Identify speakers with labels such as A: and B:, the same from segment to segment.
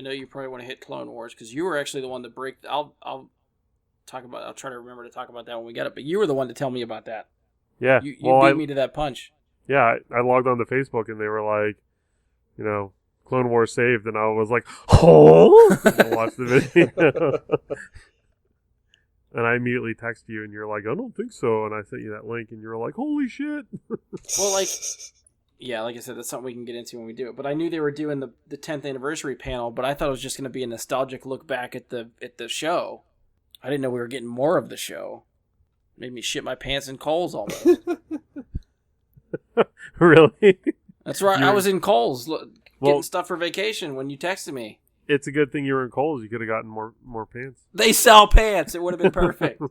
A: I know you probably want to hit Clone Wars because you were actually the one to break. I'll try to remember to talk about that when we get it. But you were the one to tell me about that.
B: Yeah,
A: you beat me to that punch.
B: Yeah, I logged on to Facebook and they were like, Clone Wars saved, and I was like, oh, and watch the video. And I immediately texted you, and you're like, I don't think so. And I sent you that link, and you're like, holy shit.
A: Well, like I said, that's something we can get into when we do it. But I knew they were doing the 10th anniversary panel, but I thought it was just going to be a nostalgic look back at the show. I didn't know we were getting more of the show. Made me shit my pants in Kohl's almost.
B: Really?
A: That's right. I was in Kohl's getting stuff for vacation when you texted me.
B: It's a good thing you were in Kohl's. You could have gotten more pants.
A: They sell pants. It would have been perfect.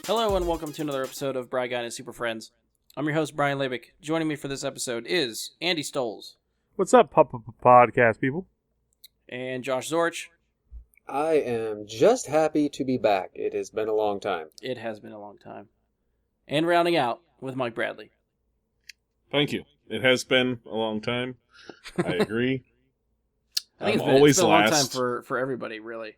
A: Hello and welcome to another episode of Bry Guy and His Super Friends. I'm your host, Brian Labick. Joining me for this episode is Andy Stoles.
B: What's up, podcast people?
A: And Josh Zorch.
C: I am just happy to be back. It has been a long time.
A: It has been a long time. And rounding out with Mike Bradley.
D: Thank you. It has been a long time. I agree.
A: I think it's been a long time for everybody, really.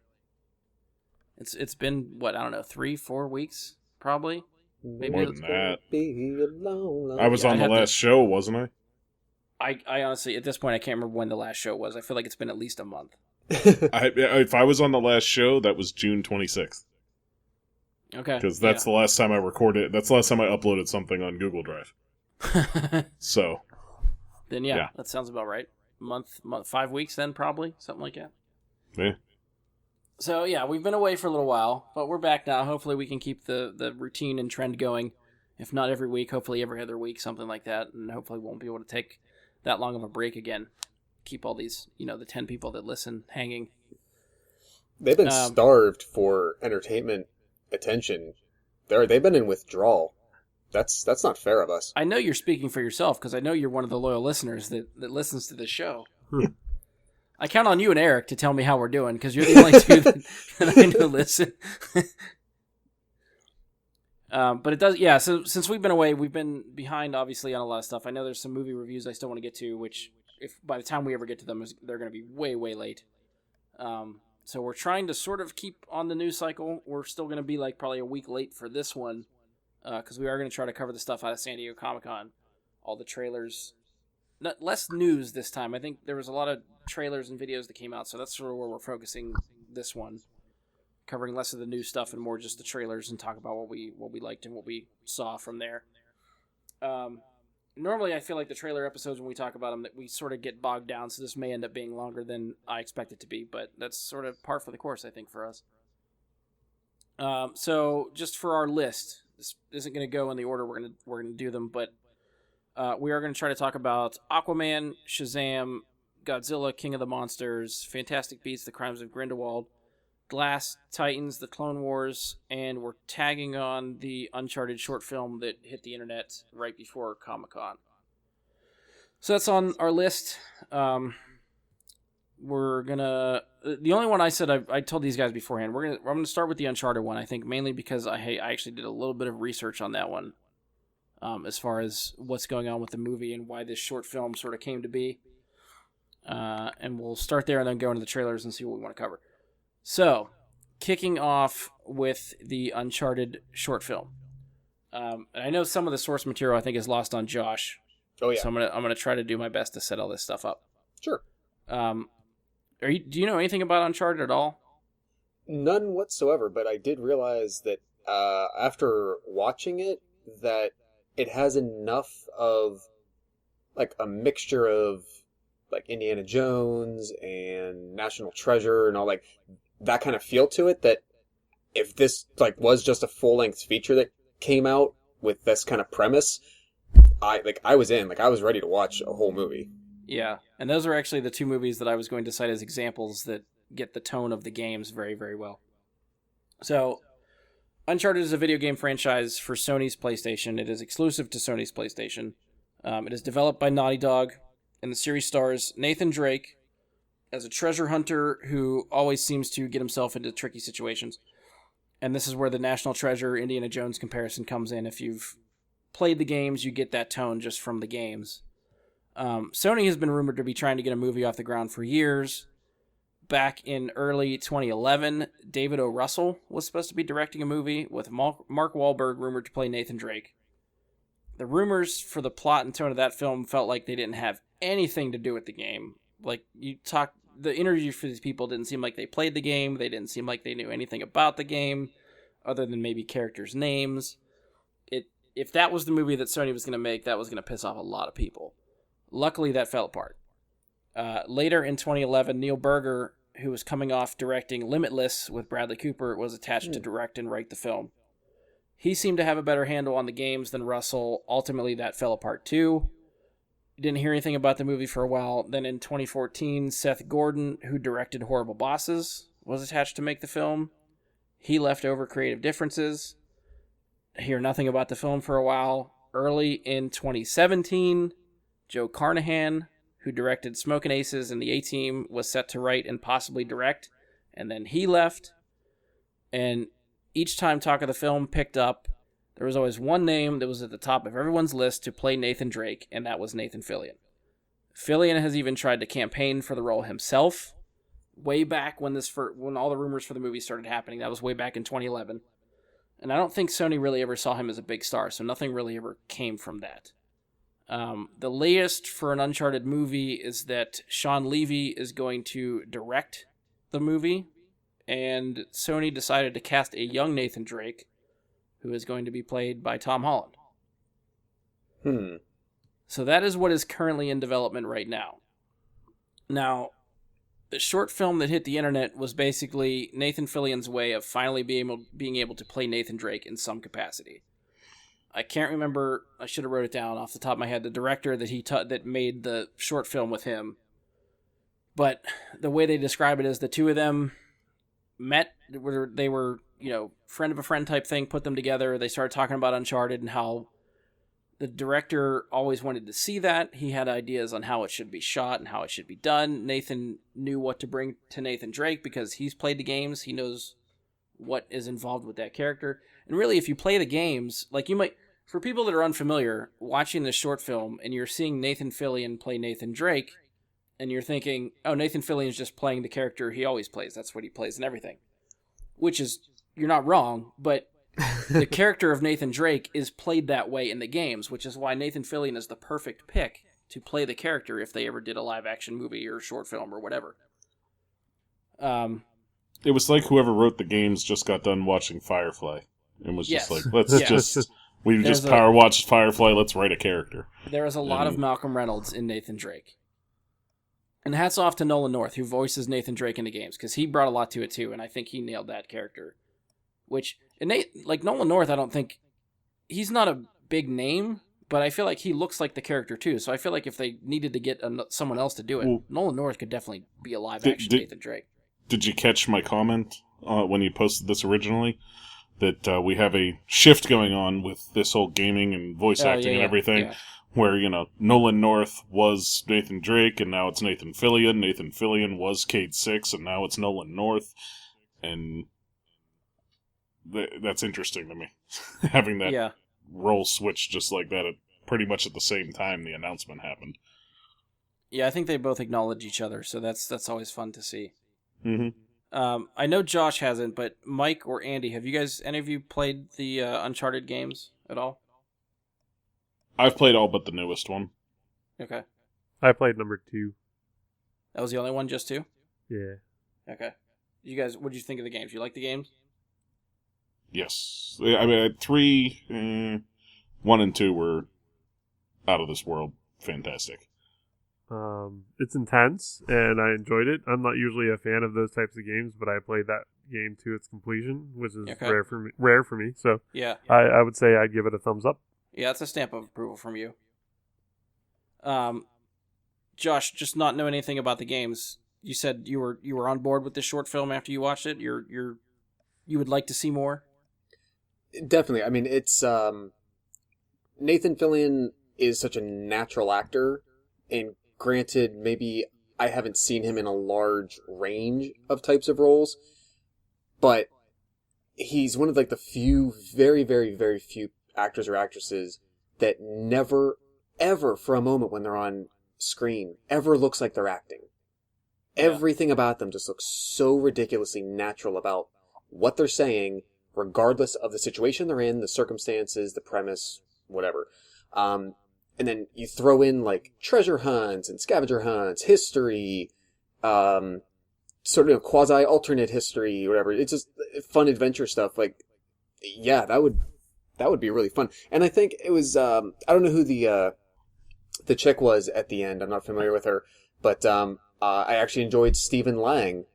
A: It's been, 3-4 weeks, probably?
D: Maybe more than that. I was on the last show, wasn't I?
A: I honestly, at this point, I can't remember when the last show was. I feel like it's been at least a month.
D: If I was on the last show, that was June 26th.
A: Okay.
D: Because that's the last time I recorded. That's the last time I uploaded something on Google Drive. So.
A: Then yeah, that sounds about right. Month, 5 weeks then, probably. Something like that.
D: Yeah.
A: So, yeah, we've been away for a little while, but we're back now. Hopefully we can keep the routine and trend going. If not every week, hopefully every other week, something like that. And hopefully we won't be able to take that long of a break again. Keep all these, the 10 people that listen hanging.
C: They've been starved for entertainment attention. They've been in withdrawal. That's not fair of us.
A: I know you're speaking for yourself, because I know you're one of the loyal listeners that listens to this show. I count on you and Eric to tell me how we're doing, because you're the only two that I know listen. But it does, yeah, so since we've been away, we've been behind, obviously, on a lot of stuff. I know there's some movie reviews I still want to get to, which, if by the time we ever get to them, they're going to be way, way late. So we're trying to sort of keep on the news cycle. We're still going to be, probably a week late for this one, because we are going to try to cover the stuff out of San Diego Comic-Con. All the trailers. Less news this time. I think there was a lot of trailers and videos that came out, so that's sort of where we're focusing this one, covering less of the new stuff and more just the trailers and talk about what we liked and what we saw from there. Normally, I feel like the trailer episodes when we talk about them that we sort of get bogged down, so this may end up being longer than I expect it to be, but that's sort of par for the course, I think, for us. So just for our list, this isn't going to go in the order we're going to do them, but. We are going to try to talk about Aquaman, Shazam, Godzilla, King of the Monsters, Fantastic Beasts, The Crimes of Grindelwald, Glass, Titans, The Clone Wars, and we're tagging on the Uncharted short film that hit the internet right before Comic-Con. So that's on our list. We're going to... The only one I said, I told these guys beforehand, I'm going to start with the Uncharted one, I think, mainly because I actually did a little bit of research on that one. As far as what's going on with the movie and why this short film sort of came to be. And we'll start there and then go into the trailers and see what we want to cover. So, kicking off with the Uncharted short film. And I know some of the source material I think is lost on Josh.
C: Oh yeah.
A: So I'm gonna try to do my best to set all this stuff up.
C: Sure.
A: Do you know anything about Uncharted at all?
C: None whatsoever, but I did realize that after watching it, that it has enough of a mixture of Indiana Jones and National Treasure and all that kind of feel to it, that if this was just a full-length feature that came out with this kind of premise, I was in. I was ready to watch a whole movie.
A: Yeah, and those are actually the two movies that I was going to cite as examples that get the tone of the games very, very well. So, Uncharted is a video game franchise for Sony's PlayStation. It is exclusive to Sony's PlayStation. It is developed by Naughty Dog, and the series stars Nathan Drake as a treasure hunter who always seems to get himself into tricky situations. And this is where the National Treasure Indiana Jones comparison comes in. If you've played the games, you get that tone just from the games. Sony has been rumored to be trying to get a movie off the ground for years. Back in early 2011, David O. Russell was supposed to be directing a movie with Mark Wahlberg rumored to play Nathan Drake. The rumors for the plot and tone of that film felt like they didn't have anything to do with the game. Like, the interview for these people didn't seem like they played the game. They didn't seem like they knew anything about the game, other than maybe characters' names. If that was the movie that Sony was going to make, that was going to piss off a lot of people. Luckily, that fell apart. Later in 2011, Neil Berger, who was coming off directing Limitless with Bradley Cooper, was attached to direct and write the film. He seemed to have a better handle on the games than Russell. Ultimately, that fell apart too. Didn't hear anything about the movie for a while. Then in 2014, Seth Gordon, who directed Horrible Bosses, was attached to make the film. He left over creative differences. Hear nothing about the film for a while. Early in 2017, Joe Carnahan, who directed Smokin' Aces and The A-Team, was set to write and possibly direct, and then he left. And each time talk of the film picked up, there was always one name that was at the top of everyone's list to play Nathan Drake, and that was Nathan Fillion. Fillion has even tried to campaign for the role himself, way back when all the rumors for the movie started happening. That was way back in 2011. And I don't think Sony really ever saw him as a big star, so nothing really ever came from that. The latest for an Uncharted movie is that Sean Levy is going to direct the movie, and Sony decided to cast a young Nathan Drake, who is going to be played by Tom Holland. So that is what is currently in development right now. Now, the short film that hit the internet was basically Nathan Fillion's way of finally being able to play Nathan Drake in some capacity. I can't remember. I should have wrote it down off the top of my head. The director that made the short film with him, but the way they describe it is the two of them met. They were friend of a friend type thing. Put them together. They started talking about Uncharted and how the director always wanted to see that. He had ideas on how it should be shot and how it should be done. Nathan knew what to bring to Nathan Drake because he's played the games. He knows what is involved with that character. And really, if you play the games, like you might, for people that are unfamiliar, watching this short film and you're seeing Nathan Fillion play Nathan Drake, and you're thinking, oh, Nathan Fillion's just playing the character he always plays. That's what he plays and everything. Which is, you're not wrong, but the character of Nathan Drake is played that way in the games, which is why Nathan Fillion is the perfect pick to play the character if they ever did a live-action movie or short film or whatever.
D: It was like whoever wrote the games just got done watching Firefly and was just like, we've just power watched Firefly, let's write a character.
A: There is a lot of Malcolm Reynolds in Nathan Drake. And hats off to Nolan North, who voices Nathan Drake in the games, because he brought a lot to it too, and I think he nailed that character. Nolan North, I don't think, he's not a big name, but I feel like he looks like the character too, so I feel like if they needed to get someone else to do it, Nolan North could definitely be a live-action Nathan Drake.
D: Did you catch my comment when you posted this originally? That we have a shift going on with this whole gaming and voice acting and everything. Yeah. Where, Nolan North was Nathan Drake, and now it's Nathan Fillion. Nathan Fillion was Cade Six, and now it's Nolan North. And that's interesting to me. Having that role switch just like that pretty much at the same time the announcement happened.
A: Yeah, I think they both acknowledge each other, so that's always fun to see.
D: Mm-hmm.
A: I know Josh hasn't, but Mike or Andy, have you guys, any of you played the Uncharted games at all?
D: I've played all but the newest one.
A: Okay.
B: I played number 2.
A: That was the only one, just 2?
B: Yeah.
A: Okay. You guys, what did you think of the games? You like the games?
D: Yes. I mean, 3, 1 and 2 were out of this world. Fantastic.
B: It's intense, and I enjoyed it. I'm not usually a fan of those types of games, but I played that game to its completion, which is rare for me. So
A: yeah,
B: I would say I'd give it a thumbs up.
A: Yeah, it's a stamp of approval from you. Josh, just not know anything about the games, you said you were on board with this short film after you watched it. You would like to see more.
C: Definitely. I mean, it's Nathan Fillion is such a natural actor, and granted, maybe I haven't seen him in a large range of types of roles, but he's one of like the few, very, very, very few actors or actresses that never, ever for a moment when they're on screen ever looks like they're acting. Yeah. Everything about them just looks so ridiculously natural about what they're saying, regardless of the situation they're in, the circumstances, the premise, whatever. And then you throw in like treasure hunts and scavenger hunts, history, sort of quasi-alternate history, whatever. It's just fun adventure stuff. Like, yeah, that would be really fun. And I think it was, I don't know who the chick was at the end. I'm not familiar with her, but I actually enjoyed Stephen Lang.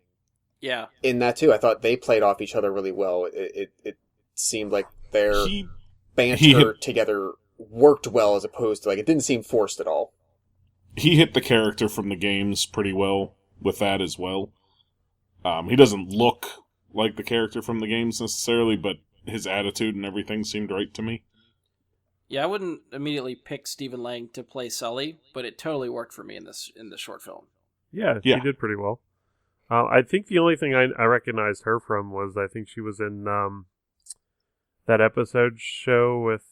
A: Yeah.
C: In that too, I thought they played off each other really well. It seemed like their banter together worked well, as opposed to like it didn't seem forced at all.
D: He hit the character from the games pretty well with that as well. He doesn't look like the character from the games necessarily, but his attitude and everything seemed right to me.
A: Yeah, I wouldn't immediately pick Stephen Lang to play Sully, but it totally worked for me in the short film.
B: Yeah, she did pretty well. I think the only thing I recognized her from was I think she was in that episode show with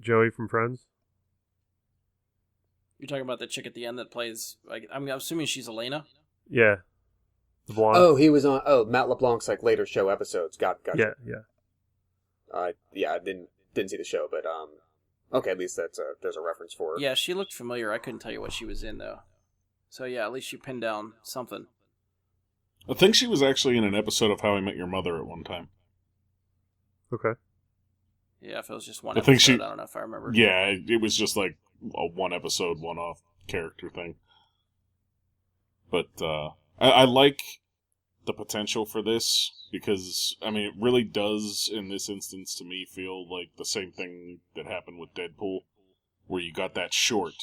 B: Joey from Friends.
A: You're talking about the chick at the end that plays... I'm assuming she's Elena?
B: Yeah. The blonde.
C: Oh, he was on... Oh, Matt LeBlanc's like later show episodes. Gotcha.
B: Yeah.
C: Yeah, I didn't see the show, but okay, at least there's a reference for her.
A: Yeah, she looked familiar. I couldn't tell you what she was in, though. So yeah, at least you pinned down something.
D: I think she was actually in an episode of How I Met Your Mother at one time.
B: Okay.
A: Yeah, if it was just one episode, I don't know if I remember.
D: Yeah, it was just like a one episode, one-off character thing. But I like the potential for this, because, I mean, it really does, in this instance, to me, feel like the same thing that happened with Deadpool, where you got that short.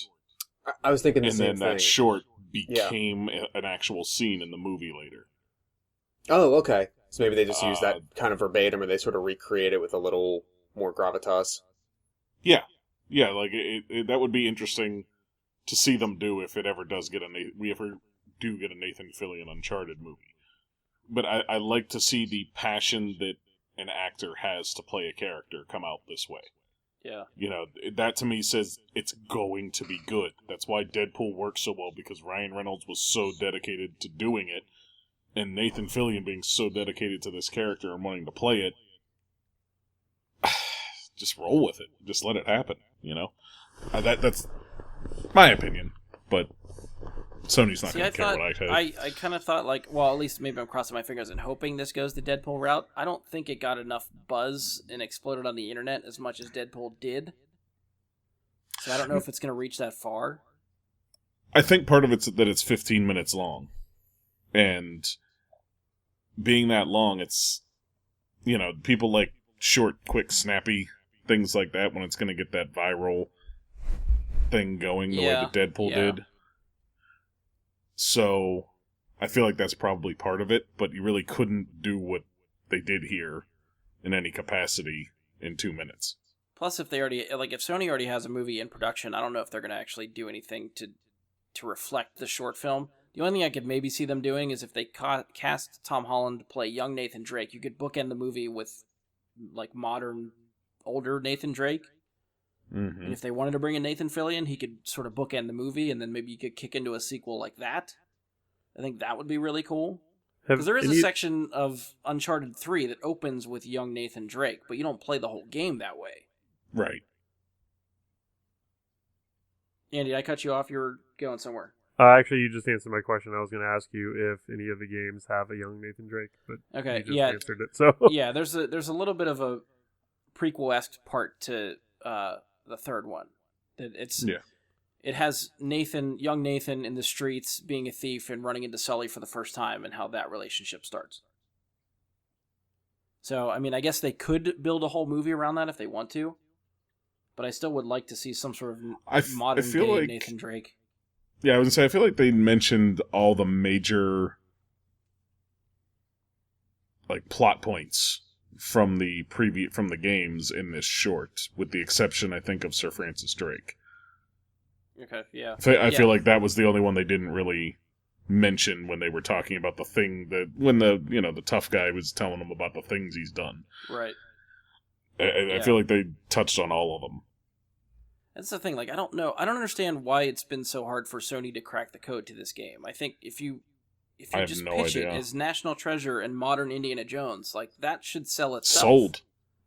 C: I was thinking the same thing.
D: And then that short became an actual scene in the movie later.
C: Oh, okay. So maybe they just use that kind of verbatim, or they sort of recreate it with a little more gravitas.
D: Yeah. Yeah, like, that would be interesting to see them do if it ever does get we ever do get a Nathan Fillion Uncharted movie. But I like to see the passion that an actor has to play a character come out this way.
A: Yeah.
D: You know, that to me says it's going to be good. That's why Deadpool works so well, because Ryan Reynolds was so dedicated to doing it, and Nathan Fillion being so dedicated to this character and wanting to play it. Just roll with it. Just let it happen, you know? That's my opinion, but Sony's not going to care what I say.
A: I kind of thought, like, well, at least maybe I'm crossing my fingers and hoping this goes the Deadpool route. I don't think it got enough buzz and exploded on the internet as much as Deadpool did. So I don't know if it's going to reach that far.
D: I think part of it's that it's 15 minutes long. And being that long, it's, you know, people like short, quick, snappy things like that when it's going to get that viral thing going the way that Deadpool did. So, I feel like that's probably part of it, but you really couldn't do what they did here in any capacity in 2 minutes.
A: Plus, if Sony already has a movie in production, I don't know if they're going to actually do anything to reflect the short film. The only thing I could maybe see them doing is if they cast Tom Holland to play young Nathan Drake, you could bookend the movie with, like, modern, older Nathan Drake. Mm-hmm. And if they wanted to bring in Nathan Fillion, he could sort of bookend the movie, and then maybe you could kick into a sequel like that. I think that would be really cool. Because there is a section of Uncharted 3 that opens with young Nathan Drake, but you don't play the whole game that way.
D: Right.
A: Andy, I cut you off. You were going somewhere.
B: Actually, you just answered my question. I was going to ask you if any of the games have a young Nathan Drake, but
A: okay,
B: you just answered it. So
A: yeah, there's a little bit of a prequel-esque part to the third one. It has young Nathan in the streets being a thief and running into Sully for the first time, and how that relationship starts. So, I mean, I guess they could build a whole movie around that if they want to, but I still would like to see some sort of modern day like, Nathan Drake.
D: Yeah, I was gonna say, I feel like they mentioned all the major like plot points from the games in this short, with the exception, I think, of Sir Francis Drake.
A: Okay, yeah.
D: I feel like that was the only one they didn't really mention when they were talking about the thing that when the tough guy was telling them about the things he's done.
A: Right.
D: I feel like they touched on all of them.
A: That's the thing. Like, I don't understand why it's been so hard for Sony to crack the code to this game. I think if you just pitch it as National Treasure and modern Indiana Jones, like that should sell itself. Sold.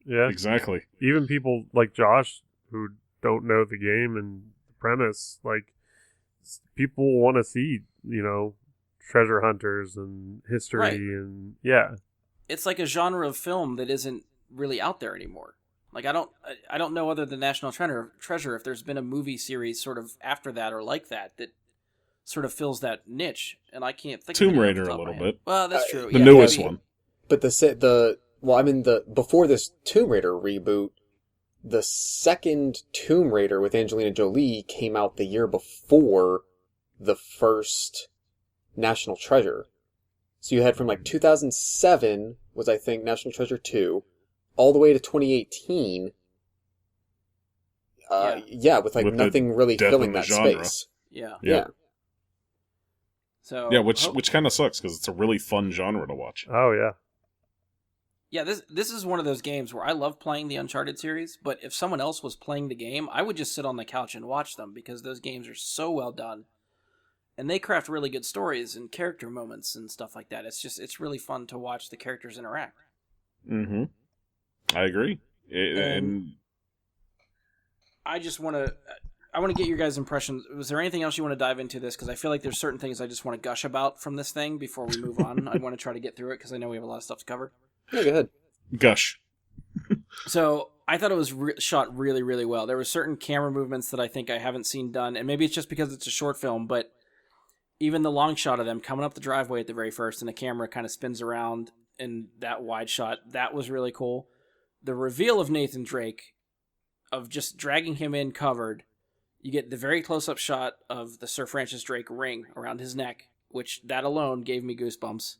B: Yeah,
D: exactly.
B: Even people like Josh who don't know the game and the premise, like people want to see, treasure hunters and history, right. And yeah,
A: it's like a genre of film that isn't really out there anymore. Like I don't know other than National Treasure if there's been a movie series sort of after that or like that sort of fills that niche, and I can't think
D: Tomb
A: of
D: Raider a little bit.
A: Well, that's true.
D: The newest one.
C: But before this Tomb Raider reboot, the second Tomb Raider with Angelina Jolie came out the year before the first National Treasure. So you had from like 2007 was, I think, National Treasure 2, all the way to 2018. With nothing really filling that genre. Space.
A: Yeah. So
D: yeah, which kind of sucks because it's a really fun genre to watch.
B: Oh yeah.
A: Yeah, this is one of those games where I love playing the Uncharted series, but if someone else was playing the game, I would just sit on the couch and watch them because those games are so well done. And they craft really good stories and character moments and stuff like that. It's really fun to watch the characters interact.
D: Mm-hmm. I agree. And
A: I just want to get your guys' impressions. Was there anything else you want to dive into this? Because I feel like there's certain things I just want to gush about from this thing before we move on. I want to try to get through it because I know we have a lot of stuff to cover.
C: Yeah, go ahead.
D: Gush.
A: So I thought it was shot really, really well. There were certain camera movements that I think I haven't seen done, and maybe it's just because it's a short film, but even the long shot of them coming up the driveway at the very first, and the camera kind of spins around in that wide shot, that was really cool. The reveal of Nathan Drake, of just dragging him in covered, you get the very close-up shot of the Sir Francis Drake ring around his neck, which that alone gave me goosebumps.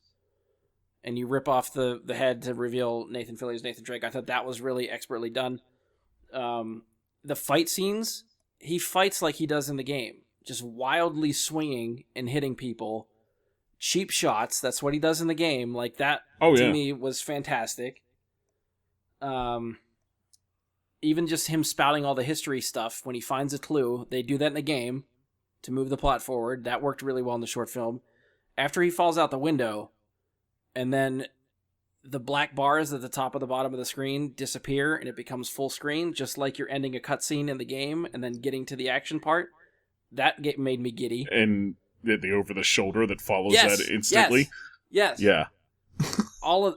A: And you rip off the head to reveal Nathan Fillion's Nathan Drake. I thought that was really expertly done. The fight scenes, he fights like he does in the game. Just wildly swinging and hitting people. Cheap shots, that's what he does in the game. Like that, to me, was fantastic. Even just him spouting all the history stuff when he finds a clue. They do that in the game to move the plot forward. That worked really well in the short film. After he falls out the window, and then the black bars at the top of the bottom of the screen disappear and it becomes full screen, just like you're ending a cutscene in the game and then getting to the action part. That made me giddy. And
D: the over the shoulder that follows that instantly.
A: Yes.
D: Yeah.
A: To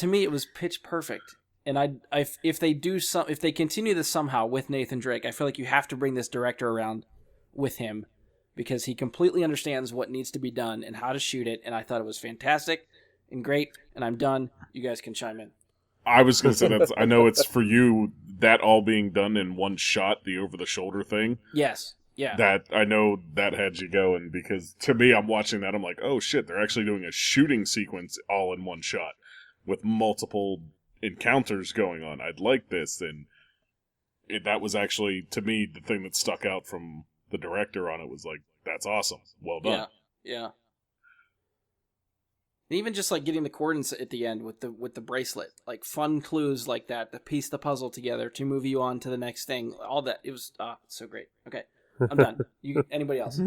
A: me it was pitch perfect. And if they continue this somehow with Nathan Drake, I feel like you have to bring this director around with him because he completely understands what needs to be done and how to shoot it. And I thought it was fantastic and great. And I'm done. You guys can chime in.
D: I was going to say that I know it's for you, that all being done in one shot, the over the shoulder thing.
A: Yes. Yeah.
D: That I know that had you going because to me, I'm watching that. I'm like, oh shit, they're actually doing a shooting sequence all in one shot with multiple encounters going on. I'd like this. And that was actually, to me, the thing that stuck out from the director on it was like, that's awesome. Well done.
A: Yeah. And even just like getting the coordinates at the end with the bracelet, like fun clues like that to piece the puzzle together to move you on to the next thing. All that, it was so great. Okay, I'm done. Anybody else?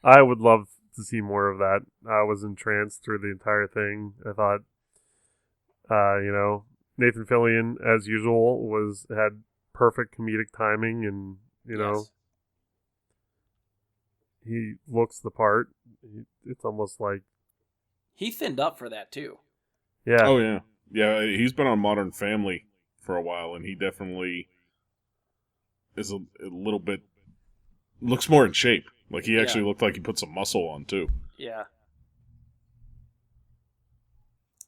B: I would love to see more of that. I was entranced through the entire thing. I thought, Nathan Fillion, as usual, had perfect comedic timing, and he looks the part. It's almost like
A: he thinned up for that too.
B: Yeah.
D: Oh yeah. Yeah. He's been on Modern Family for a while, and he definitely is a little bit looks more in shape. Like he actually looked like he put some muscle on too.
A: Yeah.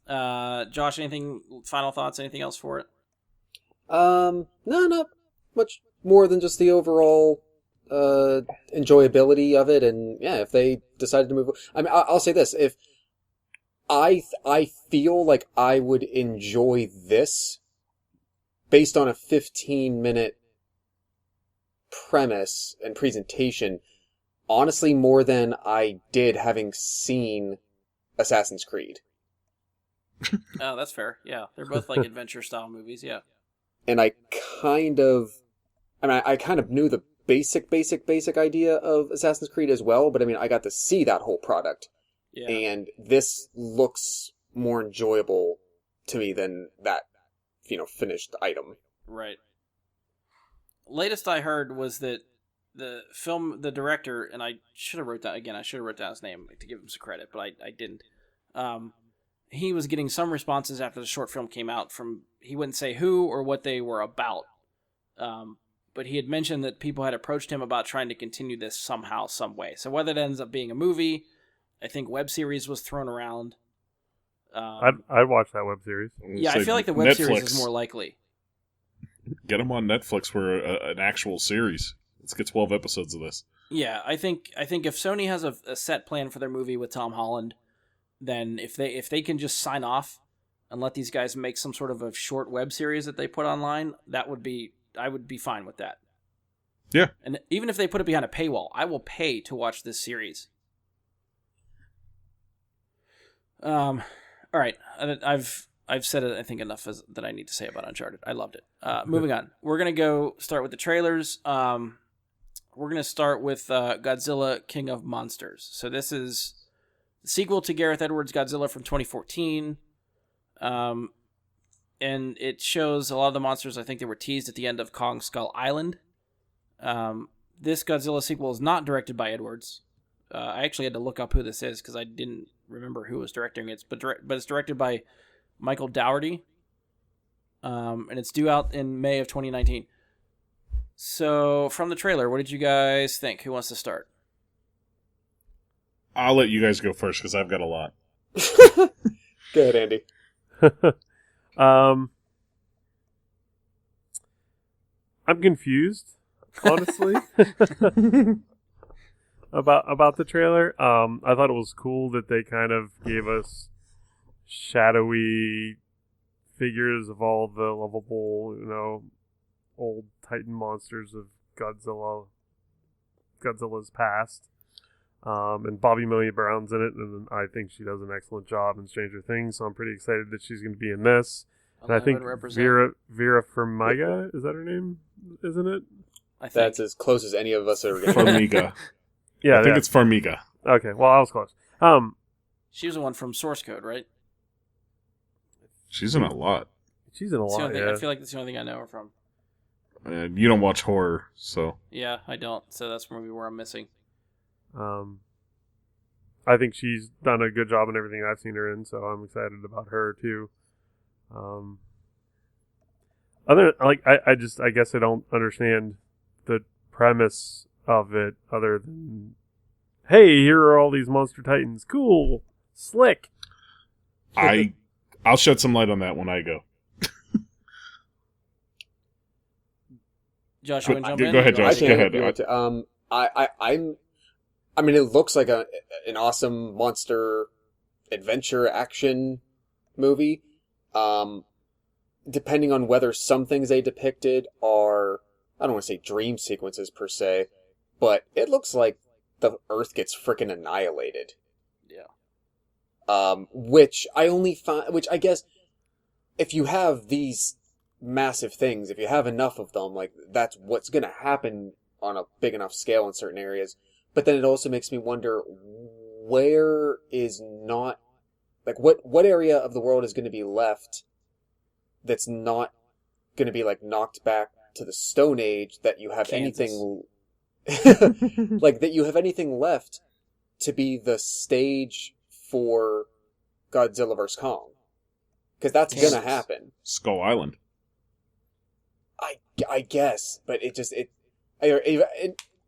A: Josh, anything final thoughts? Anything else for it?
C: No, not much more than just the overall enjoyability of it, and yeah, if they decided to move, I mean, I'll say this: if I feel like I would enjoy this based on a 15-minute premise and presentation, honestly, more than I did having seen Assassin's Creed.
A: Oh, that's fair. Yeah, they're both like adventure-style movies, yeah.
C: And I kind of knew the basic idea of Assassin's Creed as well, but I mean, I got to see that whole product.
A: Yeah.
C: And this looks more enjoyable to me than that, finished item.
A: Right. Latest I heard was that the director, and I should have wrote down his name to give him some credit, but I didn't. He was getting some responses after the short film came out from, he wouldn't say who or what they were about. But he had mentioned that people had approached him about trying to continue this somehow, some way. So whether it ends up being a movie, I think web series was thrown around.
B: I'd watch that web series.
A: Yeah, I feel like the web series is more likely.
D: Get them on Netflix for an actual series. Let's get 12 episodes of this.
A: Yeah, I think if Sony has a set plan for their movie with Tom Holland, then if they can just sign off and let these guys make some sort of a short web series that they put online, I would be fine with that.
D: Yeah.
A: And even if they put it behind a paywall, I will pay to watch this series. All right, I've said it, I think, enough that I need to say about Uncharted. I loved it. Moving on. We're going to go start with the trailers. We're going to start with Godzilla, King of Monsters. So this is the sequel to Gareth Edwards' Godzilla from 2014. And it shows a lot of the monsters, I think they were teased at the end of Kong Skull Island. This Godzilla sequel is not directed by Edwards. I actually had to look up who this is because I didn't remember who was directing it. But it's directed by Michael Dougherty. And it's due out in May of 2019. So, from the trailer, what did you guys think? Who wants to start?
D: I'll let you guys go first because I've got a lot.
C: Go ahead, Andy.
B: I'm confused, honestly, about the trailer. I thought it was cool that they kind of gave us shadowy figures of all the lovable, old Titan monsters of Godzilla's past. And Bobby Millie Brown's in it, and I think she does an excellent job in Stranger Things, so I'm pretty excited that she's going to be in this. And I think Vera Farmiga, is that her name? Isn't it?
A: I think.
C: That's as close as any of us are going to
D: Farmiga. Yeah, I think it's Farmiga.
B: Okay, well, I was close.
A: She was the one from Source Code, right?
D: She's in a lot.
B: She's in a lot,
A: I feel like that's the only thing I know her from.
D: You don't watch horror, so...
A: Yeah, I don't, so that's maybe where I'm missing.
B: I think she's done a good job in everything I've seen her in, so I'm excited about her too. I guess I don't understand the premise of it other than, hey, here are all these monster titans, cool, slick.
D: I'll shed some light on that when I go.
A: Josh, you want to jump in?
D: Go ahead, Josh. Go ahead.
C: I mean, it looks like an awesome monster adventure action movie. Depending on whether some things they depicted are, I don't want to say dream sequences per se, but it looks like the Earth gets frickin' annihilated.
A: Yeah.
C: Which I guess, if you have these massive things, if you have enough of them, like, that's what's gonna happen on a big enough scale in certain areas. But then it also makes me wonder, where is not, like, what area of the world is going to be left that's not going to be, like, knocked back to the Stone Age, that you have anything, like, that you have anything left to be the stage for Godzilla vs. Kong. Because that's going to happen.
D: Skull Island.
C: I guess, but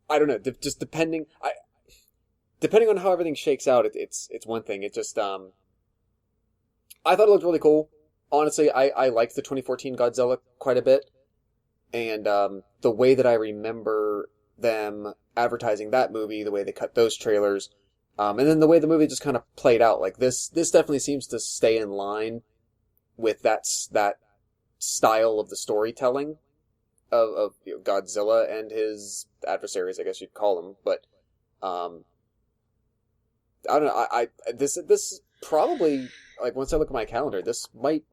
C: I don't know. Just depending on how everything shakes out, it's one thing. It just I thought it looked really cool. Honestly, I liked the 2014 Godzilla quite a bit. And the way that I remember them advertising that movie, the way they cut those trailers, and then the way the movie just kind of played out, like this definitely seems to stay in line with that style of the storytelling of Godzilla and his adversaries, I guess you'd call them. But I don't know. This probably, like, once I look at my calendar, this might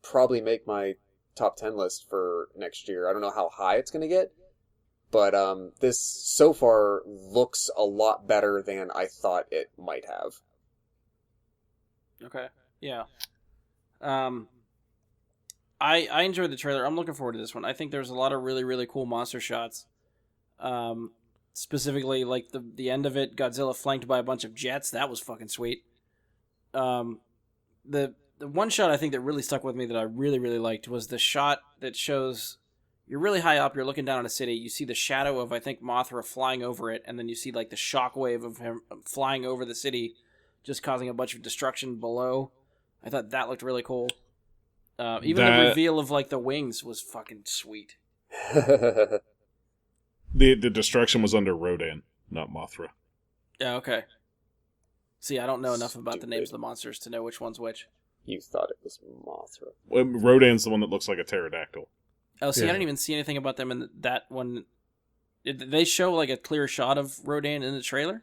C: probably make my top 10 list for next year. I don't know how high it's going to get, but this so far looks a lot better than I thought it might have.
A: Okay. Yeah. I enjoyed the trailer. I'm looking forward to this one. I think there's a lot of really, really cool monster shots. Specifically, like the end of it, Godzilla flanked by a bunch of jets. That was fucking sweet. The one shot I think that really stuck with me that I really, really liked was the shot that shows you're really high up, you're looking down on a city, you see the shadow of, I think, Mothra flying over it, and then you see like the shockwave of him flying over the city, just causing a bunch of destruction below. I thought that looked really cool. Even the reveal of like the wings was fucking sweet.
D: The destruction was under Rodan, not Mothra.
A: Yeah, okay. See, I don't know enough about the names of the monsters to know which one's which.
C: You thought it was Mothra.
D: Well, Rodan's the one that looks like a pterodactyl.
A: Oh, see, I didn't even see anything about them in that one. Did they show like a clear shot of Rodan in the trailer?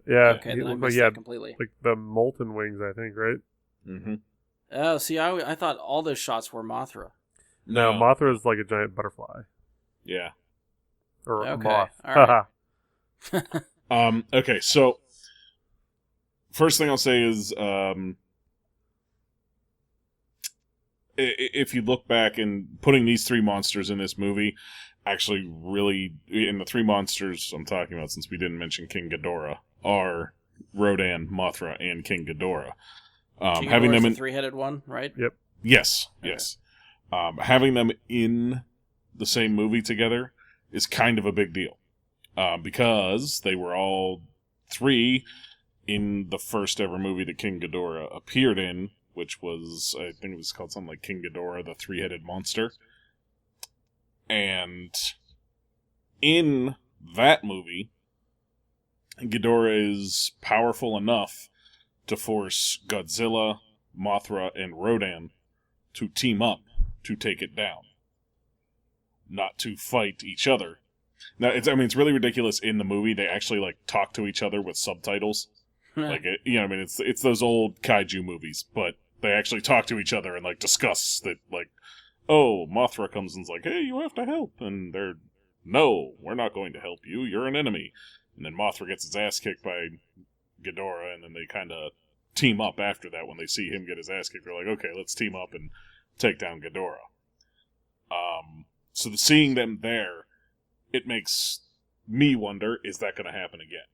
B: Yeah.
A: Okay, then I missed that completely.
B: Like the molten wings, I think, right?
D: Mm-hmm.
A: Oh, see, I thought all those shots were Mothra.
B: No, Mothra is like a giant butterfly.
D: Yeah.
B: Or a
A: Okay,
B: moth.
A: all right.
D: Okay, so first thing I'll say is if you look back and putting these three monsters in this movie, actually really, in the three monsters I'm talking about, since we didn't mention King Ghidorah, are Rodan, Mothra, and King Ghidorah. Having them in
A: the three-headed one, right?
B: Yep.
D: Yes,
A: Okay.
D: yes. Having them in the same movie together is kind of a big deal. Because they were all three in the first ever movie that King Ghidorah appeared in, which was, I think it was called something like King Ghidorah, the Three-Headed Monster. And in that movie, Ghidorah is powerful enough to force Godzilla, Mothra, and Rodan to team up to take it down. Not to fight each other. Now, it's really ridiculous in the movie. They actually, like, talk to each other with subtitles. Like, it's those old kaiju movies, but they actually talk to each other and, like, discuss that, like, oh, Mothra comes and's like, hey, you have to help. And they're, no, we're not going to help you. You're an enemy. And then Mothra gets his ass kicked by Ghidorah, and then they kind of team up after that. When they see him get his ass kicked, they're like, okay, let's team up and take down Ghidorah. So seeing them there, it makes me wonder, is that going to happen again?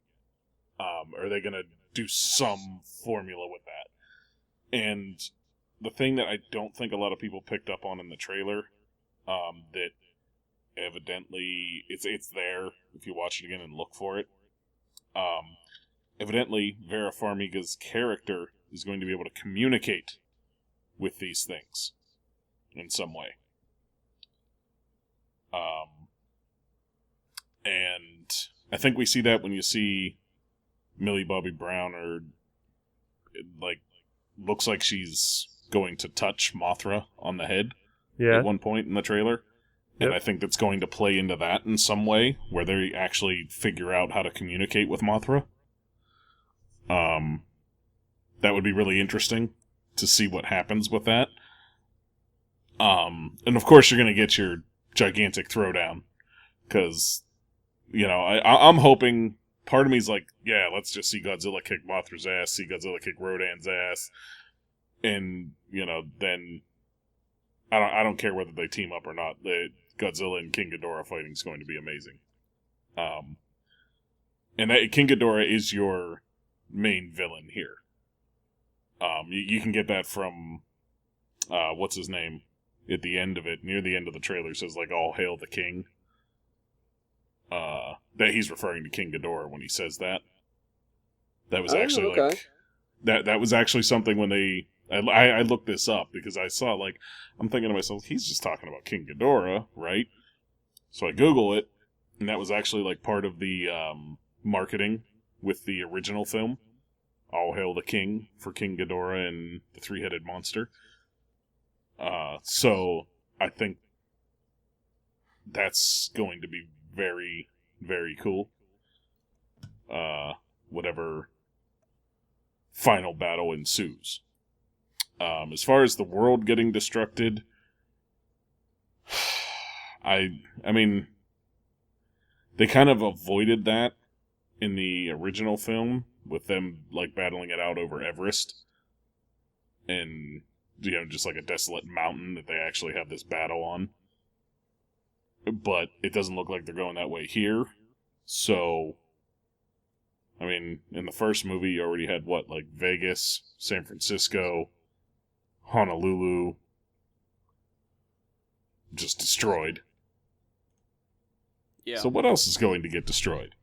D: Are they going to do some formula with that? And the thing that I don't think a lot of people picked up on in the trailer, that evidently it's there if you watch it again and look for it. Evidently, Vera Farmiga's character is going to be able to communicate with these things in some way. And I think we see that when you see Millie Bobby Brown, or like, looks like she's going to touch Mothra on the head at one point in the trailer. And I think that's going to play into that in some way, where they actually figure out how to communicate with Mothra. That would be really interesting to see what happens with that. And of course you're going to get your gigantic throwdown, because, you know, I'm hoping, part of me's like, yeah, let's just see Godzilla kick Mothra's ass, see Godzilla kick Rodan's ass, and, you know, then I don't care whether they team up or not. Godzilla and King Ghidorah fighting is going to be amazing. And King Ghidorah is your main villain here. You can get that from, what's his name? At the end of it, near the end of the trailer, says, like, all hail the king. That he's referring to King Ghidorah when he says that. That was actually, like, that was actually something when they, I looked this up, because I saw, like, I'm thinking to myself, he's just talking about King Ghidorah, right? So I Google it, and that was actually like part of the marketing with the original film. All Hail the King for King Ghidorah and the Three-Headed Monster. So I think that's going to be very, very cool. Whatever final battle ensues. As far as the world getting destructed, I mean, they kind of avoided that in the original film with them like battling it out over Everest and just like a desolate mountain that they actually have this battle on. But it doesn't look like they're going that way here. So, I mean, in the first movie, you already had like Vegas, San Francisco, Honolulu, just destroyed.
A: Yeah.
D: So what else is going to get destroyed?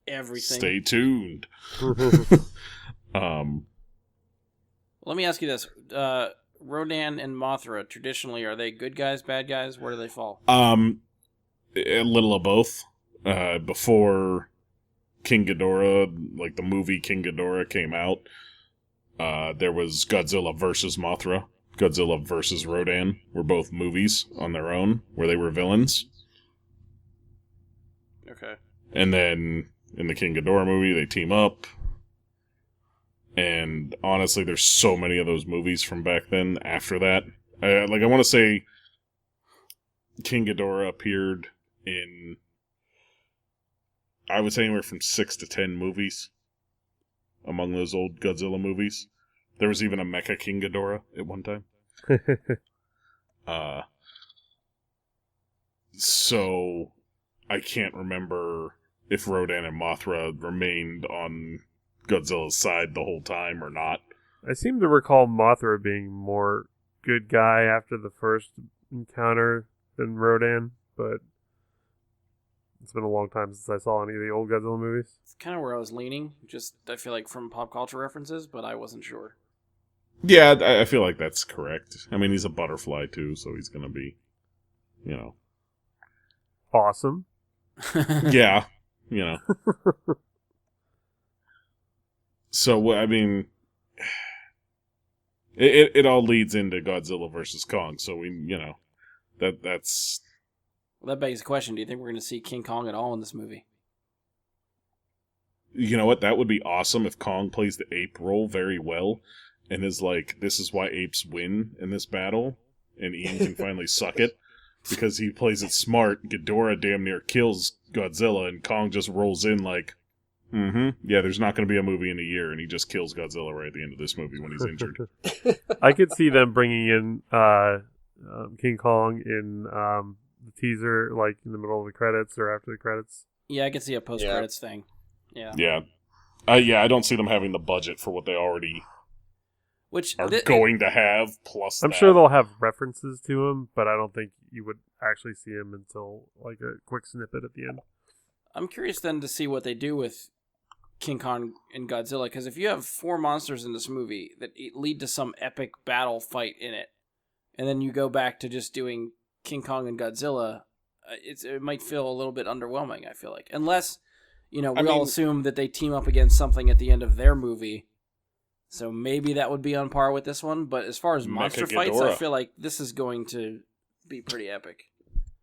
A: Everything.
D: Stay tuned.
A: Let me ask you this. Rodan and Mothra, traditionally, are they good guys, bad guys? Where do they fall?
D: A little of both. Before King Ghidorah, like the movie King Ghidorah came out, there was Godzilla versus Mothra. Godzilla versus Rodan were both movies on their own, where they were villains.
A: Okay.
D: And then in the King Ghidorah movie, they team up. And honestly, there's so many of those movies from back then after that. I want to say King Ghidorah appeared in, I would say, anywhere from 6 to 10 movies among those old Godzilla movies. There was even a Mecha King Ghidorah at one time. So I can't remember if Rodan and Mothra remained on Godzilla's side the whole time or not.
B: I seem to recall Mothra being more good guy after the first encounter than Rodan, but it's been a long time since I saw any of the old Godzilla movies.
A: It's kind of where I was leaning, just I feel like from pop culture references, but I wasn't sure.
D: Yeah, I feel like that's correct. I mean, he's a butterfly too, so he's going to be,
B: awesome.
D: Yeah, So, I mean, it all leads into Godzilla versus Kong, so that's...
A: Well, that begs the question, do you think we're going to see King Kong at all in this movie?
D: You know what? That would be awesome if Kong plays the ape role very well, and is like, this is why apes win in this battle, and Ian can finally suck it, because he plays it smart. Ghidorah damn near kills Godzilla, and Kong just rolls in like, yeah, there's not going to be a movie in a year, and he just kills Godzilla right at the end of this movie when he's injured.
B: I could see them bringing in King Kong in the teaser, like in the middle of the credits or after the credits.
A: Yeah, I could see a post-credits thing. Yeah.
D: Yeah. I don't see them having the budget for what they already are going to have, plus
B: I'm sure they'll have references to him, but I don't think you would actually see him until like a quick snippet at the end.
A: I'm curious then to see what they do with King Kong and Godzilla, because if you have 4 monsters in this movie that lead to some epic battle fight in it, and then you go back to just doing King Kong and Godzilla, it might feel a little bit underwhelming, I feel like. Unless, all assume that they team up against something at the end of their movie. So maybe that would be on par with this one. But as far as monster fights, I feel like this is going to be pretty epic.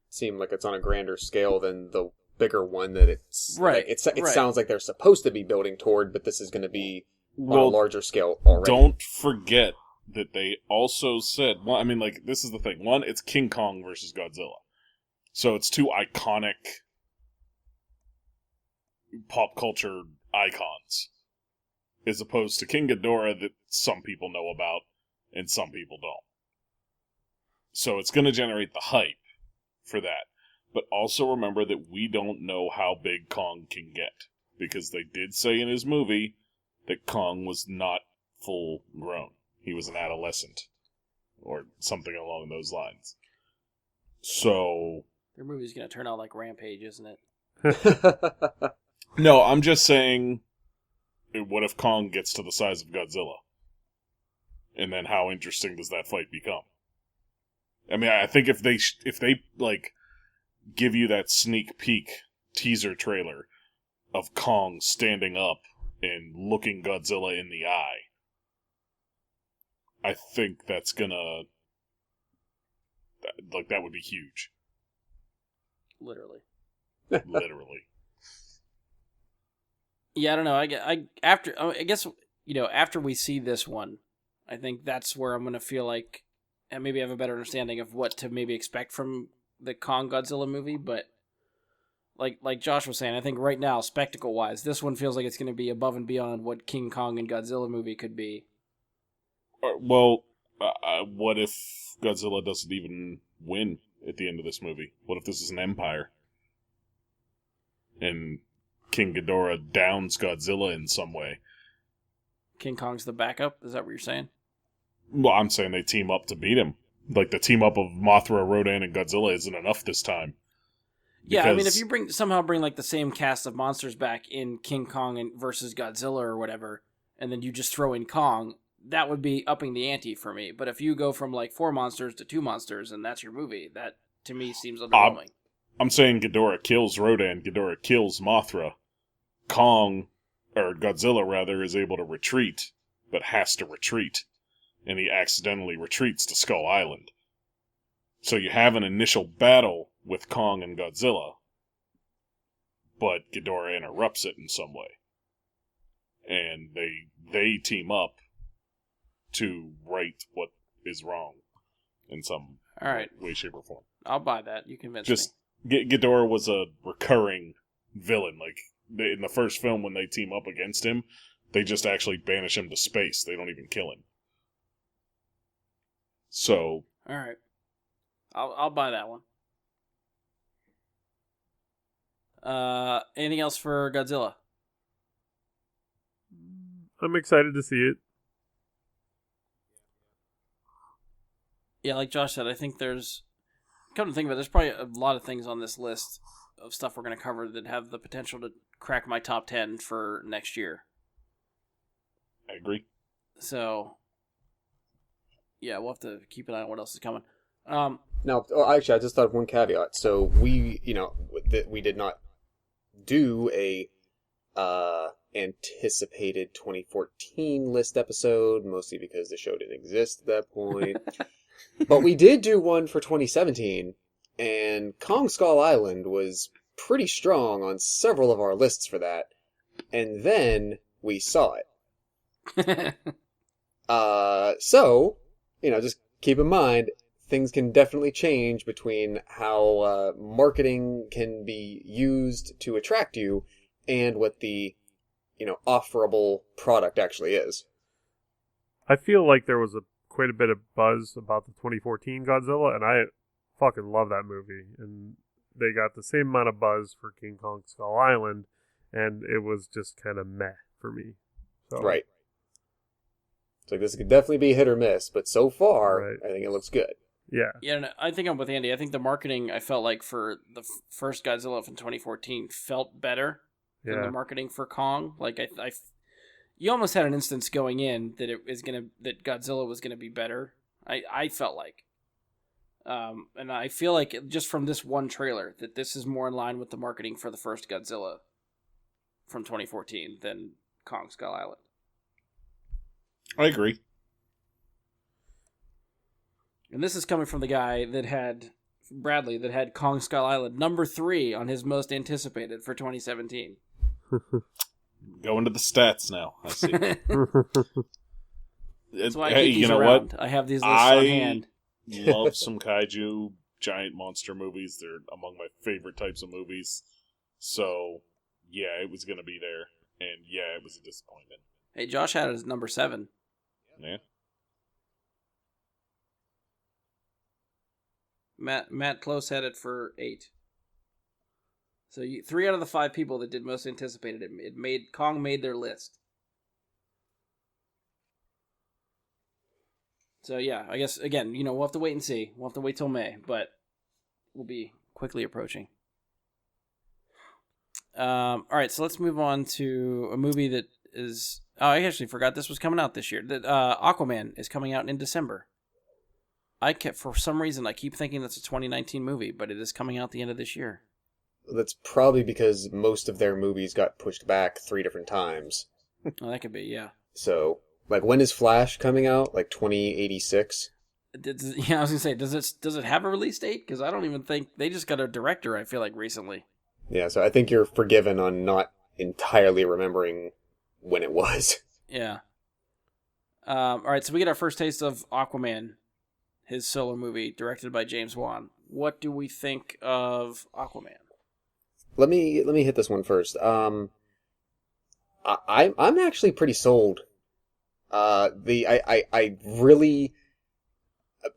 C: Seem like it's on a grander scale than the bigger one that it's...
A: Right.
C: Like, it sounds like they're supposed to be building toward, but this is going to be on a larger scale already.
D: Don't forget that they also said... Well, I mean, like, this is the thing. One, it's King Kong versus Godzilla. So it's 2 iconic pop culture icons, as opposed to King Ghidorah that some people know about and some people don't. So it's going to generate the hype for that. But also remember that we don't know how big Kong can get, because they did say in his movie that Kong was not full grown. He was an adolescent, or something along those lines. So...
A: Their movie's going to turn out like Rampage, isn't it?
D: No, I'm just saying, what if Kong gets to the size of Godzilla? And then how interesting does that fight become? I mean, I think if they like, give you that sneak peek teaser trailer of Kong standing up and looking Godzilla in the eye. I think that's gonna... that would be huge.
A: Literally.
D: Literally.
A: Yeah, I don't know. I guess, after we see this one, I think that's where I'm going to feel like, and maybe have a better understanding of what to maybe expect from the Kong Godzilla movie. But like Josh was saying, I think right now, spectacle-wise, this one feels like it's going to be above and beyond what King Kong and Godzilla movie could be.
D: Well, what if Godzilla doesn't even win at the end of this movie? What if this is an empire? And King Ghidorah downs Godzilla in some way.
A: King Kong's the backup? Is that what you're saying?
D: Well, I'm saying they team up to beat him. Like, the team up of Mothra, Rodan, and Godzilla isn't enough this time.
A: Yeah, I mean, if you somehow bring like the same cast of monsters back in King Kong versus Godzilla or whatever, and then you just throw in Kong, that would be upping the ante for me. But if you go from like 4 monsters to 2 monsters and that's your movie, that to me seems underwhelming.
D: I'm saying Ghidorah kills Rodan, Ghidorah kills Mothra. Kong, or Godzilla rather, is able to retreat, but has to retreat. And he accidentally retreats to Skull Island. So you have an initial battle with Kong and Godzilla, but Ghidorah interrupts it in some way. And they team up to right what is wrong in some way, shape, or form.
A: I'll buy that. You convinced
D: me. Ghidorah was a recurring villain. Like, in the first film when they team up against him, they just actually banish him to space. They don't even kill him. So...
A: Alright. I'll buy that one. Anything else for Godzilla?
B: I'm excited to see it.
A: Yeah, like Josh said, I think there's... Come to think of it, there's probably a lot of things on this list of stuff we're going to cover that have the potential to crack my top 10 for next year.
D: I agree.
A: So, yeah, we'll have to keep an eye on what else is coming.
C: Now, actually, I just thought of one caveat. So we did not do a anticipated 2014 list episode, mostly because the show didn't exist at that point. But we did do one for 2017, and Kong Skull Island was pretty strong on several of our lists for that. And then we saw it. So, just keep in mind, things can definitely change between how marketing can be used to attract you and what the, offerable product actually is.
B: I feel like there was quite a bit of buzz about the 2014 Godzilla, and I fucking love that movie. And they got the same amount of buzz for King Kong Skull Island, and it was just kind of meh for me. So.
C: Right. So this could definitely be hit or miss, but so far, right. I think it looks good.
B: Yeah.
A: Yeah, no, I think I'm with Andy. I think the marketing, I felt like for the first Godzilla from 2014 felt better than the marketing for Kong. Like you almost had an instance going in that that Godzilla was gonna be better. I felt like, and I feel like just from this one trailer that this is more in line with the marketing for the first Godzilla from 2014 than Kong Skull Island.
D: I agree.
A: And this is coming from the guy that had Bradley that had Kong Skull Island number 3 on his most anticipated for 2017.
D: Going to the stats now. I see.
A: That's why I keep these around. What? I have these lists on hand.
D: Love some kaiju, giant monster movies. They're among my favorite types of movies. So, yeah, it was going to be there. And, yeah, it was a disappointment.
A: Hey, Josh had it as number 7.
D: Yeah.
A: Matt Close had it for 8. So 3 out of the 5 people that did most anticipated it Kong made their list. So yeah, I guess again, we'll have to wait and see. We'll have to wait till May, but we'll be quickly approaching. All right, so let's move on to a movie that is. Oh, I actually forgot this was coming out this year. That Aquaman is coming out in December. For some reason, I keep thinking that's a 2019 movie, but it is coming out the end of this year.
C: That's probably because most of their movies got pushed back 3 different times.
A: Oh, that could be, yeah.
C: So, like, when is Flash coming out? Like 2086?
A: Yeah, I was gonna say, does it have a release date? Because I don't even think they just got a director. I feel like recently.
C: Yeah, so I think you're forgiven on not entirely remembering when it was.
A: Yeah. All right, so we get our first taste of Aquaman, his solo movie directed by James Wan. What do we think of Aquaman?
C: Let me hit this one first. I'm actually pretty sold. I really,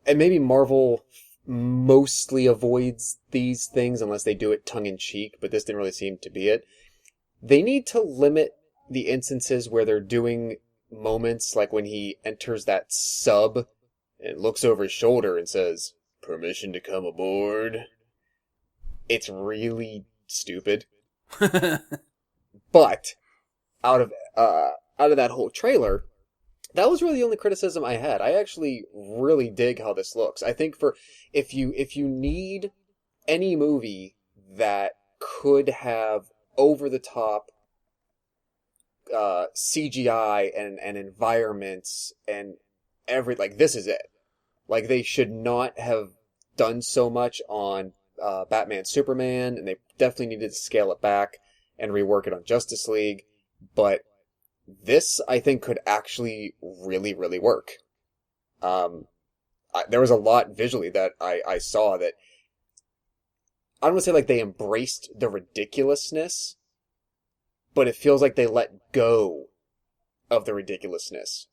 C: and maybe Marvel mostly avoids these things unless they do it tongue in cheek, but this didn't really seem to be it. They need to limit the instances where they're doing moments like when he enters that sub and looks over his shoulder and says, "Permission to come aboard." It's really stupid. But out of that whole trailer, that was really the only criticism I had. I actually really dig how this looks. I think if you need any movie that could have over the top CGI and environments and this is it. Like, they should not have done so much on Batman Superman, and they definitely needed to scale it back and rework it on Justice League, but this, I think, could actually really, really work. There was a lot visually that I saw that I don't want to say like they embraced the ridiculousness, but it feels like they let go of the ridiculousness.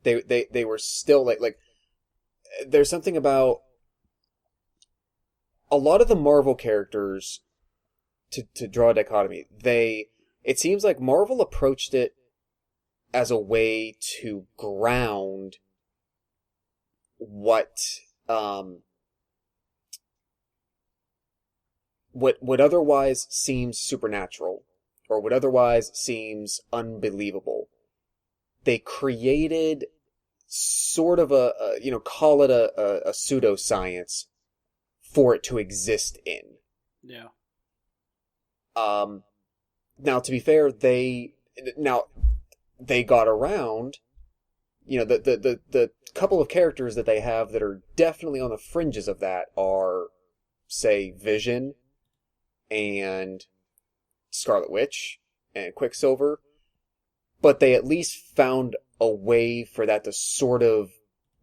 C: They were still like there's something about a lot of the Marvel characters, to draw a dichotomy, it seems like Marvel approached it as a way to ground what otherwise seems supernatural or what otherwise seems unbelievable. They created sort of call it a pseudoscience for it to exist in.
A: Yeah.
C: Now, to be fair, they got around, the couple of characters that they have that are definitely on the fringes of that are, say, Vision and Scarlet Witch and Quicksilver, but they at least found a way for that to sort of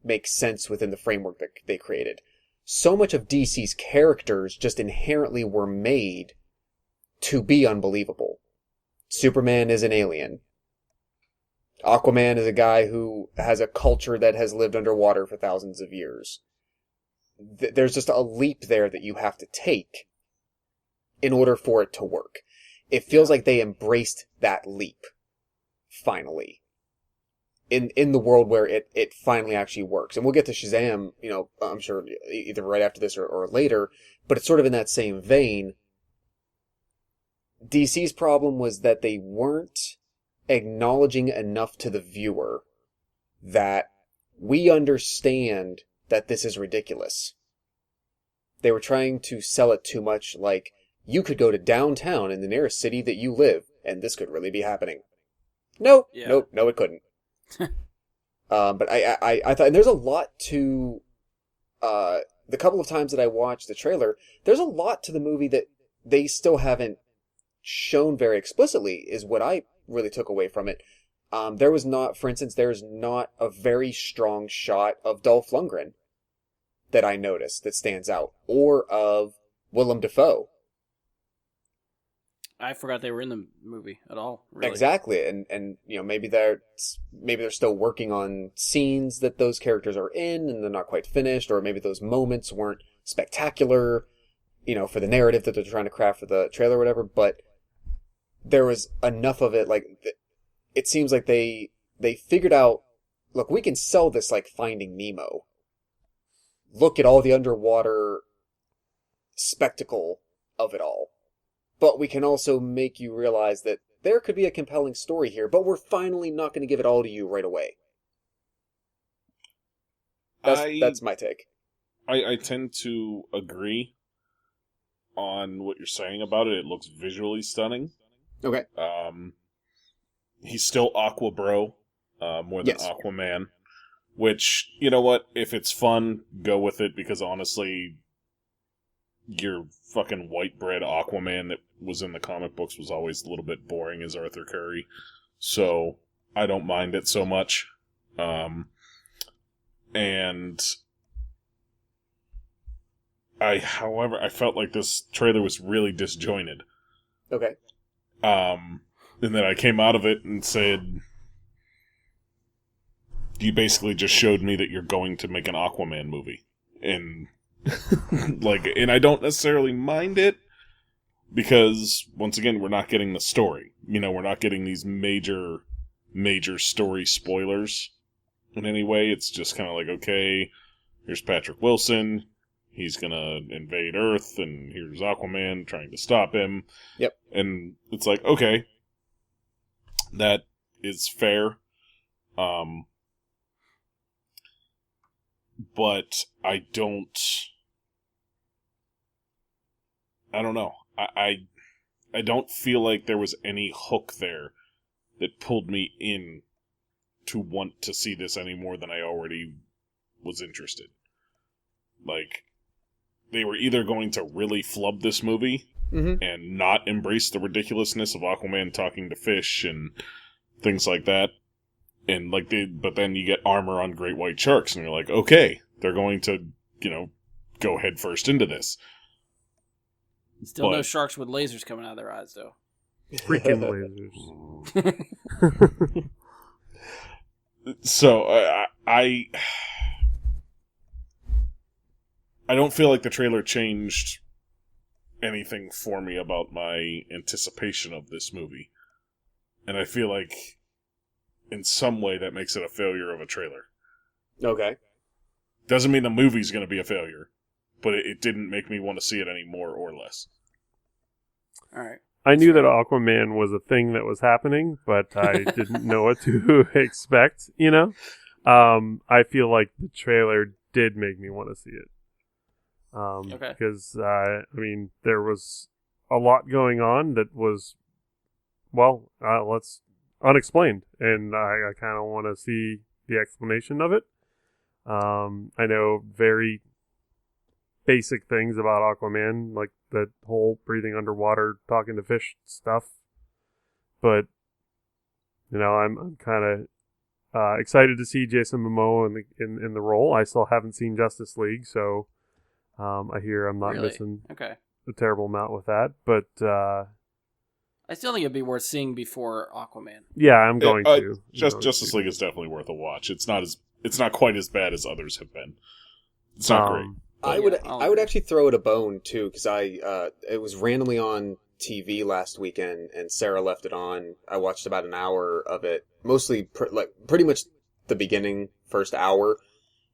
C: make sense within the framework that they created. So much of DC's characters just inherently were made to be unbelievable. Superman is an alien. Aquaman is a guy who has a culture that has lived underwater for thousands of years. There's just a leap there that you have to take in order for it to work. It feels like they embraced that leap, finally, in the world where it finally actually works. And we'll get to Shazam, I'm sure either right after this or later, but it's sort of in that same vein. DC's problem was that they weren't acknowledging enough to the viewer that we understand that this is ridiculous. They were trying to sell it too much like, you could go to downtown in the nearest city that you live, and this could really be happening. No, it couldn't. But I thought, and there's a lot to, the couple of times that I watched the trailer, there's a lot to the movie that they still haven't shown very explicitly, is what I really took away from it. There's not a very strong shot of Dolph Lundgren that I noticed that stands out, or of Willem Dafoe.
A: I forgot they were in the movie at all. Really.
C: Exactly, and maybe they're still working on scenes that those characters are in, and they're not quite finished, or maybe those moments weren't spectacular, for the narrative that they're trying to craft for the trailer or whatever. But there was enough of it, like, it seems like they figured out, look, we can sell this like Finding Nemo. Look at all the underwater spectacle of it all. But we can also make you realize that there could be a compelling story here, but we're finally not going to give it all to you right away. That's my take.
D: I tend to agree on what you're saying about it. It looks visually stunning.
C: Okay.
D: He's still Aqua Bro, more than
C: Yes.
D: Aquaman. Which, you know what? If it's fun, go with it, because honestly, your fucking white bread Aquaman that was in the comic books was always a little bit boring as Arthur Curry. So, I don't mind it so much. And however, I felt like this trailer was really disjointed.
C: Okay.
D: And then I came out of it and said, you basically just showed me that you're going to make an Aquaman movie. And and I don't necessarily mind it, because once again, we're not getting the story. We're not getting these major story spoilers in any way. It's just kind of like, okay, here's Patrick Wilson. He's gonna invade Earth, and here's Aquaman trying to stop him.
C: Yep.
D: And it's like, okay, that is fair. But I don't know. I don't feel like there was any hook there that pulled me in to want to see this any more than I already was interested. Like, they were either going to really flub this movie and not embrace the ridiculousness of Aquaman talking to fish and things like that. And but then you get armor on great white sharks, and you're like, okay, they're going to, go head first into this.
A: Still no sharks with lasers coming out of their eyes, though.
B: Freaking lasers.
D: So I don't feel like the trailer changed anything for me about my anticipation of this movie. And I feel like in some way that makes it a failure of a trailer.
C: Okay.
D: Doesn't mean the movie's going to be a failure, but it didn't make me want to see it any more or less.
A: All right.
B: I knew that Aquaman was a thing that was happening, but I didn't know what to expect, I feel like the trailer did make me want to see it.
A: Okay.
B: Because, there was a lot going on that was, unexplained, and I kind of want to see the explanation of it. I know very basic things about Aquaman, like the whole breathing underwater, talking to fish stuff. But, I'm kind of excited to see Jason Momoa in the role. I still haven't seen Justice League, so I hear I'm not missing a terrible amount with that. But
A: I still think it'd be worth seeing before Aquaman.
B: Yeah, I'm going to.
D: Justice League is definitely worth a watch. It's not quite as bad as others have been. It's not great.
C: I would actually throw it a bone too, because it was randomly on TV last weekend, and Sarah left it on. I watched about an hour of it, mostly pretty much the beginning, first hour,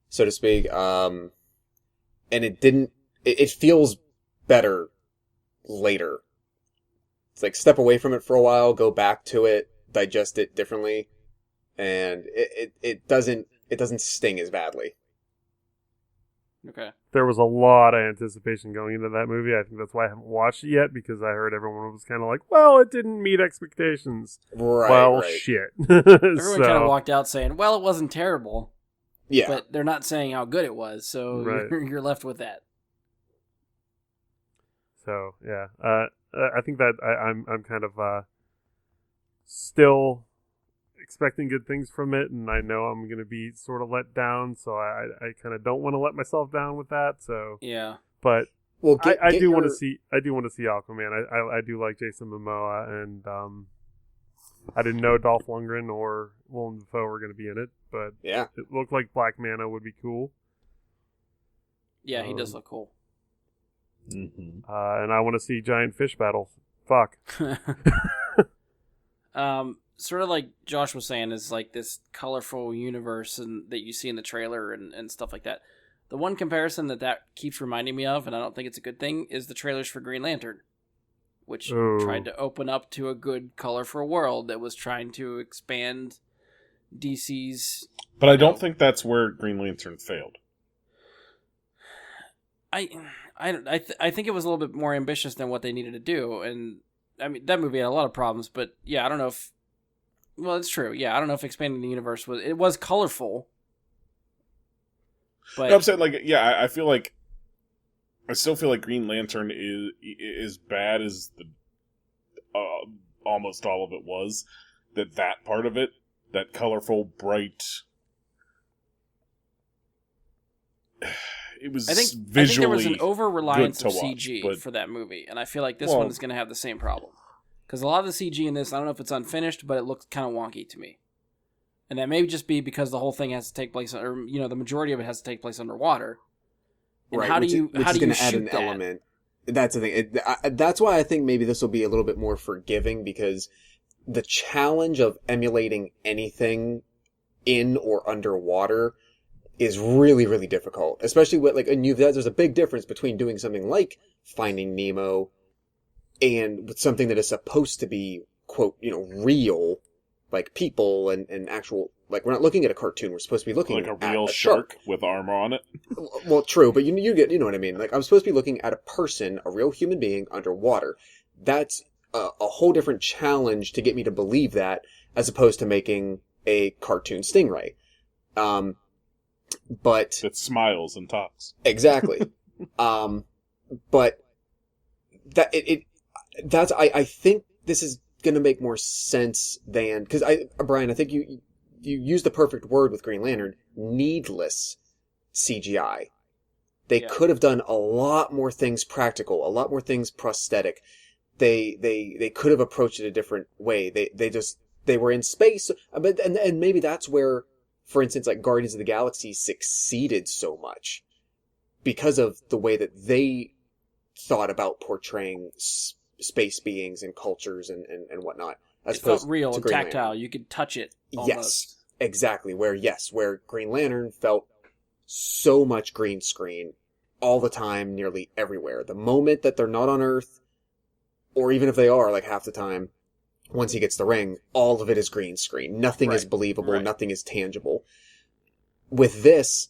C: so to speak. And it didn't. It feels better later. It's like step away from it for a while, go back to it, digest it differently, and it doesn't sting as badly.
A: Okay.
B: There was a lot of anticipation going into that movie. I think that's why I haven't watched it yet, because I heard everyone was kind of like, well, it didn't meet expectations.
C: Right.
B: Shit.
A: Everyone kind of walked out saying, well, it wasn't terrible.
C: Yeah.
A: But they're not saying how good it was, so you're left with that.
B: So, yeah. I think that I'm kind of still expecting good things from it, and I know I'm going to be sort of let down, so I kind of don't want to let myself down with that. So
A: yeah,
B: but I do want to see Aquaman. I do like Jason Momoa, and I didn't know Dolph Lundgren or Willem Dafoe were going to be in it, but
C: yeah,
B: it looked like Black Manta would be cool.
A: Yeah, he does look cool.
B: And I want to see giant fish battles. Fuck.
A: Sort of like Josh was saying, is like this colorful universe and that you see in the trailer and stuff like that. The one comparison that keeps reminding me of, and I don't think it's a good thing, is the trailers for Green Lantern, which tried to open up to a good colorful world that was trying to expand DC's.
D: But I don't think that's where Green Lantern failed.
A: I think it was a little bit more ambitious than what they needed to do, and I mean that movie had a lot of problems. But yeah, I don't know if. Well, it's true. Yeah, I don't know if expanding the universe was colorful. But
D: No, I'm saying, like, yeah, I feel like I still feel like Green Lantern is bad as the almost all of it was. That part of it, that colorful, bright. It was visually.
A: I think there was an over-reliance of CG
D: watch,
A: for that movie, and I feel like this one is going to have the same problem. Because a lot of the CG in this, I don't know if it's unfinished, but it looks kind of wonky to me. And that may just be because the whole thing has to take place, or the majority of it has to take place underwater. And
C: right,
A: how do you
C: going to add
A: shoot
C: an
A: that?
C: element? That's the thing. That's why I think maybe this will be a little bit more forgiving, because the challenge of emulating anything in or underwater is really, really difficult. Especially with there's a big difference between doing something like Finding Nemo and with something that is supposed to be, quote, real, like people and actual, like, we're not looking at a cartoon, we're supposed to be looking
D: like
C: at
D: a real shark with armor on it.
C: Well, true, but you get, you know what I mean? Like, I'm supposed to be looking at a person, a real human being underwater. That's a whole different challenge to get me to believe that, as opposed to making a cartoon stingray. But
D: it smiles and talks.
C: Exactly. But that's I think this is going to make more sense than, because Brian, I think you used the perfect word with Green Lantern, needless CGI. They could have done a lot more things practical, a lot more things prosthetic. They could have approached it a different way. They were in space, but and maybe that's where, for instance, like Guardians of the Galaxy succeeded so much, because of the way that they thought about portraying space beings and cultures and whatnot. As
A: it felt real and tactile. Lantern. You could touch it almost.
C: Yes, exactly. Where Green Lantern felt so much green screen all the time, nearly everywhere. The moment that they're not on Earth, or even if they are, like half the time, once he gets the ring, all of it is green screen. Nothing is believable. Nothing is tangible. With this,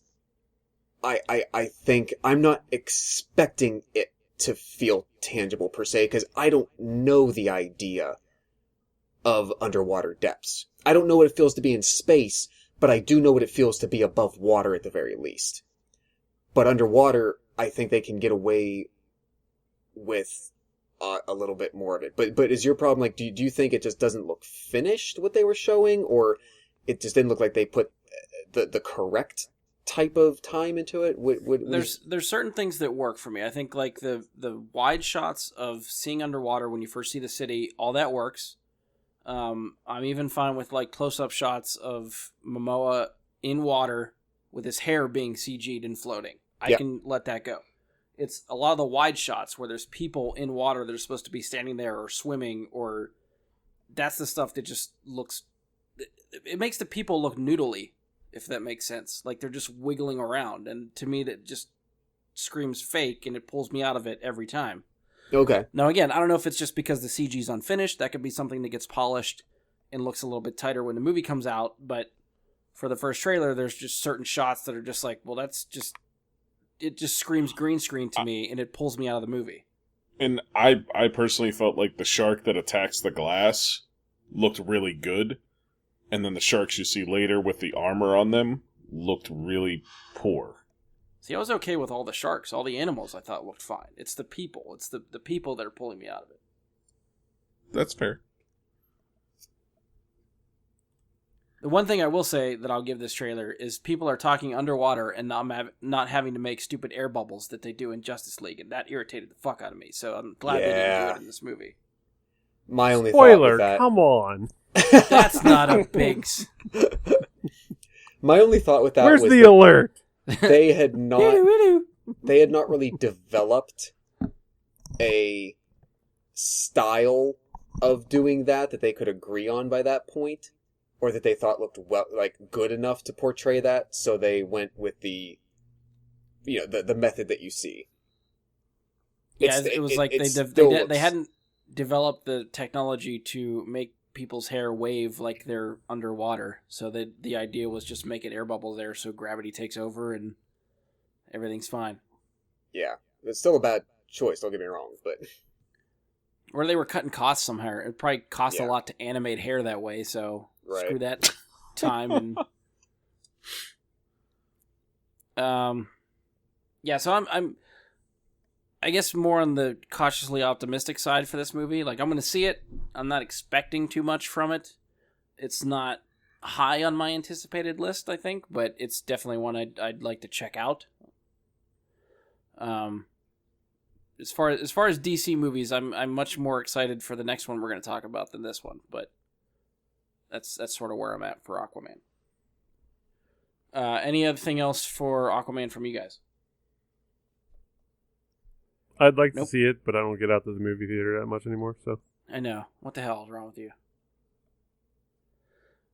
C: I think I'm not expecting it to feel tangible per se, because I don't know the idea of underwater depths. I don't know what it feels to be in space, but I do know what it feels to be above water at the very least. But underwater, I think they can get away with a little bit more of it. But is your problem, like, do you think it just doesn't look finished, what they were showing, or it just didn't look like they put the correct type of time into it?
A: There's certain things that work for me. I think like the wide shots of seeing underwater when you first see the city, all that works. I'm even fine with like close-up shots of Momoa in water with his hair being CG'd and floating. I can let that go. It's a lot of the wide shots where there's people in water that are supposed to be standing there or swimming, or that's the stuff that just looks... It makes the people look noodly, if that makes sense. Like they're just wiggling around, and to me that just screams fake, and it pulls me out of it every time.
C: Okay.
A: Now again, I don't know if it's just because the CG's unfinished. That could be something that gets polished and looks a little bit tighter when the movie comes out, but for the first trailer, there's just certain shots that are just like, well, that's just... It just screams green screen to me, and it pulls me out of the movie.
D: And I personally felt like the shark that attacks the glass looked really good, and then the sharks you see later with the armor on them looked really poor.
A: See, I was okay with all the sharks. All the animals I thought looked fine. It's the people. It's the people that are pulling me out of it.
D: That's fair.
A: The one thing I will say that I'll give this trailer is people are talking underwater and not having to make stupid air bubbles that they do in Justice League, and that irritated the fuck out of me. So I'm glad they didn't do it in this movie.
C: My only
B: Spoiler,
C: thought with that...
B: come on.
A: That's not a big...
C: My only thought with that
B: Where's
C: was
B: the alert?
C: They had not really developed a style of doing that they could agree on by that point, or that they thought looked good enough to portray that, so they went with the method that you see.
A: Yeah, it was like they hadn't developed the technology to make people's hair wave like they're underwater. So the idea was just make an air bubble there so gravity takes over and everything's fine.
C: Yeah. It's still a bad choice, don't get me wrong, but...
A: Or they were cutting costs somehow. It probably cost a lot to animate hair that way, so screw that time. And so I'm I guess more on the cautiously optimistic side for this movie. Like, I'm going to see it. I'm not expecting too much from it. It's not high on my anticipated list, I think, but it's definitely one I'd like to check out. As far as DC movies, I'm much more excited for the next one we're going to talk about than this one, but that's sort of where I'm at for Aquaman. Any other thing else for Aquaman from you guys?
B: I'd like to see it, but I don't get out to the movie theater that much anymore. So
A: I know. What the hell is wrong with you?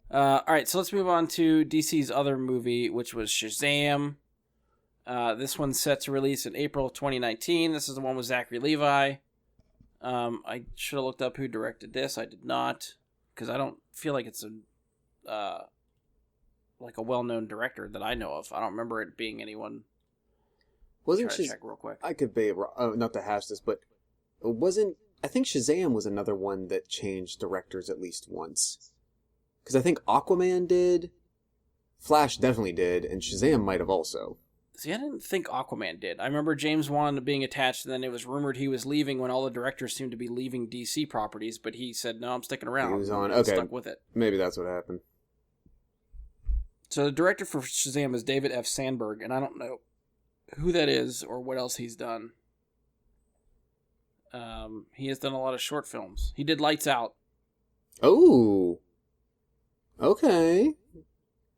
A: All right, so let's move on to DC's other movie, which was Shazam. This one's set to release in April of 2019. This is the one with Zachary Levi. I should have looked up who directed this. I did not, because I don't feel like it's a well-known director that I know of. I don't remember it being anyone.
C: Wasn't
A: check real quick.
C: I could be not to hash this, but I think Shazam was another one that changed directors at least once. Because I think Aquaman did, Flash definitely did, and Shazam might have also.
A: See, I didn't think Aquaman did. I remember James Wan being attached, and then it was rumored he was leaving when all the directors seemed to be leaving DC properties, but he said, no, I'm sticking around.
C: He was on, okay.
A: Stuck with it.
C: Maybe that's what happened.
A: So the director for Shazam is David F. Sandberg, and I don't know who that is or what else he's done. He has done a lot of short films. He did Lights Out.
C: Oh. Okay.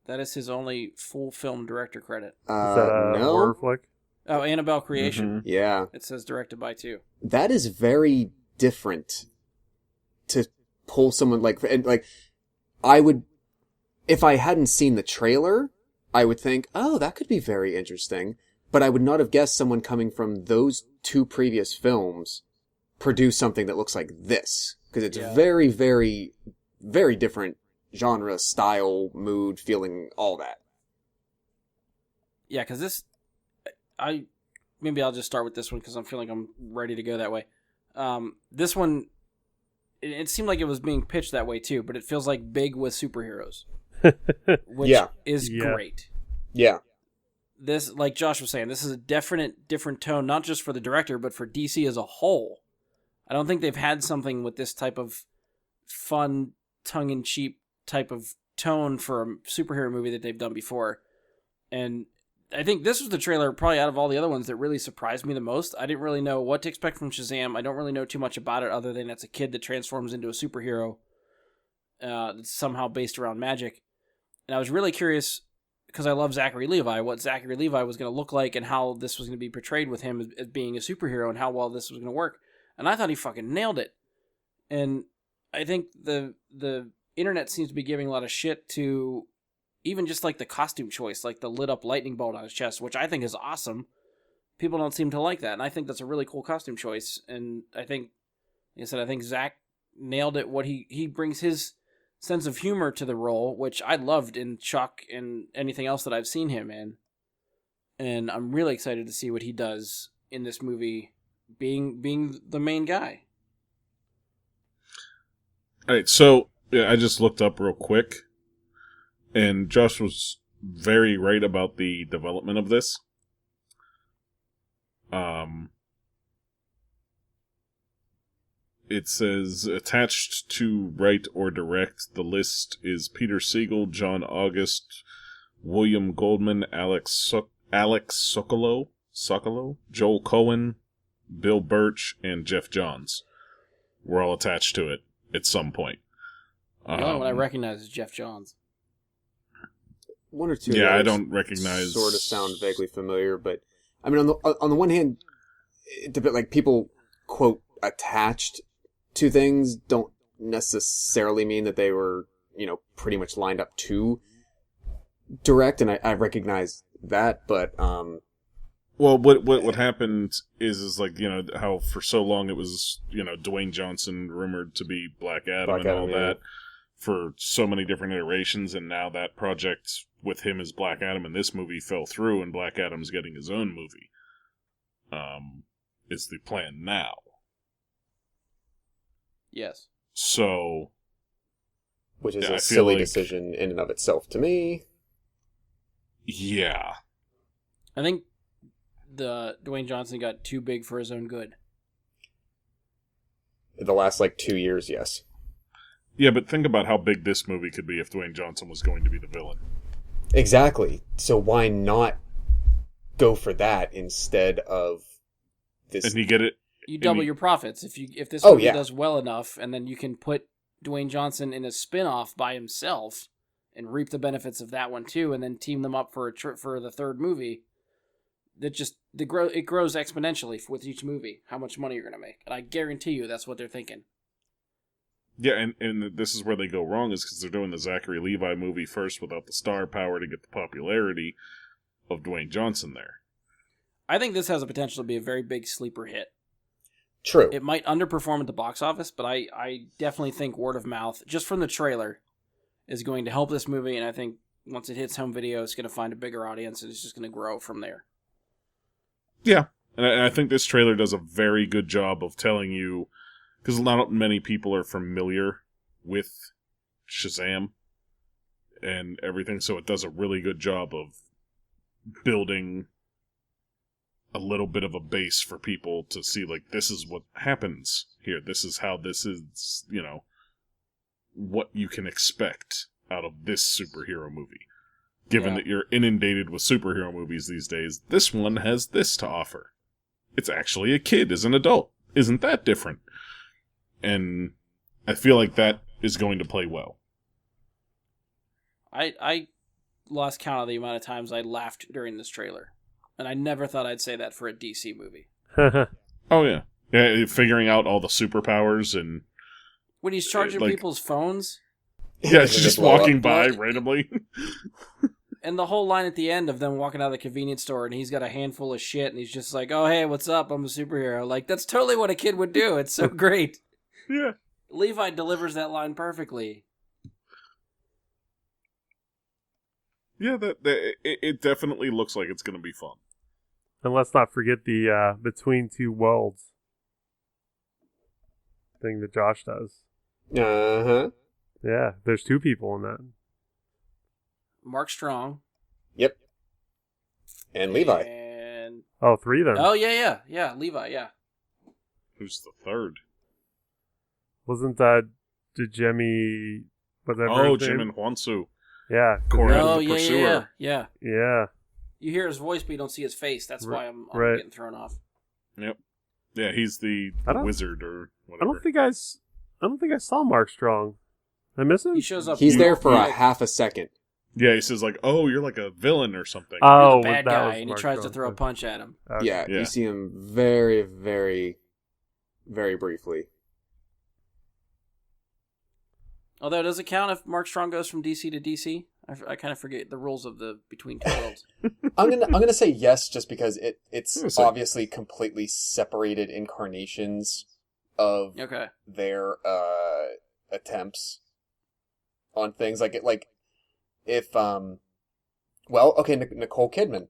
A: That is his only full film director credit.
B: Is that a horror flick?
A: Oh, Annabelle Creation.
C: Mm-hmm. Yeah.
A: It says directed by too.
C: That is very different to pull someone like I would, if I hadn't seen the trailer, I would think, oh, that could be very interesting. But I would not have guessed someone coming from those two previous films produce something that looks like this. Because it's very, very, very different genre, style, mood, feeling, all that.
A: Yeah, because this... Maybe I'll just start with this one because I'm feeling I'm ready to go that way. This one, it seemed like it was being pitched that way too, but it feels like big with superheroes. Which is great.
C: Yeah.
A: This, like Josh was saying, this is a definite different tone, not just for the director, but for DC as a whole. I don't think they've had something with this type of fun, tongue-in-cheek type of tone for a superhero movie that they've done before. And I think this was the trailer, probably out of all the other ones, that really surprised me the most. I didn't really know what to expect from Shazam. I don't really know too much about it other than it's a kid that transforms into a superhero that's somehow based around magic. And I was really curious, because I love Zachary Levi, what Zachary Levi was going to look like and how this was going to be portrayed with him as being a superhero and how well this was going to work. And I thought he fucking nailed it. And I think the internet seems to be giving a lot of shit to even just like the costume choice, like the lit up lightning bolt on his chest, which I think is awesome. People don't seem to like that. And I think that's a really cool costume choice. And I think, like I said, I think Zach nailed it. What he brings his sense of humor to the role, which I loved in Chuck and anything else that I've seen him in. And I'm really excited to see what he does in this movie, being the main guy.
D: All right, so I just looked up real quick, and Josh was very right about the development of this. It says, attached to write or direct, the list is Peter Siegel, John August, William Goldman, Alex Sokolow, Joel Cohen, Bill Birch, and Jeff Johns. We're all attached to it at some point.
A: The only one I recognize is Jeff Johns.
C: One or two.
D: Yeah, I don't recognize.
C: Sort of sound vaguely familiar, but I mean, on the one hand, it's a bit like people quote attached to things don't necessarily mean that they were, pretty much lined up to direct, and I recognize that, but
D: Well, what happened is like, you know, how for so long it was, you know, Dwayne Johnson rumored to be Black Adam and all that for so many different iterations, and now that project with him as Black Adam in this movie fell through, and Black Adam's getting his own movie. Is the plan now.
A: Yes.
D: So...
C: Which is a silly decision in and of itself to me.
D: Yeah.
A: I think the Dwayne Johnson got too big for his own good.
C: The last, 2 years, yes.
D: Yeah, but think about how big this movie could be if Dwayne Johnson was going to be the villain.
C: Exactly. So why not go for that instead of this?
D: And you get it.
A: You double your profits if this movie does well enough, and then you can put Dwayne Johnson in a spin-off by himself and reap the benefits of that one too, and then team them up for for the third movie. It grows exponentially with each movie, how much money you're going to make. And I guarantee you that's what they're thinking.
D: Yeah, and this is where they go wrong, is because they're doing the Zachary Levi movie first without the star power to get the popularity of Dwayne Johnson there.
A: I think this has the potential to be a very big sleeper hit.
C: True.
A: It might underperform at the box office, but I definitely think word of mouth, just from the trailer, is going to help this movie, and I think once it hits home video, it's going to find a bigger audience, and it's just going to grow from there.
D: Yeah, and I think this trailer does a very good job of telling you, because not many people are familiar with Shazam and everything, so it does a really good job of building a little bit of a base for people to see, like, this is what happens here. This is how this is, you know, what you can expect out of this superhero movie. Given that you're inundated with superhero movies these days, this one has this to offer. It's actually a kid as an adult. Isn't that different? And I feel like that is going to play well.
A: I lost count of the amount of times I laughed during this trailer. And I never thought I'd say that for a DC movie.
D: Oh, yeah. Yeah, figuring out all the superpowers and...
A: When he's charging people's phones...
D: Yeah, it's just walking by randomly.
A: And the whole line at the end of them walking out of the convenience store and he's got a handful of shit and he's just like, oh, hey, what's up? I'm a superhero. Like, that's totally what a kid would do. It's so great.
D: Yeah.
A: Levi delivers that line perfectly.
D: Yeah, it definitely looks like it's going to be fun.
B: And let's not forget the Between Two Worlds thing that Josh does.
C: Uh-huh.
B: Yeah, there's two people in that.
A: Mark Strong.
C: Yep. And Levi.
A: And...
B: Oh, three of them.
A: Oh, yeah. Levi, yeah.
D: Who's the third?
B: Wasn't that Jimmy...
D: Jim and Hwansu.
B: Yeah.
A: Oh,
D: the Pursuer.
A: Yeah.
B: Yeah.
A: You hear his voice, but you don't see his face. That's why I'm getting thrown off.
D: Yep. Yeah, he's the wizard or whatever.
B: I don't think I saw Mark Strong. Did I miss him?
A: He shows up.
C: He's there for a half a second.
D: Yeah, he says like, "Oh, you're like a villain or something."
A: Oh, you're the bad guy, and he tries to throw a punch at him.
C: Okay. Yeah, you see him very, very, very briefly.
A: Although, does it count if Mark Strong goes from DC to DC? I kind of forget the rules of the Between Two Worlds.
C: I'm gonna say yes, just because it's obviously completely separated incarnations of their attempts on things Nicole Kidman.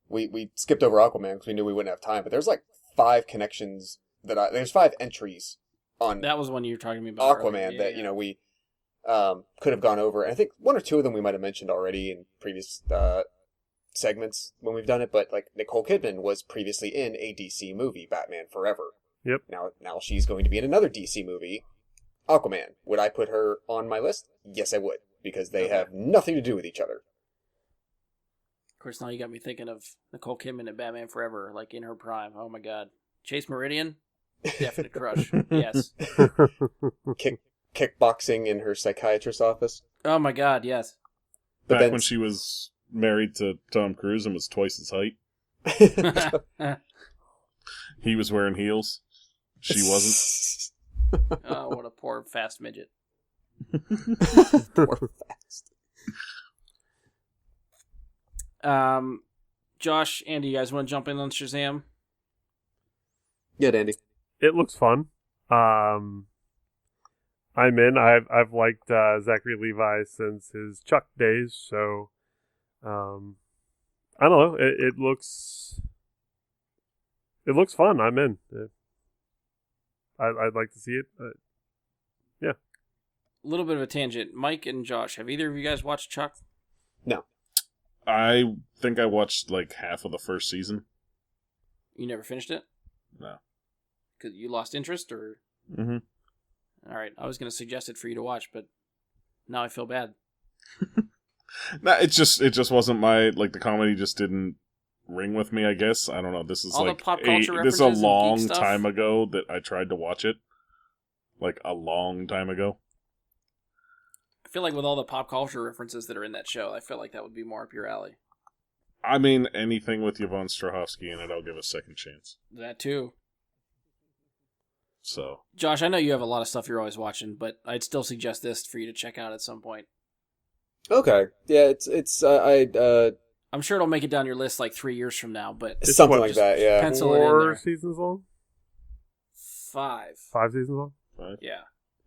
C: We skipped over Aquaman because we knew we wouldn't have time, but there's 5 connections there's 5 entries on
A: that was one you were talking to me about
C: Aquaman that we could have gone over, and I think 1 or 2 of them we might have mentioned already in previous segments when we've done it, but Nicole Kidman was previously in a DC movie, Batman Forever.
B: Yep.
C: Now she's going to be in another DC movie, Aquaman. Would I put her on my list? Yes, I would, because they have nothing to do with each other.
A: Of course, now you got me thinking of Nicole Kidman in Batman Forever, in her prime. Oh my God. Chase Meridian? Definite crush. Yes.
C: Kickboxing in her psychiatrist's office.
A: Oh my God, yes.
D: Back when she was married to Tom Cruise and was twice his height. He was wearing heels. She wasn't.
A: Oh, what a poor fast midget.
C: Poor fast.
A: Josh, Andy, you guys want to jump in on Shazam?
C: Yeah, Andy.
B: It looks fun. I'm in. I've liked Zachary Levi since his Chuck days, so I don't know. It looks fun. I'm in. I'd like to see it. Yeah.
A: A little bit of a tangent. Mike and Josh, have either of you guys watched Chuck?
C: No.
D: I think I watched like half of the first season.
A: You never finished it?
D: No.
A: Because you lost interest, or?
D: Mm-hmm.
A: All right, I was going to suggest it for you to watch, but now I feel bad.
D: No, it just wasn't my, like, the comedy just didn't ring with me, I guess. I don't know. This is
A: all
D: like
A: the pop culture
D: this is
A: references
D: a
A: and geek
D: long
A: stuff?
D: time ago that I tried to watch it. Like a long time ago.
A: I feel like with all the pop culture references that are in that show, I feel like that would be more up your alley.
D: I mean, anything with Yvonne Strahovski in it, I'll give a second chance.
A: That too.
D: So,
A: Josh, I know you have a lot of stuff you're always watching, but I'd still suggest this for you to check out at some point.
C: Okay. Yeah,
A: I'm sure it'll make it down your list like 3 years from now, but
C: it's something like that, yeah.
A: Pencil it in
B: 4
A: there.
B: seasons long?
A: 5.
B: 5 seasons long?
D: 5.
A: Yeah.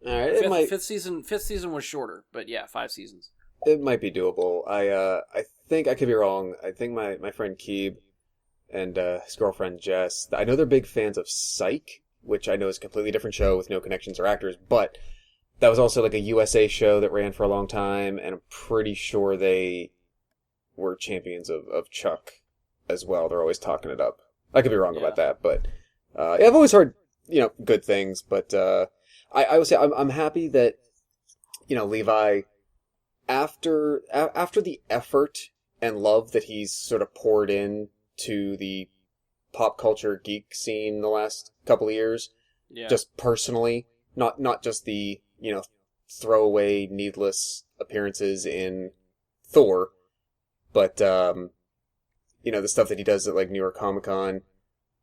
C: All right,
A: Fifth season was shorter, but yeah, 5 seasons.
C: It might be doable. I think I could be wrong. I think my friend Keeb and his girlfriend Jess, I know they're big fans of Psych, which I know is a completely different show with no connections or actors, but that was also like a USA show that ran for a long time, and I'm pretty sure they were champions of Chuck as well. They're always talking it up. I could be wrong about that, but yeah, I've always heard, good things, but I would say I'm happy that, Levi, after the effort and love that he's sort of poured in to the pop culture geek scene the last couple of years, just personally, not just the, throwaway, needless appearances in Thor, but, the stuff that he does at, like, New York Comic Con.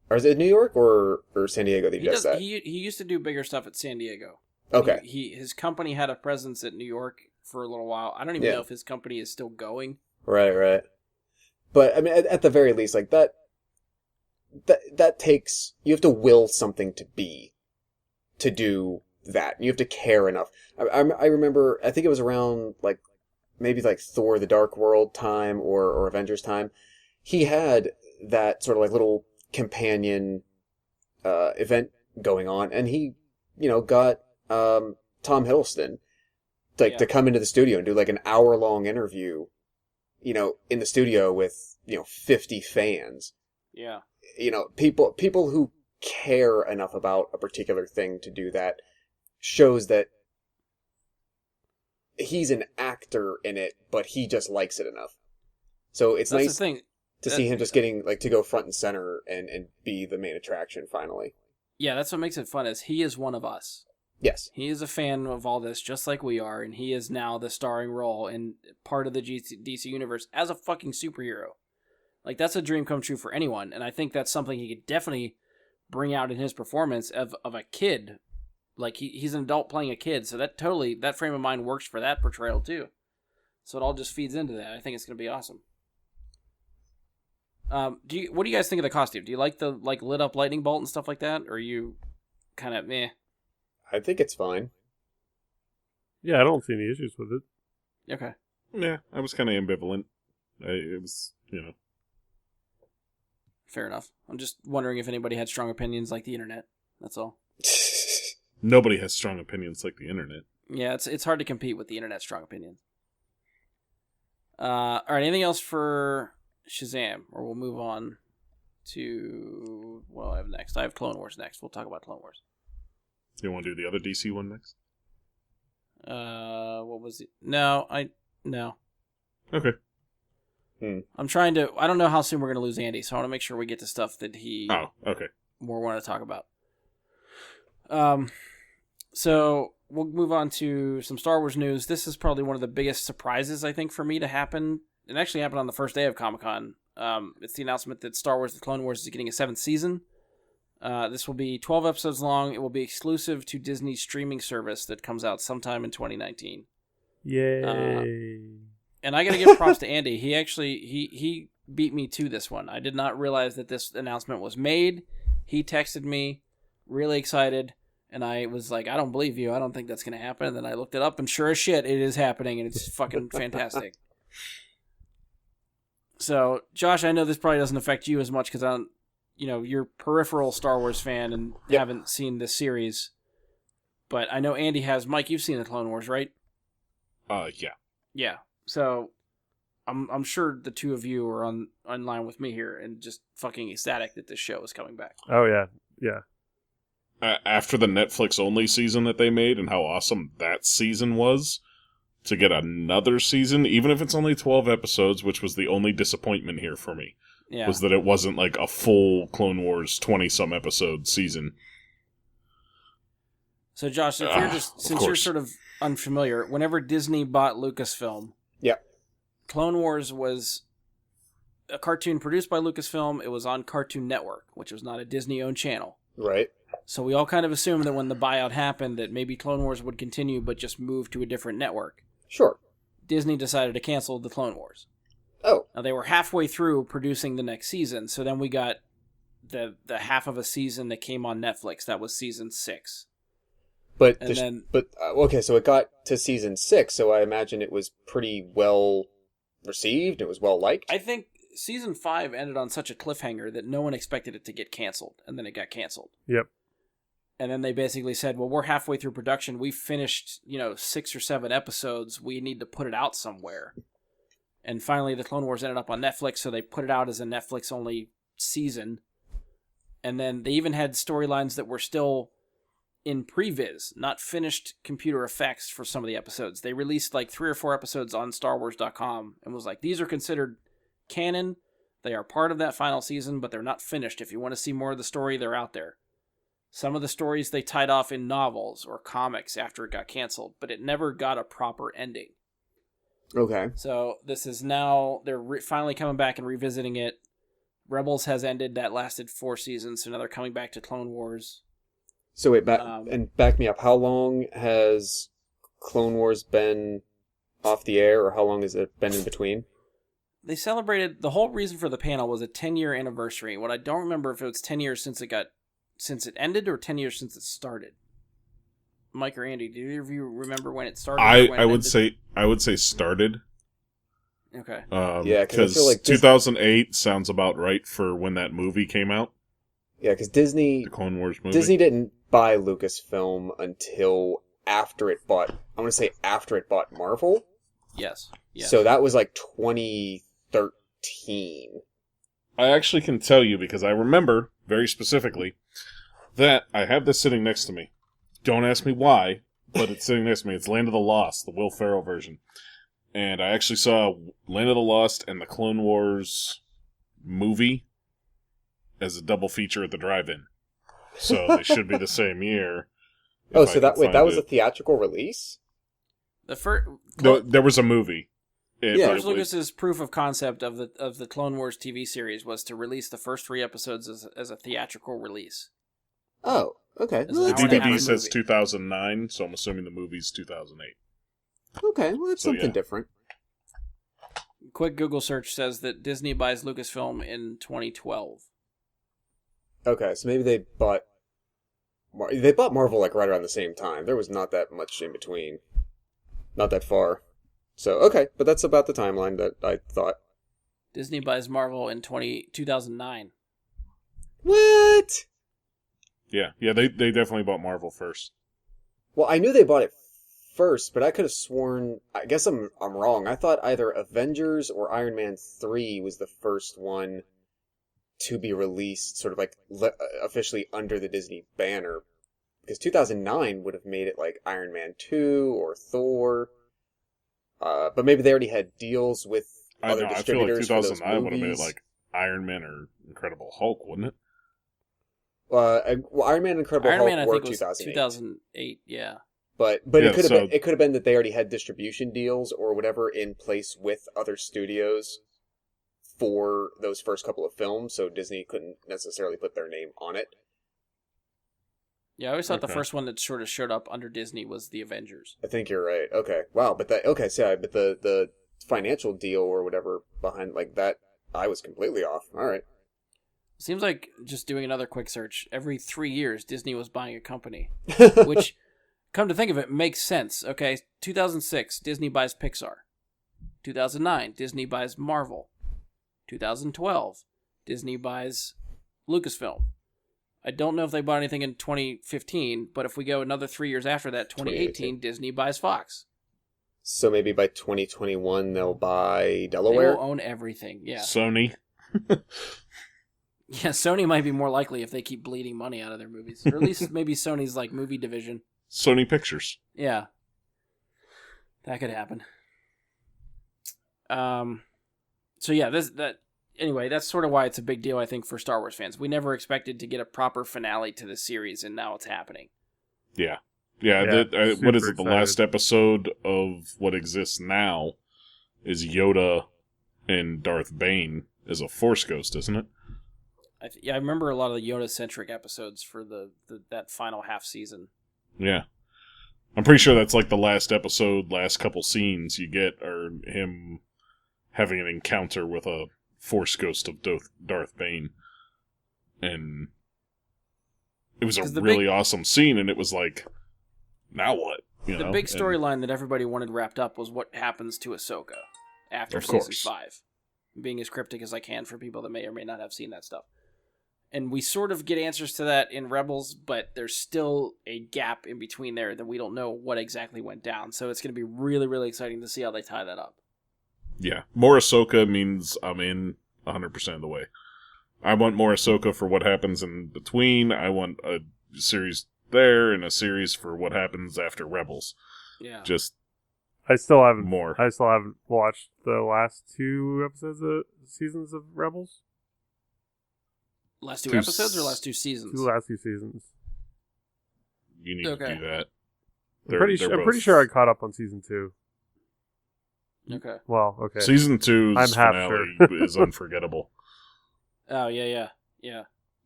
C: Or is it New York or San Diego that he does that?
A: He used to do bigger stuff at San Diego.
C: Okay.
A: His company had a presence at New York for a little while. I don't even know if his company is still going.
C: Right. But, I mean, at the very least, like, that takes... You have to will something to be to do that. You have to care enough. I remember, I think it was around, like, maybe, like, Thor the Dark World time or Avengers time. He had that sort of, like, little companion event going on, and he, got Tom Hiddleston to come into the studio and do, like, an hour-long interview, in the studio with, 50 fans.
A: Yeah.
C: People who care enough about a particular thing to do that shows that he's an actor in it, but he just likes it enough. So it's
A: That's
C: nice
A: the thing.
C: to see him just getting, like, to go front and center and be the main attraction finally.
A: Yeah, that's what makes it fun, is he is one of us.
C: Yes.
A: He is a fan of all this, just like we are, and he is now the starring role in part of the DC universe as a fucking superhero. Like, that's a dream come true for anyone, and I think that's something he could definitely bring out in his performance of a kid. Like, he's an adult playing a kid, so that frame of mind works for that portrayal, too. So it all just feeds into that. I think it's going to be awesome. What do you guys think of the costume? Do you like the, like, lit up lightning bolt and stuff like that, or are you kind of meh?
C: I think it's fine.
B: Yeah, I don't see any issues with it.
A: Okay.
D: Yeah, I was kind of ambivalent. It was,
A: Fair enough. I'm just wondering if anybody had strong opinions like the internet. That's all.
D: Nobody has strong opinions like the internet.
A: Yeah, it's hard to compete with the internet's strong opinions. All right, anything else for Shazam? Or we'll move on to what do I have next? I have Clone Wars next. We'll talk about Clone Wars.
D: You want to do the other DC one next?
A: What was it? No.
D: Okay.
A: I'm trying to... I don't know how soon we're going to lose Andy, so I want to make sure we get to stuff that he...
D: Oh, okay.
A: more want to talk about. So we'll move on to some Star Wars news. This is probably one of the biggest surprises, I think, for me to happen. It actually happened on the first day of Comic-Con. It's the announcement that Star Wars The Clone Wars is getting a 7th season. This will be 12 episodes long. It will be exclusive to Disney's streaming service that comes out sometime in 2019.
B: Yay.
A: And I got to give props to Andy. He actually he beat me to this one. I did not realize that this announcement was made. He texted me, really excited, and I was like, I don't believe you. I don't think that's going to happen. And then I looked it up, and sure as shit, it is happening, and it's fucking fantastic. So, Josh, I know this probably doesn't affect you as much because I don't, you're peripheral Star Wars fan and haven't seen this series. But I know Andy has. Mike, you've seen the Clone Wars, right?
D: Yeah.
A: Yeah. So I'm sure the two of you are on line with me here and just fucking ecstatic that this show is coming back.
B: Oh yeah, yeah.
D: After the Netflix only season that they made and how awesome that season was, to get another season, even if it's only 12 episodes, which was the only disappointment here for me, was that it wasn't like a full Clone Wars 20-some episode season.
A: So, Josh, if you're since you're sort of unfamiliar, whenever Disney bought Lucasfilm, Clone Wars was a cartoon produced by Lucasfilm. It was on Cartoon Network, which was not a Disney-owned channel.
C: Right.
A: So we all kind of assumed that when the buyout happened that maybe Clone Wars would continue but just move to a different network.
C: Sure.
A: Disney decided to cancel the Clone Wars.
C: Oh.
A: Now, they were halfway through producing the next season, so then we got the half of a season that came on Netflix. That was season 6.
C: Okay, so it got to season 6, so I imagine it was pretty well received. It was well liked.
A: I think season 5 ended on such a cliffhanger that no one expected it to get canceled, and then it got canceled.
B: Yep.
A: And then they basically said, well, we're halfway through production. We finished, 6 or 7 episodes. We need to put it out somewhere. And finally, the Clone Wars ended up on Netflix, so they put it out as a Netflix-only season. And then they even had storylines that were still in previs, not finished computer effects for some of the episodes. They released like 3 or 4 episodes on StarWars.com and was like, these are considered canon. They are part of that final season, but they're not finished. If you want to see more of the story, they're out there. Some of the stories they tied off in novels or comics after it got canceled, but it never got a proper ending.
C: Okay.
A: So this is now, they're finally coming back and revisiting it. Rebels has ended. That lasted 4 seasons, so now they're coming back to Clone Wars.
C: So wait, back me up. How long has Clone Wars been off the air, or how long has it been in between?
A: They celebrated, the whole reason for the panel was a 10-year anniversary. What I don't remember if it was 10 years since it ended or 10 years since it started. Mike or Andy, do either of you remember when it started?
D: I would say started.
A: Okay.
C: Yeah,
D: because like 2008 sounds about right for when that movie came out.
C: Yeah, because the
D: Clone Wars movie.
C: Disney didn't buy Lucasfilm until after it bought Marvel.
A: Yes.
C: So that was like 2013.
D: I actually can tell you because I remember very specifically that I have this sitting next to me. Don't ask me why, but it's sitting next to me. It's Land of the Lost, the Will Ferrell version. And I actually saw Land of the Lost and the Clone Wars movie as a double feature at the drive-in. So they should be the same year.
C: Oh, so that was a theatrical release?
D: There was a movie.
A: George Lucas's proof of concept of the Clone Wars TV series was to release the first 3 episodes as a theatrical release.
C: Oh, okay.
D: The DVD says 2009, so I'm assuming the movie's 2008.
C: Okay, well, that's something different.
A: Quick Google search says that Disney buys Lucasfilm in 2012.
C: Okay, so maybe they bought Marvel like right around the same time. There was not that much in between. Not that far. So, okay, but that's about the timeline that I thought.
A: Disney buys Marvel in 2009.
C: What?
D: Yeah, they definitely bought Marvel first.
C: Well, I knew they bought it first, but I could have sworn, I guess I'm wrong. I thought either Avengers or Iron Man 3 was the first one to be released sort of like officially under the Disney banner. Because 2009 would have made it like Iron Man 2 or Thor. But maybe they already had deals with other distributors.
D: I feel like 2009 would have made it like Iron Man or Incredible Hulk, wouldn't it?
C: Iron Man and Incredible Hulk were 2008.
A: 2008, yeah.
C: But it could have been that they already had distribution deals or whatever in place with other studios for those first couple of films, so Disney couldn't necessarily put their name on it.
A: Yeah, I always thought the first one that sort of showed up under Disney was the Avengers.
C: I think you're right. Okay, wow, but the financial deal or whatever behind like that I was completely off. All right.
A: Seems like, just doing another quick search, every 3 years Disney was buying a company. Which, come to think of it, makes sense. Okay, 2006, Disney buys Pixar. 2009, Disney buys Marvel. 2012, Disney buys Lucasfilm. I don't know if they bought anything in 2015, but if we go another 3 years after that, 2018, Disney buys Fox.
C: So maybe by 2021 they'll buy
A: They
C: Delaware?
A: will own everything, yeah.
D: Sony.
A: Yeah, Sony might be more likely if they keep bleeding money out of their movies. Or at least maybe Sony's like movie division.
D: Sony Pictures.
A: Yeah. That could happen. So yeah, anyway, that's sort of why it's a big deal, I think, for Star Wars fans. We never expected to get a proper finale to this series, and now it's happening.
D: Yeah. Yeah, what is it? The last episode of what exists now is Yoda and Darth Bane as a Force ghost, isn't it?
A: I remember a lot of the Yoda-centric episodes for that final half season.
D: Yeah. I'm pretty sure that's like the last episode, last couple scenes you get are him having an encounter with a Force ghost of Darth Bane. And it was a really awesome scene, and it was like, now what?
A: The big storyline that everybody wanted wrapped up was what happens to Ahsoka after Season 5. Being as cryptic as I can for people that may or may not have seen that stuff. And we sort of get answers to that in Rebels, but there's still a gap in between there that we don't know what exactly went down. So it's going to be really, really exciting to see how they tie that up.
D: Yeah. More Ahsoka means I'm in 100% of the way. I want more Ahsoka for what happens in between. I want a series there and a series for what happens after Rebels.
A: Yeah.
B: I still haven't watched the last 2 episodes of seasons of Rebels.
A: Last 2 episodes or last 2 seasons?
B: Last 2 seasons.
D: You need to do that.
B: I'm pretty sure I caught up on season 2.
A: Okay.
B: Well, okay.
D: Season 2's finale is unforgettable.
A: Oh, yeah.